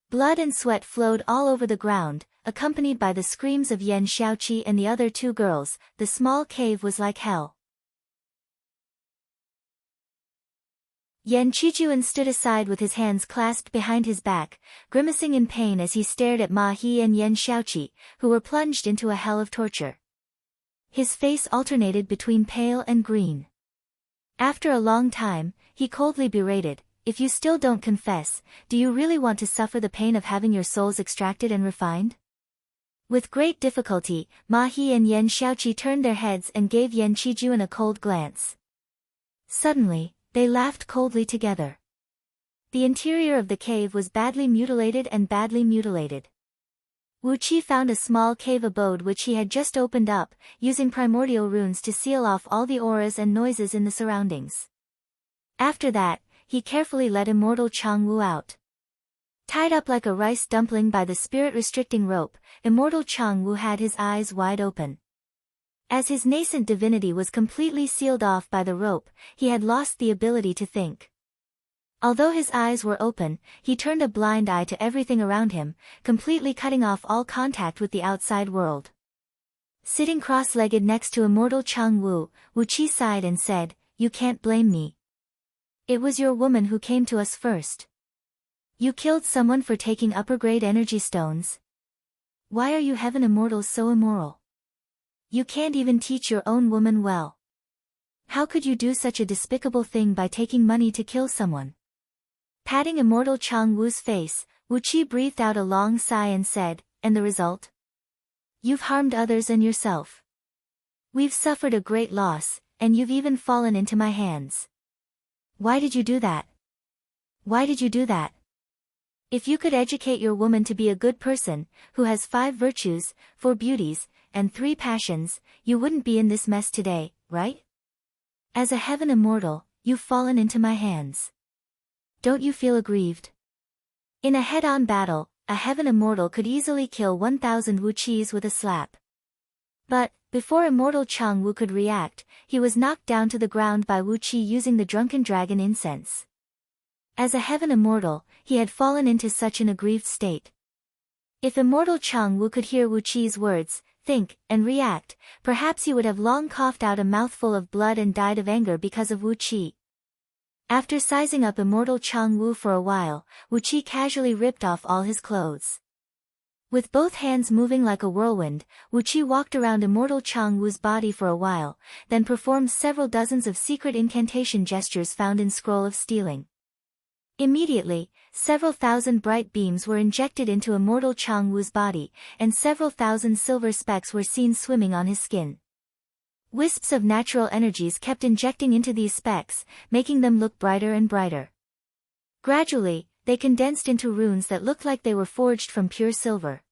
Blood and sweat flowed all over the ground, accompanied by the screams of Yan Xiaoqi and the other 2 girls. The small cave was like hell. Yan Qijuan stood aside with his hands clasped behind his back, grimacing in pain as he stared at Ma He and Yan Xiaoqi, who were plunged into a hell of torture. His face alternated between pale and green. After a long time, he coldly berated, "If you still don't confess, do you really want to suffer the pain of having your souls extracted and refined?" With great difficulty, Ma He and Yan Xiaoqi turned their heads and gave Yan Qijuan a cold glance. Suddenly, they laughed coldly together. The interior of the cave was badly mutilated. Wu Qi found a small cave abode which he had just opened up, using primordial runes to seal off all the auras and noises in the surroundings. After that, he carefully let immortal Chang Wu out. Tied up like a rice dumpling by the spirit-restricting rope, immortal Chang Wu had his eyes wide open. As his nascent divinity was completely sealed off by the rope, he had lost the ability to think. Although his eyes were open, he turned a blind eye to everything around him, completely cutting off all contact with the outside world. Sitting cross-legged next to immortal Chang Wu, Wu Qi sighed and said, "You can't blame me. It was your woman who came to us first. You killed someone for taking upper-grade energy stones. Why are you heaven immortals so immoral? You can't even teach your own woman well. How could you do such a despicable thing by taking money to kill someone?" Patting immortal Chang Wu's face, Wu Qi breathed out a long sigh and said, "And the result? You've harmed others and yourself. We've suffered a great loss, and you've even fallen into my hands. Why did you do that? Why did you do that? If you could educate your woman to be a good person, who has 5 virtues, 4 beauties, and 3 passions, you wouldn't be in this mess today, right? As a heaven immortal, you've fallen into my hands. Don't you feel aggrieved?" In a head-on battle, a heaven immortal could easily kill 1,000 Wu Qis with a slap. But, before immortal Chang Wu could react, he was knocked down to the ground by Wu Qi using the drunken dragon incense. As a heaven immortal, he had fallen into such an aggrieved state. If immortal Chang Wu could hear Wu Qi's words, think, and react, perhaps he would have long coughed out a mouthful of blood and died of anger because of Wu Qi. After sizing up immortal Chang Wu for a while, Wu Qi casually ripped off all his clothes. With both hands moving like a whirlwind, Wu Qi walked around immortal Chang Wu's body for a while, then performed several dozens of secret incantation gestures found in Scroll of Stealing. Immediately, several thousand bright beams were injected into immortal Chang Wu's body, and several thousand silver specks were seen swimming on his skin. Wisps of natural energies kept injecting into these specks, making them look brighter and brighter. Gradually, they condensed into runes that looked like they were forged from pure silver.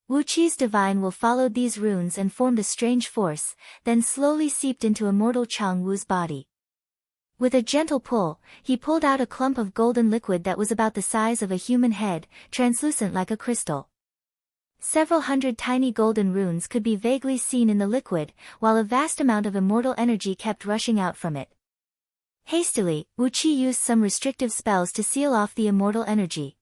Wu Qi's divine will followed these runes and formed a strange force, then slowly seeped into immortal Chang Wu's body. With a gentle pull, he pulled out a clump of golden liquid that was about the size of a human head, translucent like a crystal. Several hundred tiny golden runes could be vaguely seen in the liquid, while a vast amount of immortal energy kept rushing out from it. Hastily, Wu Qi used some restrictive spells to seal off the immortal energy.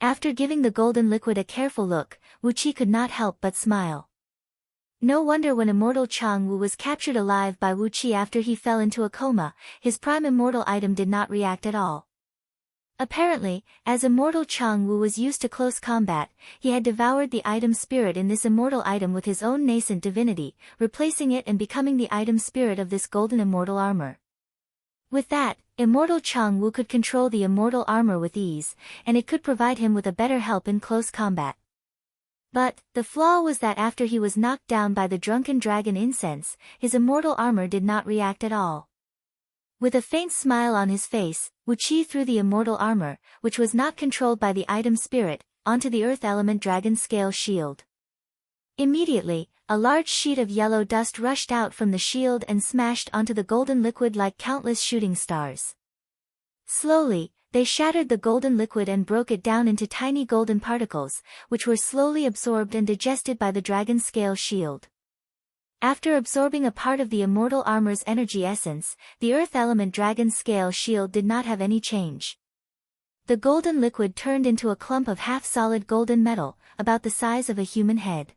After giving the golden liquid a careful look, Wu Qi could not help but smile. No wonder when immortal Chang Wu was captured alive by Wu Qi after he fell into a coma, his prime immortal item did not react at all. Apparently, as immortal Chang Wu was used to close combat, he had devoured the item spirit in this immortal item with his own nascent divinity, replacing it and becoming the item spirit of this golden immortal armor. With that, immortal Chang Wu could control the immortal armor with ease, and it could provide him with a better help in close combat. But, the flaw was that after he was knocked down by the drunken dragon incense, his immortal armor did not react at all. With a faint smile on his face, Wu Qi threw the immortal armor, which was not controlled by the item spirit, onto the earth element dragon scale shield. Immediately, a large sheet of yellow dust rushed out from the shield and smashed onto the golden liquid like countless shooting stars. Slowly, they shattered the golden liquid and broke it down into tiny golden particles, which were slowly absorbed and digested by the dragon scale shield. After absorbing a part of the immortal armor's energy essence, the earth element dragon scale shield did not have any change. The golden liquid turned into a clump of half-solid golden metal, about the size of a human head.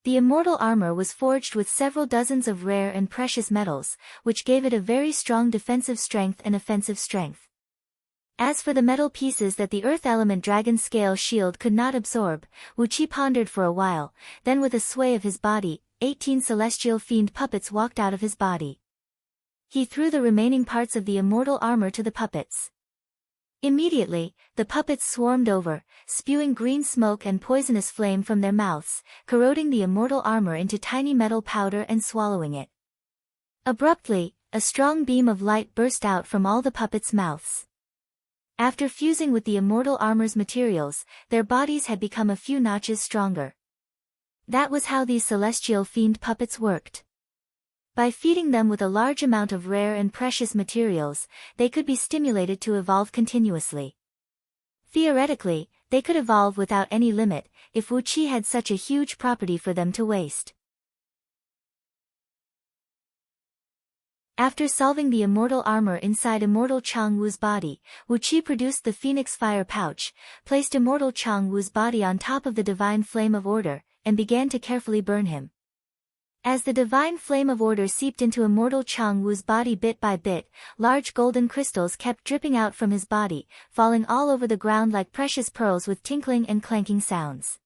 The immortal armor was forged with several dozens of rare and precious metals, which gave it a very strong defensive strength and offensive strength. As for the metal pieces that the earth element dragon scale shield could not absorb, Wu Qi pondered for a while, then with a sway of his body, 18 celestial fiend puppets walked out of his body. He threw the remaining parts of the immortal armor to the puppets. Immediately, the puppets swarmed over, spewing green smoke and poisonous flame from their mouths, corroding the immortal armor into tiny metal powder and swallowing it. Abruptly, a strong beam of light burst out from all the puppets' mouths. After fusing with the immortal armor's materials, their bodies had become a few notches stronger. That was how these celestial fiend puppets worked. By feeding them with a large amount of rare and precious materials, they could be stimulated to evolve continuously. Theoretically, they could evolve without any limit, if Wu Qi had such a huge property for them to waste. After solving the immortal armor inside immortal Chang Wu's body, Wu Qi produced the Phoenix Fire Pouch, placed immortal Chang Wu's body on top of the divine flame of order, and began to carefully burn him. As the divine flame of order seeped into immortal Chang Wu's body bit by bit, large golden crystals kept dripping out from his body, falling all over the ground like precious pearls with tinkling and clanking sounds.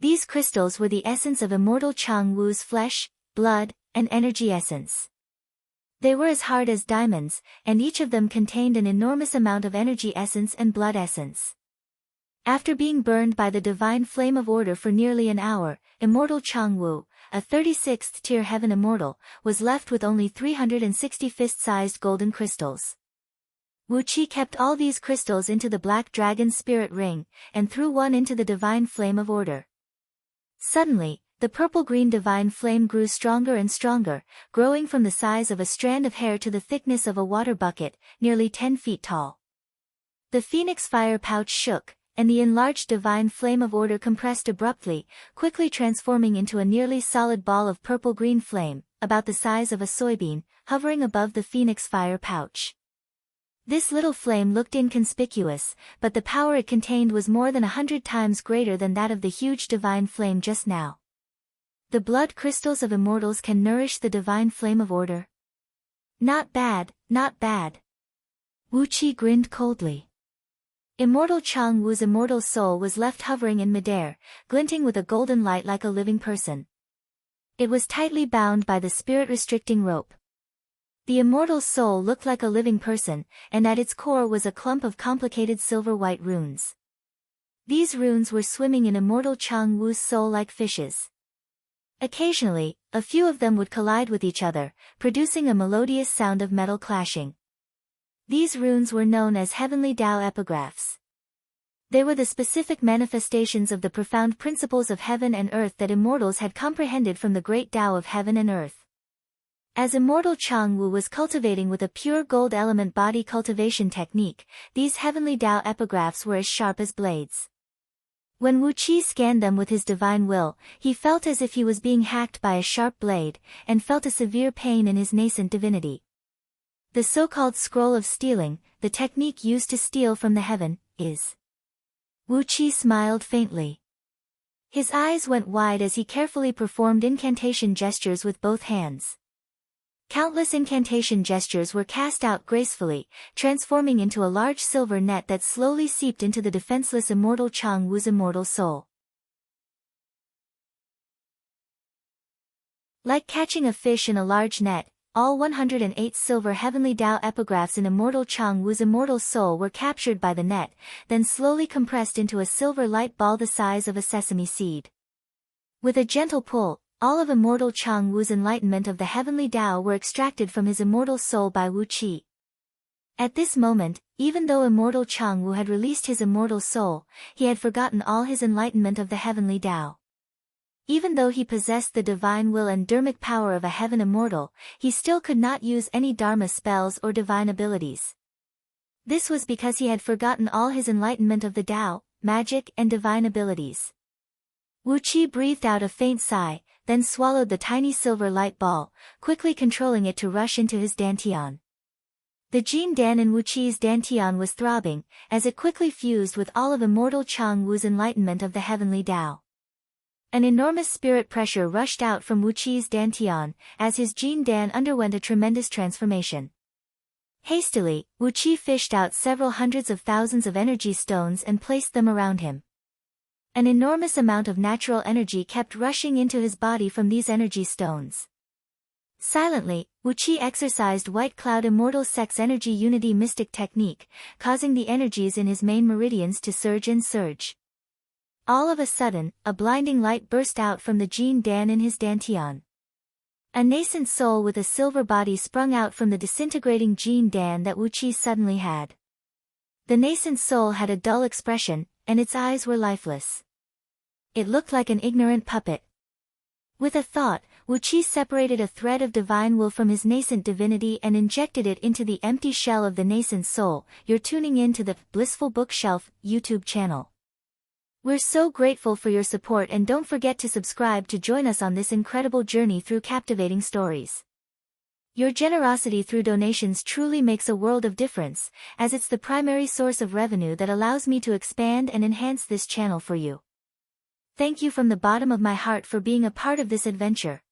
These crystals were the essence of immortal Chang Wu's flesh, blood, and energy essence. They were as hard as diamonds, and each of them contained an enormous amount of energy essence and blood essence. After being burned by the divine flame of order for nearly an hour, immortal Chang Wu, a 36th tier heaven immortal, was left with only 360 fist-sized golden crystals. Wu Qi kept all these crystals into the black dragon spirit ring, and threw one into the divine flame of order. Suddenly, the purple-green divine flame grew stronger and stronger, growing from the size of a strand of hair to the thickness of a water bucket, nearly 10 feet tall. The Phoenix Fire Pouch shook, and the enlarged divine flame of order compressed abruptly, quickly transforming into a nearly solid ball of purple-green flame, about the size of a soybean, hovering above the Phoenix Fire Pouch. This little flame looked inconspicuous, but the power it contained was more than 100 times greater than that of the huge divine flame just now. The blood crystals of immortals can nourish the divine flame of order. Not bad, not bad. Wu Qi grinned coldly. Immortal Chang Wu's immortal soul was left hovering in midair, glinting with a golden light like a living person. It was tightly bound by the spirit-restricting rope. The immortal soul looked like a living person, and at its core was a clump of complicated silver-white runes. These runes were swimming in immortal Chang Wu's soul like fishes. Occasionally, a few of them would collide with each other, producing a melodious sound of metal clashing. These runes were known as heavenly Tao epigraphs. They were the specific manifestations of the profound principles of heaven and earth that immortals had comprehended from the great Tao of heaven and earth. As immortal Chang Wu was cultivating with a pure gold element body cultivation technique, these heavenly Tao epigraphs were as sharp as blades. When Wu Qi scanned them with his divine will, he felt as if he was being hacked by a sharp blade, and felt a severe pain in his nascent divinity. The so-called scroll of stealing, the technique used to steal from the heaven, is. Wu Qi smiled faintly. His eyes went wide as he carefully performed incantation gestures with both hands. Countless incantation gestures were cast out gracefully, transforming into a large silver net that slowly seeped into the defenseless immortal Chang Wu's immortal soul. Like catching a fish in a large net, all 108 silver heavenly Tao epigraphs in immortal Chang Wu's immortal soul were captured by the net, then slowly compressed into a silver light ball the size of a sesame seed. With a gentle pull, all of immortal Chang Wu's enlightenment of the heavenly Tao were extracted from his immortal soul by Wu Qi. At this moment, even though immortal Chang Wu had released his immortal soul, he had forgotten all his enlightenment of the heavenly Tao. Even though he possessed the divine will and dharmic power of a heaven immortal, he still could not use any dharma spells or divine abilities. This was because he had forgotten all his enlightenment of the Tao, magic and divine abilities. Wu Qi breathed out a faint sigh, then swallowed the tiny silver light ball, quickly controlling it to rush into his dantian. The Jin Dan in Wu Qi's dantian was throbbing, as it quickly fused with all of immortal Chang Wu's enlightenment of the heavenly Tao. An enormous spirit pressure rushed out from Wu Qi's dantian, as his Jin Dan underwent a tremendous transformation. Hastily, Wu Qi fished out several hundreds of thousands of energy stones and placed them around him. An enormous amount of natural energy kept rushing into his body from these energy stones. Silently, Wu Qi exercised White Cloud Immortal Sex Energy Unity Mystic Technique, causing the energies in his main meridians to surge and surge. All of a sudden, a blinding light burst out from the Jin Dan in his dantian. A nascent soul with a silver body sprung out from the disintegrating Jin Dan that Wu Qi suddenly had. The nascent soul had a dull expression, and its eyes were lifeless. It looked like an ignorant puppet. With a thought, Wu Qi separated a thread of divine will from his nascent divinity and injected it into the empty shell of the nascent soul. You're tuning in to the Blissful Bookshelf YouTube channel. We're so grateful for your support, and don't forget to subscribe to join us on this incredible journey through captivating stories. Your generosity through donations truly makes a world of difference, as it's the primary source of revenue that allows me to expand and enhance this channel for you. Thank you from the bottom of my heart for being a part of this adventure.